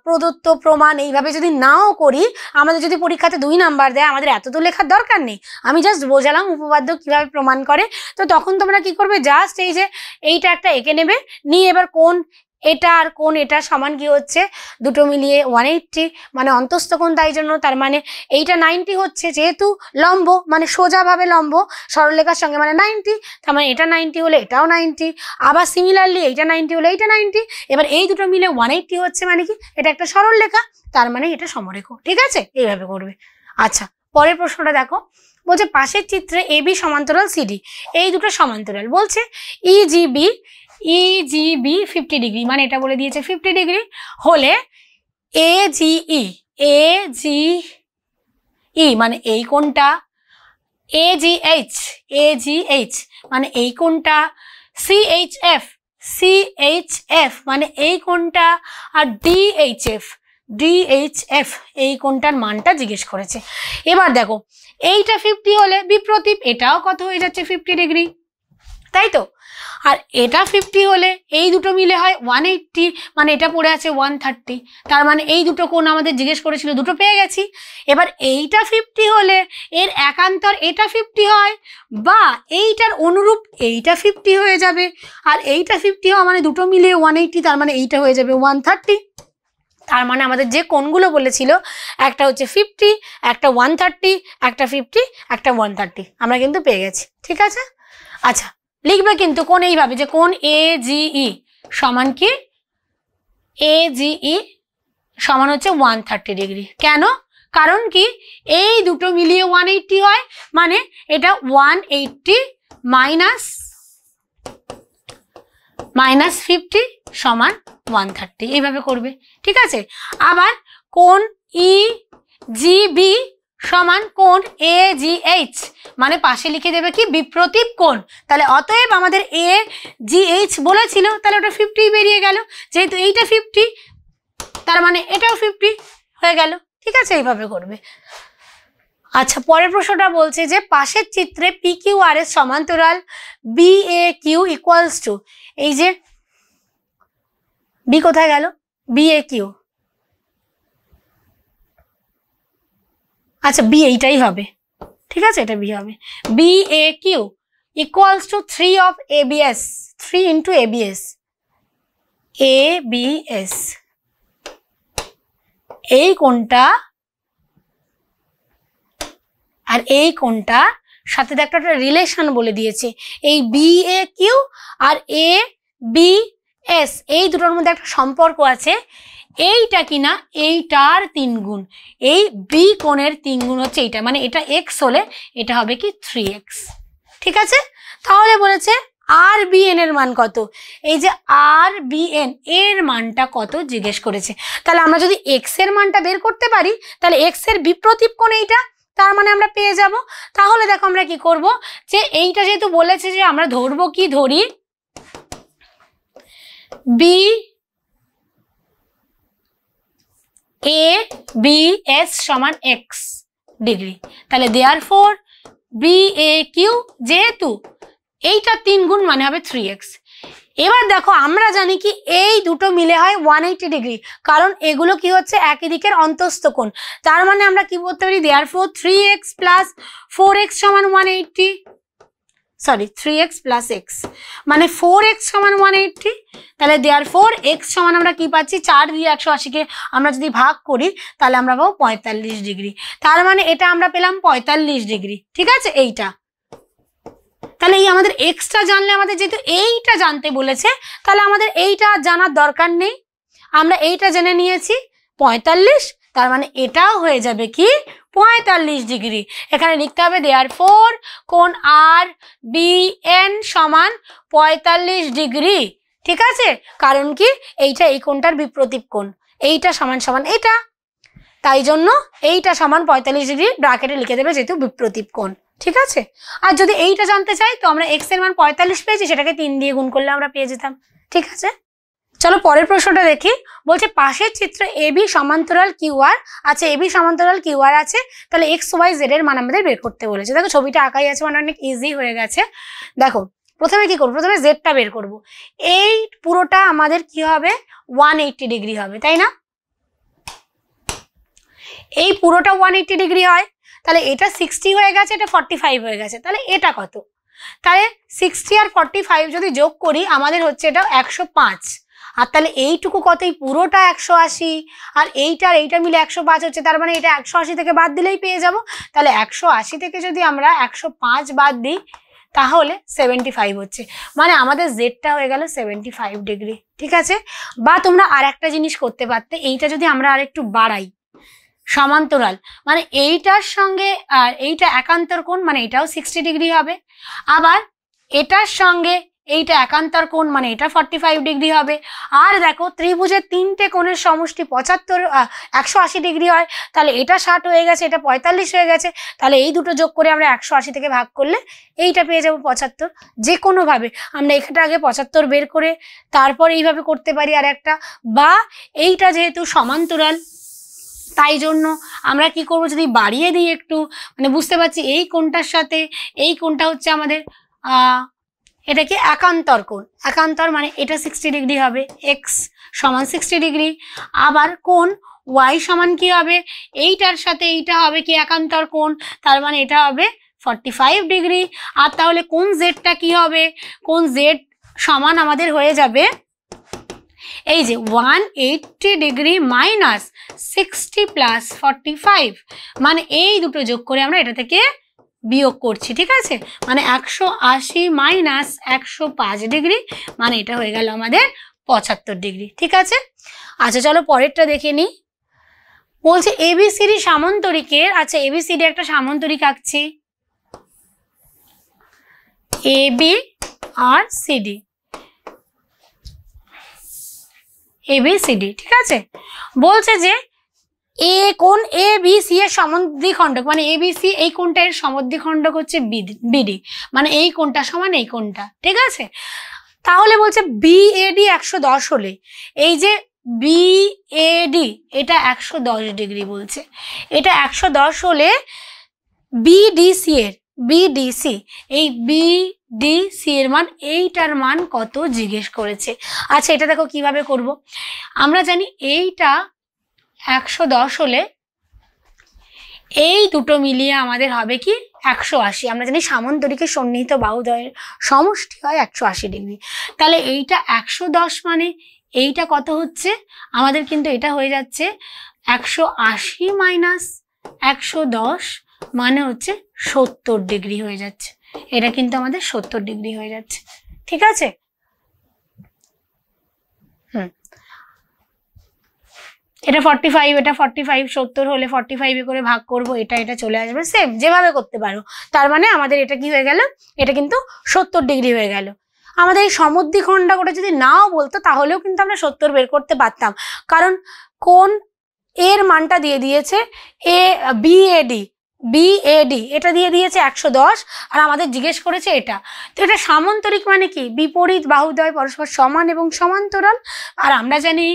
প্রদত্ত প্রমাণ এইভাবে যদি নাও করি, আমাদের যদি পরীক্ষাতে 2 নাম্বার দেয়, আমাদের এত তো লেখার দরকার নেই, আমি জাস্ট বোঝালাম উপপাদ্য কিভাবে প্রমাণ করে। তো তখন তোমরা কি করবে, জাস্ট এই যে এইটা একটা এঁকে নেবে, নিয়ে এবার কোণ এটা আর কোণ এটা সমান কি হচ্ছে, দুটো মিলিয়ে 180 মানে অন্তঃস্থ কোণ, তাই জন্য তার মানে এইটা 90 হচ্ছে, যেহেতু লম্ব মানে সোজাভাবে লম্ব সরলরেখার সঙ্গে, মানে 90, তার মানে এটা 90 হলে এটাও 90, আবার সিমিলারলি এইটা 90 হলে এইটা 90, এবার এই দুটো মিলে 180 হচ্ছে, মানে কি এটা একটা সরলরেখা, তার মানে এটা সমরেখ। ঠিক আছে, এইভাবে করবে। আচ্ছা, পরের প্রশ্নটা দেখো, বলছে পাশের চিত্রে এবি সমান্তরাল সিডি, এই দুটো সমান্তরাল, বলছে ইজিবি 50 ডিগ্রি, মানে এটা বলে দিয়েছে 50 ডিগ্রি হলে এজিই মানে এই কোণটা, এজিএইচ মানে এই কোণটা, সিএইচএফ মানে এই কোণটা, আর ডিএইচএফ এই কোণটার মানটা জিজ্ঞেস করেছে। এবার দেখো, এইটা 50 হলে বিপ্রতীপ এটাও কত হয়ে যাচ্ছে, 50 ডিগ্রি, তাই তো? আর এটা 50 হলে এই দুটো মিলে হয় 180, মানে এটা পড়ে আছে 130, তার মানে এই দুটো কোণ আমাদের জিজ্ঞেস করেছিল, দুটো পেয়ে গেছি। এবার এইটা 50 হলে এর একান্তর এটা 50 হয়, বা এইটার অনুরূপ এইটা 50 হয়ে যাবে, আর এইটা 50 হওয়া মানে দুটো মিলিয়ে 180, তার মানে এইটা হয়ে যাবে 130। তার মানে আমাদের যে কোণগুলো বলেছিল একটা হচ্ছে 50, একটা 130, একটা 50, একটা 130, আমরা কিন্তু পেয়ে গেছি। ঠিক আছে, আচ্ছা লিখবে কিন্তু কোণ এইভাবে যে কোণ AGE সমান কি, AGE সমান হচ্ছে 130 ডিগ্রি। কেন? কারণ কি এই দুটো মিলিয়ে 180 হয়, মানে এটা 180 মাইনাস 50 সমান 130, এইভাবে করবে। ঠিক আছে, আবার কোণ EGB সমান কোণ AGH, মানে পাশে লিখে দেবে কি বিপ্রতীপ কোণ। তাহলে অতএব আমাদের AGH বলেছিল, তাহলে ওটা 50 বেরিয়ে গেল, যেহেতু এইটা 50 তার মানে এটাও 50 হয়ে গেল। ঠিক আছে, এইভাবে করবে। আচ্ছা পরের প্রশ্নটা বলছে যে পাশের চিত্রে PQR এর সমান্তরাল BAQ ইকুয়ালস টু, এই যে বি কোথায় গেল, BAQ, আচ্ছা বি এইটাই হবে। ঠিক আছে, এটা বি হবে। BAQ equals to 3 of ABS, 3 into ABS, ABS এই কোণটা আর এই কোণটা সাথে একটা রিলেশন বলে দিয়েছে। এই BAQ আর ABS এই দুটোর মধ্যে একটা সম্পর্ক আছে, এইটা কিনা এইটার 3 গুণ, এই বি কোণের 3 গুণ হচ্ছে এইটা, মানে এটা x হলে এটা হবে কি 3x। ঠিক আছে, তাহলে বলেছে RBN এর মান কত, এই যে RBN এর মানটা কত জিজ্ঞেস করেছে। তাহলে আমরা যদি x এর মানটা বের করতে পারি তাহলে x এর বিপ্রতীপ কোণ এইটা, তার মানে আমরা পেয়ে যাব। তাহলে দেখো আমরা কি করব, যে এইটা যেহেতু বলেছে যে আমরা ধরবো কি, ধরি BABS সমান x ডিগ্রি, তাহলে দেয়ারফর BAQ যেহেতু এইটা 3 গুণ মানে হবে 3x। এবার দেখো আমরা জানি কি এই দুটো মিলে হয় 180 ডিগ্রি, কারণ এগুলো কি হচ্ছে একই দিকের অন্তস্থ কোণ। তার মানে আমরা কি বলতে পারি, দেয়ারফর 3x প্লাস 4x সমান 180, সরি 3x প্লাস x মানে 4x সমান 180। তাহলে দেয়ারফর x সমান আমরা কি পাচ্ছি, 4 দিয়ে 180কে আমরা যদি ভাগ করি তাহলে আমরা পাবো 45 ডিগ্রি। তার মানে এটা আমরা পেলাম 45 ডিগ্রি। ঠিক আছে, এইটা তাহলে এই আমাদের এক্সটা জানলে, আমাদের যেহেতু এইটা জানতে বলেছে তাহলে আমাদের এইটা জানার দরকার নেই, আমরা এইটা জেনে নিয়েছি 45, তার মানে এটাও হয়ে যাবে কি 45 ডিগ্রি। এখানে লিখতে হবে দেয়ারফর কোণ RBN সমান 45 ডিগ্রি। ঠিক আছে, কারণ কি এইটা এই কোণটার বিপ্রতীপ কোণ, এইটা সমান সমান এটা, তাই জন্য এইটা সমান 45 ডিগ্রি ব্র্যাকেটে লিখে দেবে যেহেতু বিপ্রতীপ কোণ। ঠিক আছে, আর যদি এইটা জানতে চাই তো আমরা x এর মান 45 পেয়েছি, সেটাকে 3 দিয়ে গুণ করলে আমরা পেয়ে যেতাম। ঠিক আছে, চলো পরের প্রশ্নটা দেখি। বলছে পাশের চিত্রে AB সমান্তরাল QR আছে, AB সমান্তরাল QR আছে, তাহলে XYZ এর মান আমাদের বের করতে বলেছে। দেখো ছবিটা আঁকাই আছে, মানে অনেক ইজি হয়ে গেছে। দেখো প্রথমে কি করবো, প্রথমে জেডটা বের করব। এই পুরোটা আমাদের কি হবে 180 ডিগ্রি হবে, তাই না? এই পুরোটা 180 ডিগ্রি হয়, তাহলে এটা 60 হয়ে গেছে, এটা 45 হয়ে গেছে, তাহলে এটা কত? তাহলে 60 আর 45 যদি যোগ করি আমাদের হচ্ছে এটা 105, আর তাহলে এইটুকু কত, এই পুরোটা 180 আর এইটা মিলে 105 হচ্ছে, তার মানে এটা 180 থেকে বাদ দিলেই পেয়ে যাব। তাহলে 180 থেকে যদি আমরা 105 বাদ দিই তাহলে 75 হচ্ছে, মানে আমাদের জেডটা হয়ে গেল 75 ডিগ্রি। ঠিক আছে, বা তোমরা আর একটা জিনিস করতে পারতে, এইটা যদি আমরা আর একটু বাড়াই, সমান্তরাল মানে এইটার সঙ্গে আর এইটা একান্তর কোণ, মানে এটাও 60 ডিগ্রি হবে, আবার এটার সঙ্গে এইটা একান্তর কোণ মানে এটা 45 ডিগ্রি হবে। আর দেখো ত্রিভুজের 3টে কোণের সমষ্টি 180 ডিগ্রি হয়, তাহলে এটা 60 হয়ে গেছে, এটা 45 হয়ে গেছে, তাহলে এই দুটো যোগ করে আমরা 180 থেকে ভাগ করলে এইটা পেয়ে যাবো 75। যে কোনোভাবে আমরা এখানটা আগে 75 বের করে তারপর এইভাবে করতে পারি আর একটা, বা এইটা যেহেতু সমান্তরাল তাই জন্য আমরা কি করব, যদি বাড়িয়ে দিই একটু, মানে বুঝতে পারছি এই কোণটার সাথে এই কোণটা হচ্ছে আমাদের এটা কি একান্তর কোণ, একান্তর মানে এটা 60 ডিগ্রি হবে, x সমান 60 ডিগ্রি, আবার কোণ y সমান কি হবে, এইটার সাথে এইটা হবে কি একান্তর কোণ, তার মানে এটা হবে 45 ডিগ্রি। আর তাহলে কোণ জেডটা কি হবে, কোণ জেড সমান আমাদের হয়ে যাবে এই যে 180 ডিগ্রি মাইনাস 60 প্লাস 45, মানে এই দুটো যোগ করে আমরা এটা থেকে বিয়োগ করছি, ঠিক আছে। মানে 180 মাইনাস 105 ডিগ্রি, মানে এটা হয়ে গেল আমাদের 75 ডিগ্রি, ঠিক আছে। আচ্ছা চলো পরেরটা দেখে নিই। বলছে এবিসিডি সামান্তরিকের, আচ্ছা এবিসিডি একটা সামান্তরিক আঁকছি, এবি আর সিডি, এবিসিডি, ঠিক আছে। বলছে যে এ কোণ এ বি সি এর সমদ্বিখণ্ডক, মানে এ বি সি এই কোণটা এর সমদ্বিখণ্ডক হচ্ছে বিডি, মানে এই কোণটা সমান এই কোণটা, ঠিক আছে। তাহলে বলছে বিএডি 110 হলে, এই যে বিএডি এটা 110 ডিগ্রি বলছে, এটা 110 হলে বিডিসি এর, বিডিসি এই বিডিসি এর মান, এইটার মান কত জিজ্ঞেস করেছে। আচ্ছা এটা দেখো কিভাবে করব। আমরা জানি এইটা 110 হলে এই দুটো মিলিয়ে আমাদের হবে কি 180। আমরা জানি সামান্তরিকের সন্নিহিত বাহুদ্বয়ের সমষ্টি হয় 180 ডিগ্রি। তাহলে এইটা 110 মানে এইটা কত হচ্ছে আমাদের, কিন্তু এটা হয়ে যাচ্ছে 180 মাইনাস 110 মানে হচ্ছে 70 ডিগ্রি হয়ে যাচ্ছে। এটা কিন্তু আমাদের 70 ডিগ্রি হয়ে যাচ্ছে, ঠিক আছে। এটা 45, এটা 45, 70 হলে 45 করে ভাগ করব, এটা চলে আসবে, সেম যেভাবে করতে পারো। তার মানে আমাদের এটা কি হয়ে গেল, এটা কিন্তু 70 ডিগ্রি হয়ে গেল। আমাদের এই সমদ্বিখণ্ডক ওটা যদি নাও বলতো তাহলেও কিন্তু আমরা 70 বের করতে পারতাম, কারণ কোন এর মানটা দিয়ে দিয়েছে এ বিএডি, বিএডি এটা দিয়ে দিয়েছে 110, আর আমাদের জিজ্ঞেস করেছে এটা। তো এটা সামান্তরিক মানে কি, বিপরীত বাহুদ্বয় পরস্পর সমান এবং সমান্তরাল। আর আমরা জানি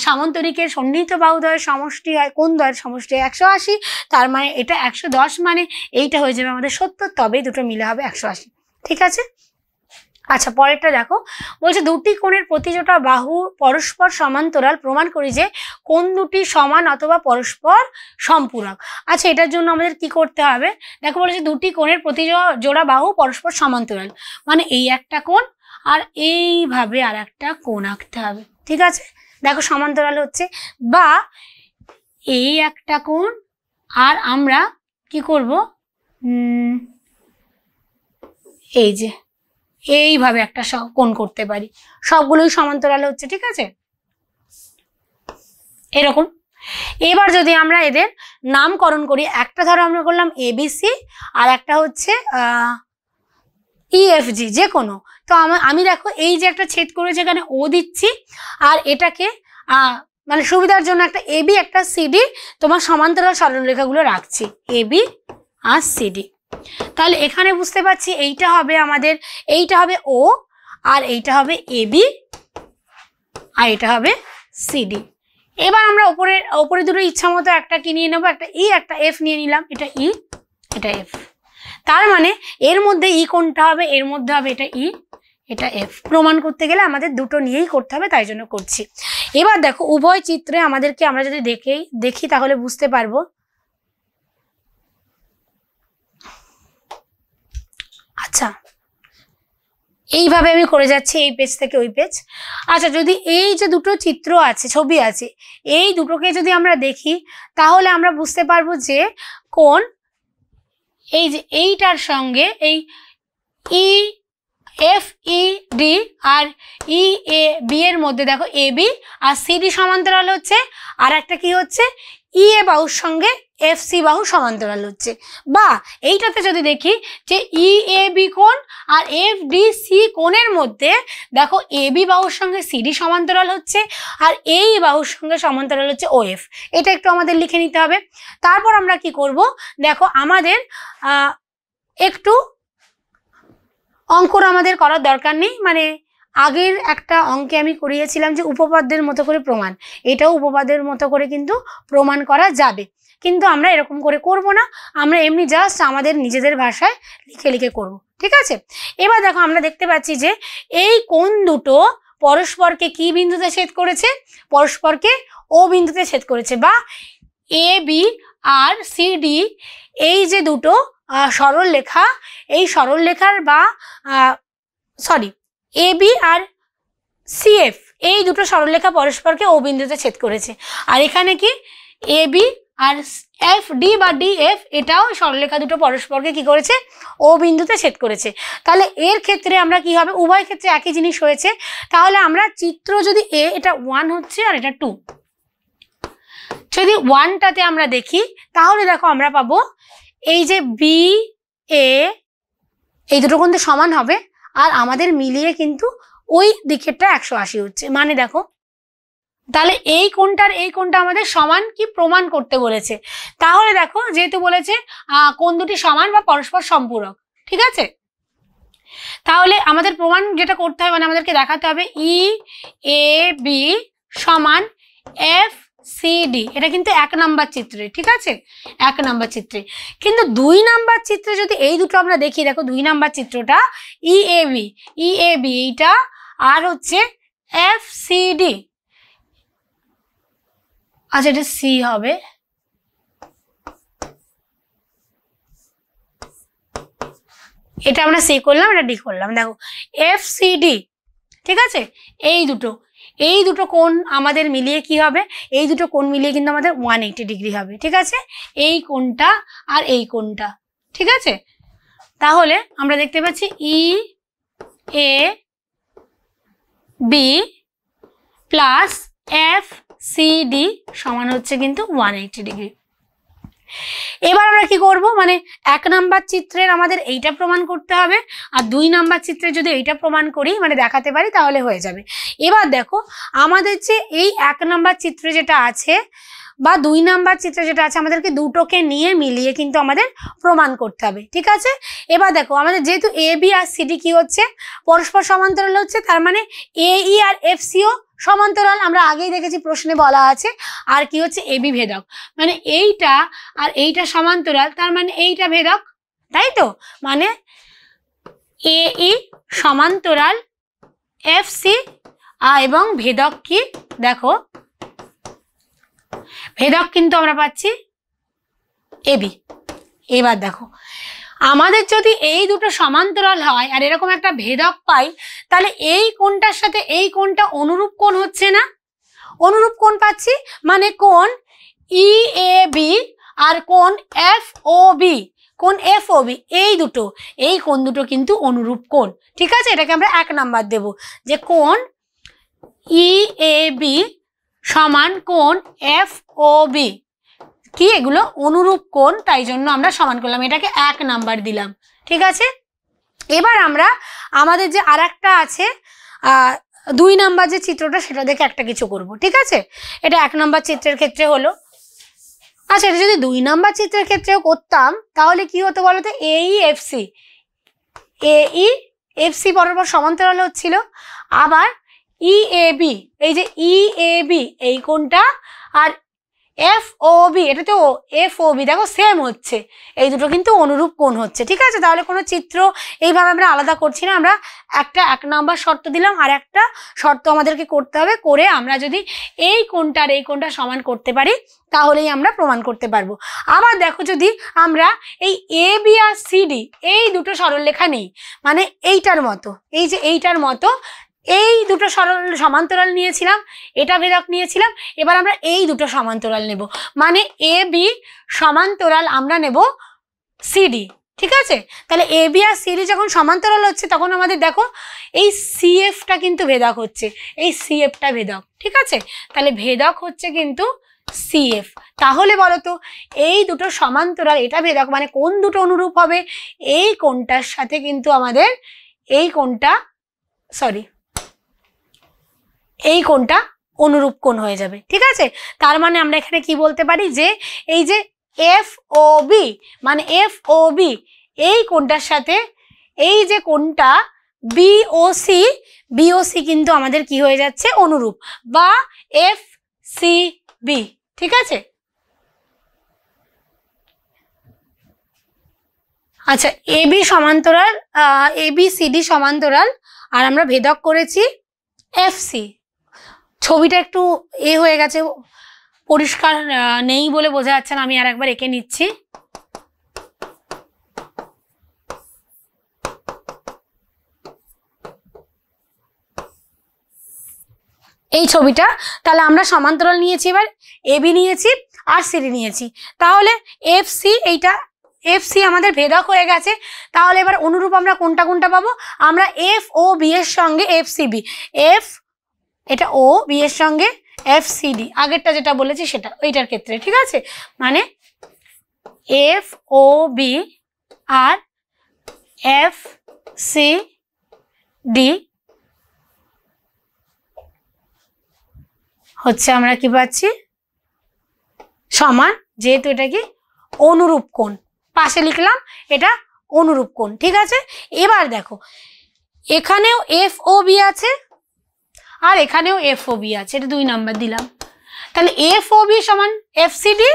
সামান্তরিকের সন্নিহিত বাহুদ্বয়ের সমষ্টি হয়, কোণ দ্বয়ের সমষ্টি 180, তার মানে এটা 110 মানে এইটা হয়ে যাবে আমাদের 70, তবেই দুটো মিলে হবে 180, ঠিক আছে। আচ্ছা পরেরটা দেখো, বলছে দুটি কোণের প্রতিটা বাহু পরস্পর সমান্তরাল প্রমাণ করি যে কোণ দুটি সমান অথবা পরস্পর সম্পূরক। আচ্ছা এটার জন্য আমাদের কি করতে হবে, দেখো বলেছে দুটি কোণের প্রতি জোড়া বাহু পরস্পর সমান্তরাল, মানে এই একটা কোণ আর এইভাবে আর একটা কোণ আঁকতে হবে, ঠিক আছে। দেখো সমান্তরাল হচ্ছে, বা এই একটা কোণ আর আমরা কি করব, এই যে এইভাবে একটা কোণ করতে পারি, সবগুলোই সমান্তরাল হচ্ছে, ঠিক আছে, এরকম। এবার যদি আমরা এদের নামকরণ করি, একটা ধরো আমরা করলাম এবিসি আর একটা হচ্ছে ইএফজি, যে কোনো। তো আমি দেখো এই যে একটা ছেদ করেছে এখানে ও দিচ্ছি, আর এটাকে মানে সুবিধার জন্য একটা এবি একটা সিডি তোমার সমান্তরাল সরলরেখাগুলো রাখছি, এবি আর সিডি। তাহলে এখানে বুঝতে পারছি এইটা হবে আমাদের, এইটা হবে ও, আর এইটা হবে এবি, আর এটা হবে সিডি। এবার আমরা ওপরে দুটো ইচ্ছা মতো একটা কি নিয়ে নেবো, একটা ই একটা এফ নিয়ে নিলাম, এটা ই এটা এফ। তার মানে এর মধ্যে ই কোনটা হবে, এর মধ্যে হবে এটা ই এটা এফ। প্রমাণ করতে গেলে আমাদের দুটো নিয়েই করতে হবে, তাই জন্য করছি। এবার দেখো উভয় চিত্রে আমাদেরকে, আমরা যদি দেখি তাহলে বুঝতে পারবো। আচ্ছা এইভাবে আমি করে যাচ্ছি এই পেজ থেকে ওই পেজ। আচ্ছা যদি এই যে দুটো চিত্র আছে, ছবি আছে, এই দুটোকে যদি আমরা দেখি তাহলে আমরা বুঝতে পারবো যে কোন এই যে এইটার সঙ্গে এই E F E D R E A B এর মধ্যে দেখো এ বি আর সিডি সমান্তরাল হচ্ছে, আর একটা কি হচ্ছে ই এ বাহুর সঙ্গে এফ সি বাহু সমান্তরাল হচ্ছে। বা এইটাতে যদি দেখি যে ই এ বি কোণ আর এফ ডি সি কোণের মধ্যে দেখো এ বি বাহুর সঙ্গে সিডি সমান্তরাল হচ্ছে, আর এই বাহুর সঙ্গে সমান্তরাল হচ্ছে ও এফ। এটা একটু আমাদের লিখে নিতে হবে। তারপর আমরা কি করব, দেখো আমাদের একটু অঙ্কর আমাদের করার দরকার নেই, মানে আগের একটা অঙ্কে আমি করিয়েছিলাম যে উপপাদ্যের মতো করে প্রমাণ, এটাও উপপাদ্যের মতো করে কিন্তু প্রমাণ করা যাবে, কিন্তু আমরা এরকম করে করব না, আমরা এমনি জাস্ট আমাদের নিজেদের ভাষায় লিখে লিখে করব, ঠিক আছে। এবার দেখো আমরা দেখতে পাচ্ছি যে এই কোণ দুটো পরস্পরকে কি বিন্দুতে ছেদ করেছে, পরস্পরকে ও বিন্দুতে ছেদ করেছে। বা A B R C D এই যে দুটো সরল রেখা, এই সরল রেখার বা sorry A B R CF, এই দুটো সরলরেখা পরস্পরকে ও বিন্দুতে ছেদ করেছে। আর এখানে কি A B R F D বা ডি এফ, এটাও সরলরেখা দুটো পরস্পরকে কি করেছে, ও বিন্দুতে ছেদ করেছে। তাহলে এর ক্ষেত্রে আমরা কি হবে, উভয় ক্ষেত্রে একই জিনিস হয়েছে। তাহলে আমরা চিত্র যদি এ, এটা 1 হচ্ছে আর এটা 2, যদি 1টাতে আমরা দেখি তাহলে দেখো আমরা পাবো এই যে বি এ, এই দুটো কিন্তু সমান হবে আর আমাদের মিলিয়ে কিন্তু ওই দিকেরটা 180 হচ্ছে। মানে দেখো তাহলে এই কোণটার এই কোণটা আমাদের সমান কি প্রমাণ করতে বলেছে। তাহলে দেখো যেহেতু বলেছে কোণ দুটি সমান বা পরস্পর সম্পূরক, ঠিক আছে, তাহলে আমাদের প্রমাণ যেটা করতে হবে, মানে আমাদেরকে দেখাতে হবে ই এ বি সমান এফ সি ডি। এটা কিন্তু 1 নাম্বার চিত্রে, ঠিক আছে, 1 নাম্বার চিত্রে। কিন্তু 2 নাম্বার চিত্রে যদি এই দুটো আমরা দেখি, দেখো 2 নাম্বার চিত্রটা ই এ বি এইটা আর হচ্ছে এফ সি ডি। আচ্ছা এটা সি হবে, এটা আমরা সি করলাম, এটা ডি করলাম। দেখো এফ সি ডি, ঠিক আছে, এই দুটো কোণ আমাদের মিলিয়ে কি হবে, এই দুটো কোণ মিলিয়ে কিন্তু আমাদের 180 ডিগ্রি হবে, ঠিক আছে, এই কোণটা আর এই কোণটা, ঠিক আছে। তাহলে আমরা দেখতে পাচ্ছি E A B plus F C D সমান হচ্ছে কিন্তু 180 ডিগ্রি। এবার আমরা কি করব, মানে 1 নাম্বার চিত্রের আমাদের এইটা প্রমাণ করতে হবে, আর 2 নাম্বার চিত্রে যদি এইটা প্রমাণ করি, মানে দেখাতে পারি, তাহলে হয়ে যাবে। এবার দেখো আমাদের যে এই 1 নাম্বার চিত্রে যেটা আছে বা 2 নাম্বার চিত্রে যেটা আছে, আমাদেরকে দুটোকে নিয়ে মিলিয়ে কিন্তু আমাদের প্রমাণ করতে হবে, ঠিক আছে। এবার দেখো আমাদের যেহেতু A B R C D কি হচ্ছে, পরস্পর সমান্তরাল হচ্ছে, তার মানে এ ই আর এফ সিও সমান্তরাল, আমরা আগেই দেখেছি প্রশ্নে বলা আছে। আর কি হচ্ছে এবি ভেদক, মানে এইটা আর এইটা সমান্তরাল, তার মানে এইটা ভেদক, তাই তো, মানে এ ই সমান্তরাল এফ সি এবং ভেদক কি, দেখো ভেদক কিন্তু আমরা পাচ্ছি এবি। এবার দেখো আমাদের যদি এই দুটো সমান্তরাল হয় আর এরকম একটা ভেদক পাই, তাহলে এই কোণটার সাথে এই কোণটা অনুরূপ কোণ হচ্ছে না, অনুরূপ কোণ পাচ্ছি, মানে কোণ ই এ বি আর কোণ এফ ও বি, কোণ এফ ও বি, এই কোণ দুটো কিন্তু অনুরূপ কোণ, ঠিক আছে। এটাকে আমরা 1 নাম্বার দেব, যে কোণ ই এ বি সমান কোণ এফ ও বি, কি এগুলো অনুরূপ কোণ, তাই জন্য আমরা সমান করলাম, এটাকে 1 নাম্বার দিলাম, ঠিক আছে। এবার আমরা আমাদের যে আরেকটা আছে 2 নাম্বার যে চিত্রটা, সেটা দেখে একটা কিছু করব, ঠিক আছে। এটা 1 নাম্বার চিত্রের ক্ষেত্রে হলো। আচ্ছা এটা যদি 2 নাম্বার চিত্রের ক্ষেত্রেও করতাম তাহলে কি হতো বলতো, এ ই এফ সি বরাবর সমান্তরাল হচ্ছিল, আবার ই এ বি, এই যে ই এ বি এই কোণটা আর এফ ও বি, এটা তো এফ ও বি, দেখো সেম হচ্ছে, এই দুটো কিন্তু অনুরূপ কোণ হচ্ছে, ঠিক আছে। তাহলে কোনো চিত্র এইভাবে আমরা আলাদা করছি না, আমরা একটা 1 নাম্বার শর্ত দিলাম, আর একটা শর্ত আমাদেরকে করতে হবে, করে আমরা যদি এই কোণটার এই কোণটা সমান করতে পারি তাহলেই আমরা প্রমাণ করতে পারবো। আবার দেখো যদি আমরা এই A B R C D এই দুটো সরলরেখা নেই, মানে এইটার মতো, এই যে এইটার মতো এই দুটো সমান্তরাল নিয়েছিলাম, এটা ভেদক নিয়েছিলাম, এবার আমরা এই দুটো সমান্তরাল নেব, মানে এ বি সমান্তরাল আমরা নেব সিডি, ঠিক আছে। তাহলে এ বি আর সিডি যখন সমান্তরাল হচ্ছে তখন আমাদের দেখো এই সিএফটা কিন্তু ভেদক হচ্ছে, এই সিএফটা ভেদক, ঠিক আছে। তাহলে ভেদক হচ্ছে কিন্তু সিএফ। তাহলে বলো তো এই দুটো সমান্তরাল, এটা ভেদক, মানে কোন দুটো অনুরূপ হবে, এই কোণটার সাথে কিন্তু আমাদের এই কোণটা, সরি এই কোণটা অনুরূপ কোণ হয়ে যাবে, ঠিক আছে। তার মানে আমরা এখানে কি বলতে পারি, যে এই যে এফ ও বি, মানে এফ ও বি এই কোণটার সাথে এই যে কোণটা বিওসি কিন্তু আমাদের কি হয়ে যাচ্ছে, অনুরূপ, বা এফ সি বি, ঠিক আছে। আচ্ছা এবি সমান্তরাল, এবি সিডি সমান্তরাল, আর আমরা ভেদক করেছি এফসি। ছবিটা একটু হয়ে গেছে, পরিষ্কার নেই বলে বোঝা যাচ্ছে না, আমি আর একবার এঁকে নিচ্ছি। এই ছবিটা, তাহলে আমরা সমান্তরাল নিয়েছি, এবার এবি নিয়েছি আর সিডি নিয়েছি, তাহলে এফসি, এইটা এফসি আমাদের ভেদক হয়ে গেছে। তাহলে এবার অনুরূপ আমরা কোনটা কোনটা পাবো, আমরা এফ ও বি এর সঙ্গে এফসিবি, এফ এটা ও বি এর সঙ্গে এফসিডি, আগেরটা যেটা বলেছি সেটা ওইটার ক্ষেত্রে, ঠিক আছে, মানে এফ ও বি আর এফ সি ডি হচ্ছে আমরা কি পাচ্ছি সমান, যেহেতু এটা কি অনুরূপ কোণ, পাশে লিখলাম এটা অনুরূপ কোণ, ঠিক আছে। এবার দেখো এখানেও এফ ও বি আছে আর এখানেও এফ ও বি আছে, এটা 2 নাম্বার দিলাম, তাহলে এফ ও বি সমান এফসিডি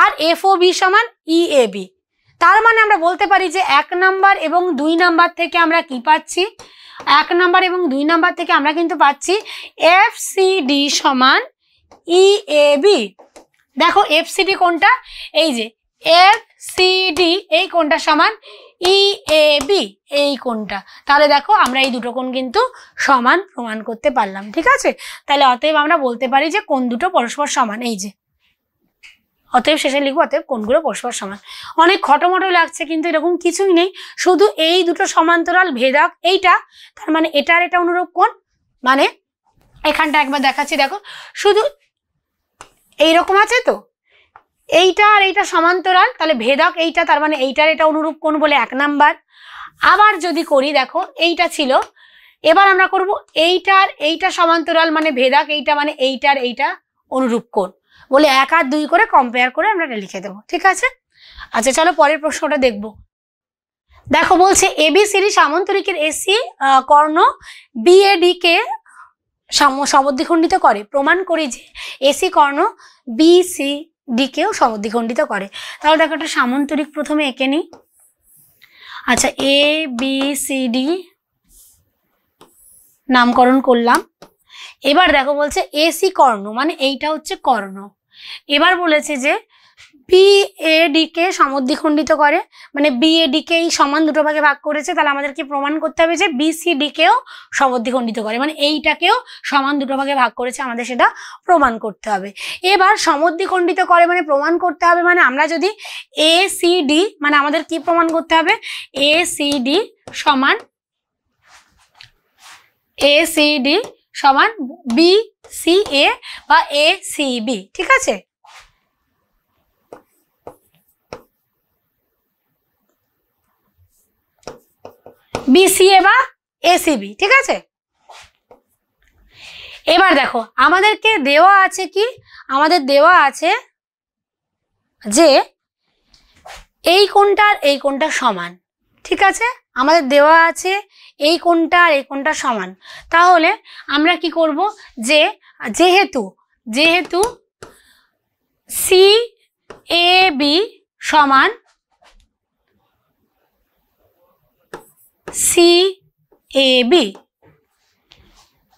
আর এফ ও বি সমান ইএবি। তার মানে আমরা বলতে পারি যে 1 নাম্বার এবং 2 নাম্বার থেকে আমরা কি পাচ্ছি, 1 নাম্বার এবং 2 নাম্বার থেকে আমরা কিন্তু পাচ্ছি এফসিডি সমান ইএবি। দেখো এফসিডি কোনটা, এই যে এফসিডি এই কোণটা সমান ইএবি এই কোণটা, তাহলে দেখো আমরা এই দুটো কোণ কিন্তু সমান প্রমাণ করতে পারলাম, ঠিক আছে। তাহলে অতএব আমরা বলতে পারি যে কোণ দুটো পরস্পর সমান, এই যে অতএব শেষে লিখবো অতএব কোণগুলো পরস্পর সমান। অনেক খটোমটো লাগছে কিন্তু এরকম কিছুই নেই, শুধু এই দুটো সমান্তরাল ভেদক এইটা, তার মানে এটা আর এটা অনুরূপ কোণ, মানে এখানটা একবার দেখাচ্ছি, দেখো শুধু এইরকম আছে তো, এইটা আর এইটা সমান্তরাল, তাহলে ভেদক এইটা, তার মানে এইটার এটা অনুরূপ কোণ বলে 1 নাম্বার। আবার যদি করি, দেখো এইটা ছিল, এবার আমরা করব এইটার এইটা সমান্তরাল মানে ভেদক এইটা, মানে এইটার এইটা অনুরূপ কোণ বলে 1 আর 2 করে কম্পেয়ার করে আমরা এটা লিখে দেবো, ঠিক আছে। আচ্ছা চলো পরের প্রশ্নটা দেখবো। দেখো বলছে এবিসিডি সামান্তরিকের এসি কর্ণ বিএডি কে সমদ্বিখণ্ডিত করে, প্রমাণ করি যে এসি কর্ণ বিসিডি কেও সমদ্বিখণ্ডিত করে। তাহলে দেখো একটা সামান্তরিক প্রথমে এঁকে নিই। আচ্ছা এ বি সি ডি নামকরণ করলাম। এবার দেখো বলছে এসি কর্ণ মানে এইটা হচ্ছে কর্ণ। এবার বলেছে যে বিএডি কে সমদ্বিখণ্ডিত করে, মানে বিএডি কে এই সমান দুটো ভাগে ভাগ করেছে, তাহলে আমাদেরকে প্রমাণ করতে হবে যে বিসিডি কেও সমদ্বিখণ্ডিত করে, মানে এইটাকেও সমান দুটো ভাগে ভাগ করেছে, আমাদের সেটা প্রমাণ করতে হবে। এবার সমদ্বিখণ্ডিত করে মানে প্রমাণ করতে হবে, মানে আমরা যদি এসিডি মানে আমাদের কি প্রমাণ করতে হবে, এসিডি সমান বিসিএ বা এসিবি, ঠিক আছে। বিসিএ বা এসিবি, ঠিক আছে। এবার দেখো আমাদেরকে দেওয়া আছে কি, আমাদের দেওয়া আছে যে এই কোণটা আর এই কোণটা সমান, ঠিক আছে। আমাদের দেওয়া আছে এই কোণটা আর এই কোণটা সমান, তাহলে আমরা কি করব যে যেহেতু সি এ বি সমান সি এ বি,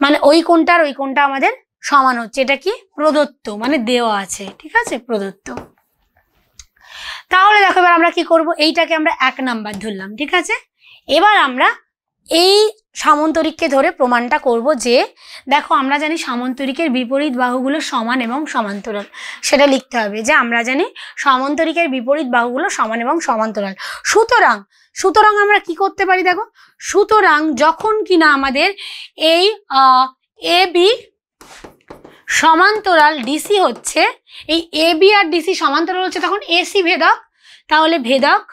মানে ওই কোণটা আর ওই কোণটা আমাদের সমান হচ্ছে, এটা কি প্রদত্ত, মানে দেওয়া আছে, ঠিক আছে, প্রদত্ত। তাহলে দেখো এবার আমরা কি করব, এইটাকে আমরা 1 নাম্বার ধরলাম, ঠিক আছে। এবার আমরা এই সামান্তরিককে ধরে প্রমাণটা করব যে দেখো আমরা জানি সামান্তরিকের বিপরীত বাহুগুলো সমান এবং সমান্তরাল, সেটা লিখতে হবে যে আমরা জানি সামান্তরিকের বিপরীত বাহুগুলো সমান এবং সমান্তরাল। সুতরাং আমরা কি করতে পারি, দেখো সুতরাং যখন কিনা আমাদের এই এ বি সমান্তরাল ডিসি হচ্ছে, এই এ বি আর ডিসি সমান্তরাল হচ্ছে, তখন এসি ভেদক, তাহলে ভেদক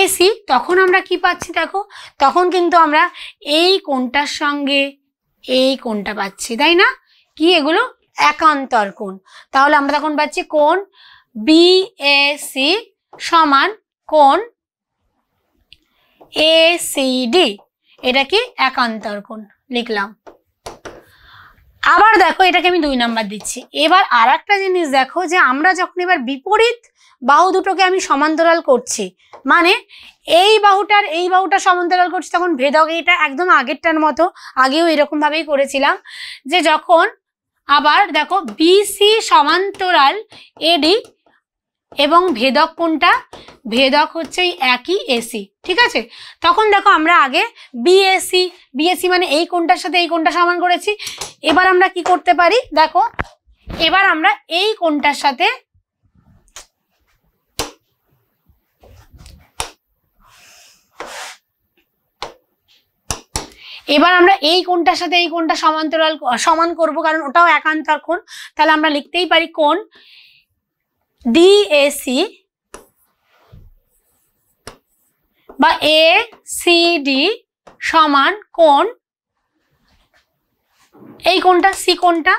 এসি, তখন আমরা কি পাচ্ছি, দেখো তখন কিন্তু আমরা এই কোণটার সঙ্গে এই কোণটা পাচ্ছি, তাই না, কি এগুলো একান্তর কোণ। তাহলে আমরা তখন পাচ্ছি কোণ বিএসি সমান কোণ এসিডি, এটা কি একান্তর কোণ লিখলাম। আবার দেখো এটাকে আমি 2 নাম্বার দিচ্ছি। এবার আর একটা জিনিস দেখো যে আমরা যখন এবার বিপরীত বাহু দুটোকে আমি সমান্তরাল করছি, মানে এই বাহুটার এই বাহুটা সমান্তরাল করছি, তখন ভেদক এটা একদম আগেরটার মতো, আগেও এরকম ভাবেই করেছিলাম যে যখন আবার দেখো বিসি সমান্তরাল এডি, এবং ভেদক কোনটা? ভেদক হচ্ছে এই একই এসি, ঠিক আছে। তখন দেখো আমরা আগে বিএসি, বিএসি মানে এই কোণটার সাথে এই কোণটা সমান করেছি। এবার আমরা কি করতে পারি দেখো, এবার আমরা এই কোণটার সাথে এই কোণটা সমান্তরাল সমান করব, কারণ ওটাও একান্তর কোণ। তাহলে আমরা লিখতেই পারি কোণ ডিএসি বা এসিডি সমান কোণ, এই কোণটা সি কোণটা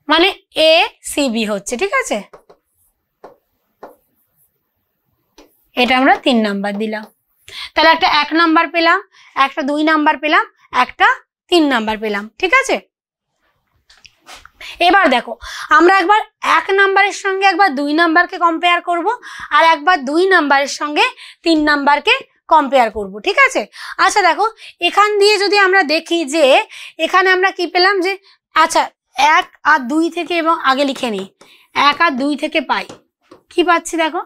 মানে এসিবি হচ্ছে, ঠিক আছে। এটা আমরা 3 নাম্বার দিলাম। তাহলে একটা 1 নাম্বার পেলাম, একটা 2 নাম্বার পেলাম, একটা 3 নাম্বার পেলাম, ঠিক আছে। এবার দেখো আমরা একবার 1 নাম্বারের সঙ্গে একবার 2 নাম্বারকে কম্পেয়ার করব, আর একবার 2 নাম্বারের সঙ্গে 3 নাম্বারকে কম্পেয়ার করব, ঠিক আছে। আচ্ছা দেখো এখান দিয়ে যদি আমরা দেখি যে এখানে আমরা কি পেলাম, যে আচ্ছা 1 আর 2 থেকে, এবং আগে লিখে নিই 1 আর 2 থেকে পাই কি পাচ্ছি, দেখো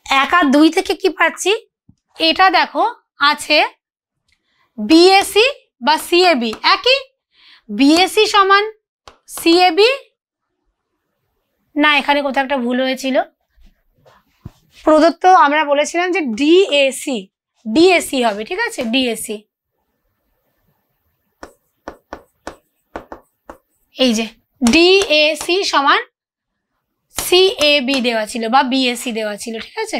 1 আর 2 থেকে কি পাচ্ছি, এটা দেখো আছে বিএসি বা সিএবি, একই বিএসি সমান সিএবি, না এখানে কোথাও একটা ভুল হয়েছিল, প্রদত্ত আমরা বলেছিলাম যে ডিএসি, ডিএসি হবে, ঠিক আছে, ডিএসি। এই যে ডিএসি সমান সিএবি দেওয়া ছিল বা বিএসি দেওয়া ছিল, ঠিক আছে।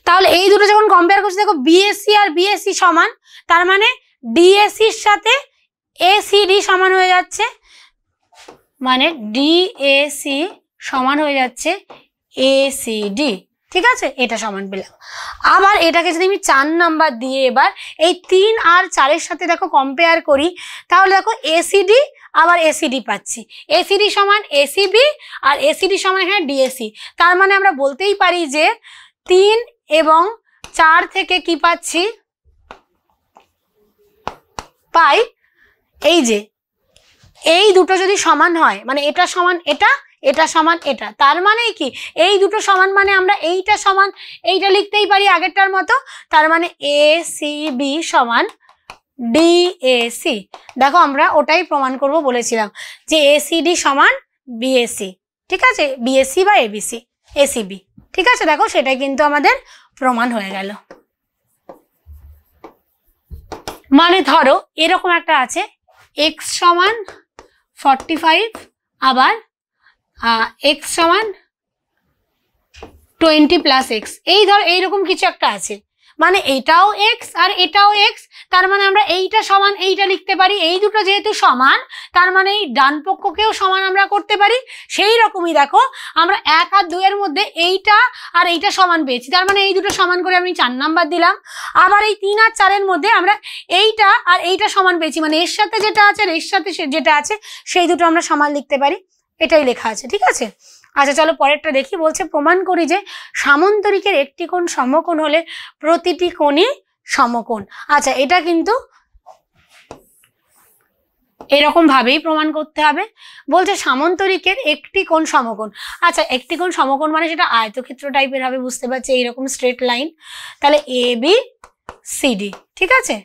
তাহলে এই দুটো যখন কম্পেয়ার করছি দেখো বিএসসি আর বিএসসি সমান, তার মানে ডিএসির সাথে এসিডি সমান হয়ে যাচ্ছে, মানে ডিএসি সমান হয়ে যাচ্ছে এসিডি, ঠিক আছে। এটা সমান পেলাম। আবার এটাকে যদি আমি 4 নাম্বার দিয়ে এবার এই 3 আর 4-এর সাথে দেখো কম্পেয়ার করি, তাহলে দেখো এসিডি আবার এসিডি পাচ্ছি, এসিডি সমান এসিবি আর এসিডি সমান এখানে ডিএসি। তার মানে আমরা বলতেই পারি যে 3 এবং 4 থেকে কি পাচ্ছি, পাই এই যে এই দুটো যদি সমান হয়, মানে এটা সমান এটা, এটা সমান এটা, তার মানে কি এই দুটো সমান মানে আমরা এইটা সমান এইটা লিখতেই পারি আগেরটার মতো, তার মানে এসিবি সমান ডিএসি। দেখো আমরা ওটাই প্রমাণ করব বলেছিলাম যে এসিডি সমান বিএসি, ঠিক আছে, বিএসি বা এবিসি এসিবি, ঠিক আছে। দেখো সেটাই কিন্তু আমাদের প্রমাণ হয়ে গেল। মানে ধরো এরকম একটা আছে x সমান 45 আবার x সমান 20 প্লাস x, এই ধর এইরকম কিছু একটা আছে, মানে এটাও x আর এটাও x, তার মানে আমরা এইটা সমান এইটা লিখতে পারি, এই দুটো যেহেতু সমান তার মানে এই ডান পক্ষকেও সমান আমরা করতে পারি। সেই রকমই দেখো আমরা 1 আর 2 এর মধ্যে এইটা আর এইটা সমান পেয়েছি, তার মানে এই দুটো সমান করে আমি 4 নাম্বার দিলাম। আবার এই 3 আর 4 এর মধ্যে আমরা এইটা আর এইটা সমান পেয়েছি, মানে এর সাথে যেটা আছে আর এর সাথে যেটা আছে সেই দুটো আমরা সমান লিখতে পারি, এটাই লেখা আছে, ঠিক আছে। আচ্ছা চলো পরেরটা দেখি, বলছে প্রমাণ করি যে সামান্তরিকের একটি কোণ সমকোণ হলে প্রতিটি কোণই সমকোণ। আচ্ছা এটা কিন্তু এরকম ভাবেই প্রমাণ করতে হবে, বলছে সামান্তরিকের একটি কোণ সমকোণ। আচ্ছা একটি কোণ সমকোণ মানে সেটা আয়তক্ষেত্র টাইপের হবে, বুঝতে পারছি, এইরকম স্ট্রেট লাইন, তাহলে এ বি সিডি, ঠিক আছে।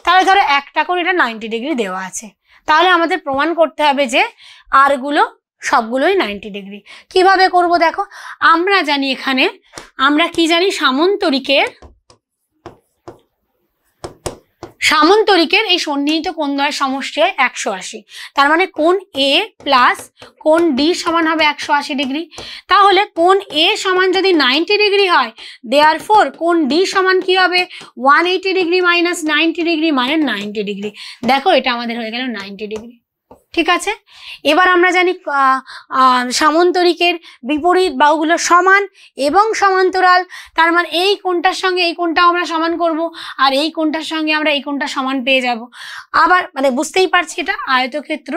তাহলে ধরো একটা কোণ এটা 90 ডিগ্রি দেওয়া আছে, তাহলে আমাদের প্রমাণ করতে হবে যে আর গুলো সবগুলোই 90 ডিগ্রি। কিভাবে করব দেখো, আমরা জানি এখানে আমরা কি জানি, সামান্তরিকের এই সন্নিহিত কোণদ্বয়ের সমষ্টি হয় 180, তার মানে কোণ এ প্লাস কোণ ডি সমান হবে 180 ডিগ্রি। তাহলে কোণ এ সমান যদি 90 ডিগ্রি হয়, দেয়ারফর কোণ ডি সমান কি হবে 180 ডিগ্রি মাইনাস 90 ডিগ্রি মানে 90 ডিগ্রি। দেখো এটা আমাদের হয়ে গেল 90 ডিগ্রি, ঠিক আছে। এবার আমরা জানি সামান্তরিকের বিপরীত বাহুগুলো সমান এবং সমান্তরাল, তার মানে এই কোণটার সঙ্গে এই কোণটাও আমরা সমান করব, আর এই কোণটার সঙ্গে আমরা এই কোণটা সমান পেয়ে যাব। আবার মানে বুঝতেই পারছি এটা আয়তক্ষেত্র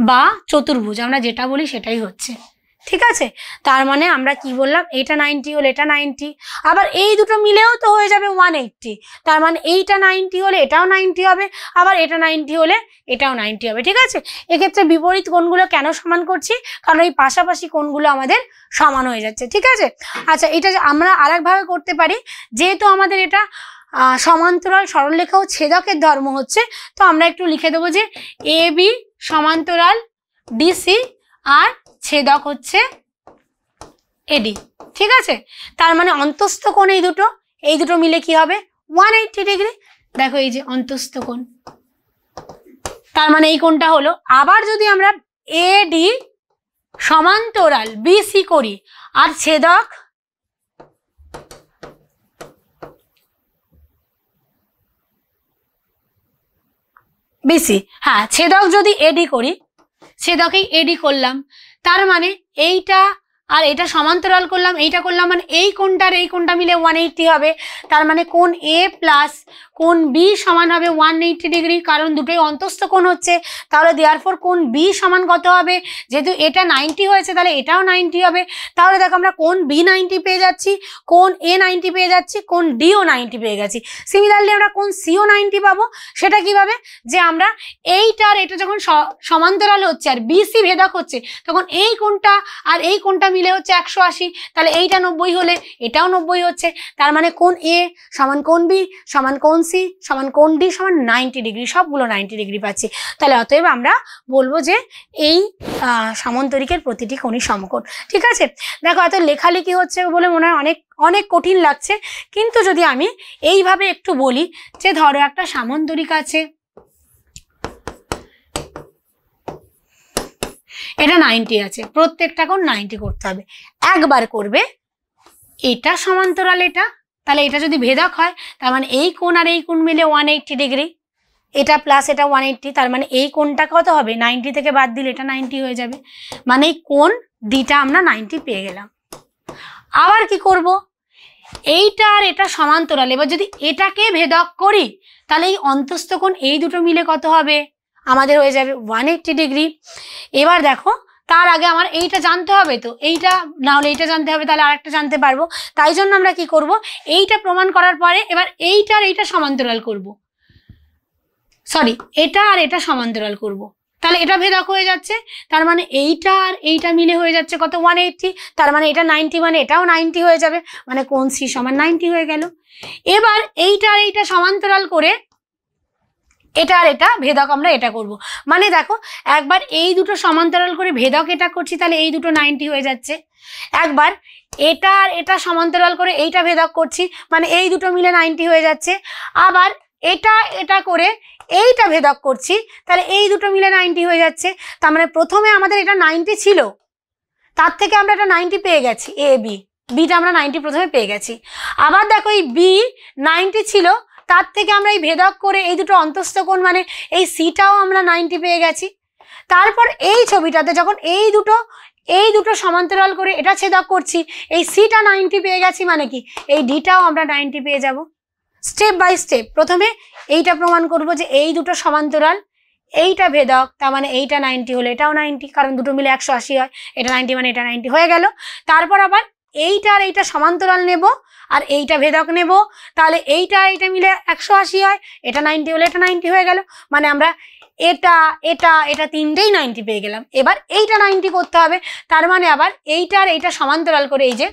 বা চতুর্ভুজ, আমরা যেটা বলি সেটাই হচ্ছে, ঠিক আছে, তার মানে আমরা কি বললাম, এটা 90 হলে এটা 90, আবার এই দুটো মিলেও তো হয়ে যাবে 180, তার মানে এইটা 90 হলে এটাও 90 হবে, আবার এটা 90 হলে এটাও 90 হবে। ঠিক আছে, এক্ষেত্রে বিপরীত কোণগুলো কেন সমান করছি, কারণ এই পাশাপাশি কোণগুলো আমাদের সমান হয়ে যাচ্ছে। ঠিক আছে, আচ্ছা এটা আমরা আরেকভাবে করতে পারি, যেহেতু আমাদের এটা সমান্তরাল সরলরেখা ও ছেদকের ধর্ম হচ্ছে, তো আমরা একটু লিখে দেবো যে এ বি সমান্তরাল ডিসি আর ছেদক হচ্ছে এডি। ঠিক আছে, তার মানে অন্তস্থ কোণ এই দুটো মিলে কি হবে 180 ডিগ্রি। দেখো এই যে অন্তস্থ কোণ, তার মানে এই কোণটা হলো। আবার যদি আমরা এডি সমান্তরাল বিসি করি আর ছেদক বিসি, হ্যাঁ ছেদক যদি এডি করি, ছেদকেই এডি করলাম, তার মানে এইটা আর এটা সমান্তরাল করলাম, এইটা করলাম, মানে এই কোণটা আর এই কোণটা মিলে 180 হবে। তার মানে কোণ এ প্লাস কোণ বি সমান হবে 180 ডিগ্রি, কারণ দুটোই অন্তস্থ কোণ হচ্ছে। তাহলে দেয়ারফর কোণ বি সমান কত হবে, যেহেতু এটা 90 হয়েছে তাহলে এটাও 90 হবে। তাহলে দেখো আমরা কোণ বি 90 পেয়ে যাচ্ছি, কোণ এ 90 পেয়ে যাচ্ছি, কোণ ডিও 90 পেয়ে গেছি। সিমিলারলি আমরা কোণ সিও 90 পাবো। সেটা কিভাবে, যে আমরা এইটা আর এটা যখন সমান্তরাল হচ্ছে আর বিসি ভেদক হচ্ছে, তখন এই কোণটা আর এই কোণটা মিলে হচ্ছে 180, তাহলে এইটা 90 হলে এটাও 90 হচ্ছে। তার মানে কোণ এ সমান কোণ বি সমান কোণ সি সমান কোণ ডি সমান 90 ডিগ্রি, সবগুলো 90 ডিগ্রি পাচ্ছি। তাহলে অতএব আমরা বলবো যে এই সামান্তরিকের প্রতিটি কোণই সমকোণ। ঠিক আছে, দেখো এত লেখালেখি হচ্ছে বলে মনে হয় অনেক অনেক কঠিন লাগছে, কিন্তু যদি আমি এইভাবে একটু বলি যে ধরো একটা সামান্তরিক আছে, এটা 90 আছে, প্রত্যেকটা কোণ 90 করতে হবে, একবার করবে এটা সমান্তরাল এটা, তাহলে এটা যদি ভেদক হয় তার মানে এই কোণ আর এই কোণ মিলে 180 ডিগ্রি, এটা প্লাস এটা 180, তার মানে এই কোণটা কত হবে 90 থেকে বাদ দিলে এটা 90 হয়ে যাবে, মানে এই কোণ ডিটা আমরা 90 পেয়ে গেলাম। আবার কি করব, এইটা আর এটা সমান্তরাল, এবার যদি এটাকে ভেদক করি তাহলে এই অন্তস্থ কোণ এই দুটো মিলে কত হবে, আমাদের হয়ে যাবে 180 ডিগ্রি। এবার দেখো তার আগে আমার এইটা জানতে হবে, তো এইটা না হলে এইটা জানতে হবে, তাহলে আরেকটা জানতে পারবো। তাই জন্য আমরা কি করব, এইটা প্রমাণ করার পরে এবার এইটা আর এইটা সমান্তরাল করব, সরি এটা আর এটা সমান্তরাল করব, তাহলে এটা ভেদক হয়ে যাচ্ছে। তার মানে এইটা আর এইটা মিলে হয়ে যাচ্ছে কত 180, তার মানে এটা 90 মানে এটাও 90 হয়ে যাবে, মানে কোণ সি সমান 90 হয়ে গেল। এবার এইটা আর এইটা সমান্তরাল করে এটা আর এটা ভেদক আমরা এটা করব, মানে দেখো একবার এই দুটো সমান্তরাল করে ভেদক এটা করছি, তাহলে এই দুটো 90 হয়ে যাচ্ছে। একবার এটা আর এটা সমান্তরাল করে এইটা ভেদক করছি, মানে এই দুটো মিলে 90 হয়ে যাচ্ছে। আবার এটা এটা করে এইটা ভেদক করছি, তাহলে এই দুটো মিলে 90 হয়ে যাচ্ছে। তার মানে প্রথমে আমাদের এটা 90 ছিল, তার থেকে আমরা এটা 90 পেয়ে গেছি, এ বি, বিটা আমরা 90 প্রথমে পেয়ে গেছি। আবার দেখো এই বি 90 ছিল, তার থেকে আমরা এই ভেদক করে এই দুটো অন্তস্থ কোণ মানে এই সিটাও আমরা 90 পেয়ে গেছি। তারপর এই ছবিটাতে যখন এই দুটো সমান্তরাল করে এটা ছেদক করছি, এই সিটা 90 পেয়ে গেছি, মানে কি এই ডিটাও আমরা 90 পেয়ে যাব। স্টেপ বাই স্টেপ প্রথমে এইটা প্রমাণ করব যে এই দুটো সমান্তরাল, এইটা ভেদক, তার মানে এইটা 90 হলে এটাও 90, কারণ দুটো মিলে 180 হয়, এটা 90 মানে এটা 90 হয়ে গেল। তারপর আবার এইটা আর এইটা সমান্তরাল নেব আর এইটা ভেদক নেব, তাহলে এইটা আর এইটা মিলে 180 হয়, এটা 90 হলে এটা 90 হয়ে গেল, মানে আমরা এটা এটা এটা তিনটেই 90 পেয়ে গেলাম। এবার এইটা 90 করতে হবে, তার মানে আবার এইটা আর এইটা সমান্তরাল করে এই যে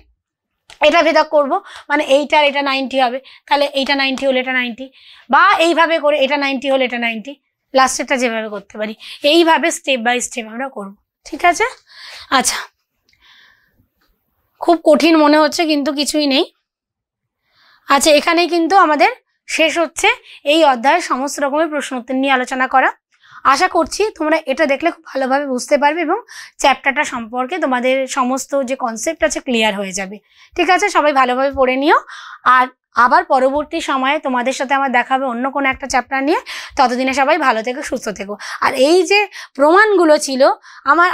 এটা ভেদক করব, মানে এইটা আর এটা 90 হবে, তাহলে এইটা 90 হলে এটা 90, বা এইভাবে করে এটা 90 হলে এটা 90, লাস্টেরটা যেভাবে করতে পারি, এইভাবে স্টেপ বাই স্টেপ আমরা করব। ঠিক আছে, আচ্ছা খুব কঠিন মনে হচ্ছে কিন্তু কিছুই নেই। আচ্ছা এখানেই কিন্তু আমাদের শেষ হচ্ছে এই অধ্যায়ের সমস্ত রকমের প্রশ্ন উত্তর নিয়ে আলোচনা করা। আশা করছি তোমরা এটা দেখলে খুব ভালোভাবে বুঝতে পারবে এবং চ্যাপ্টারটা সম্পর্কে তোমাদের সমস্ত যে কনসেপ্ট আছে ক্লিয়ার হয়ে যাবে। ঠিক আছে, সবাই ভালোভাবে পড়ে নিও। আর আবার পরবর্তী সময়ে তোমাদের সাথে আমার দেখা হবে অন্য কোনো একটা চ্যাপ্টার নিয়ে। ততদিনে সবাই ভালো থেকো, সুস্থ থেকো। আর এই যে প্রমাণগুলো ছিল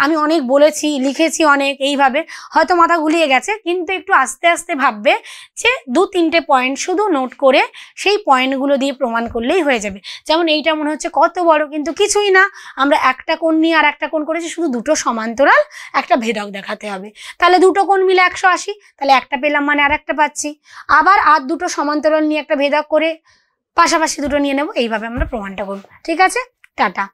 আমি অনেক বলেছি, লিখেছি অনেক, এইভাবে হয়তো মাথা গুলিয়ে গেছে, কিন্তু একটু আস্তে আস্তে ভাববে যে 2-3টে পয়েন্ট শুধু নোট করে সেই পয়েন্টগুলো দিয়ে প্রমাণ করলেই হয়ে যাবে। যেমন এইটা মনে হচ্ছে কত বড়, কিন্তু কিছুই না, আমরা একটা কোণ নিয়ে আর একটা কোণ করেছি, শুধু দুটো সমান্তরাল একটা ভেদক দেখাতে হবে। তাহলে দুটো কোণ মিলে 180, তাহলে একটা পেলাম মানে আর একটা পাচ্ছি। আবার আর দুটো সমান্তরাল নিয়ে একটা ভেদক করে পাশাপাশি দুটো নিয়ে নেব, এইভাবে আমরা প্রমাণটা করব। ঠিক আছে, টাটা।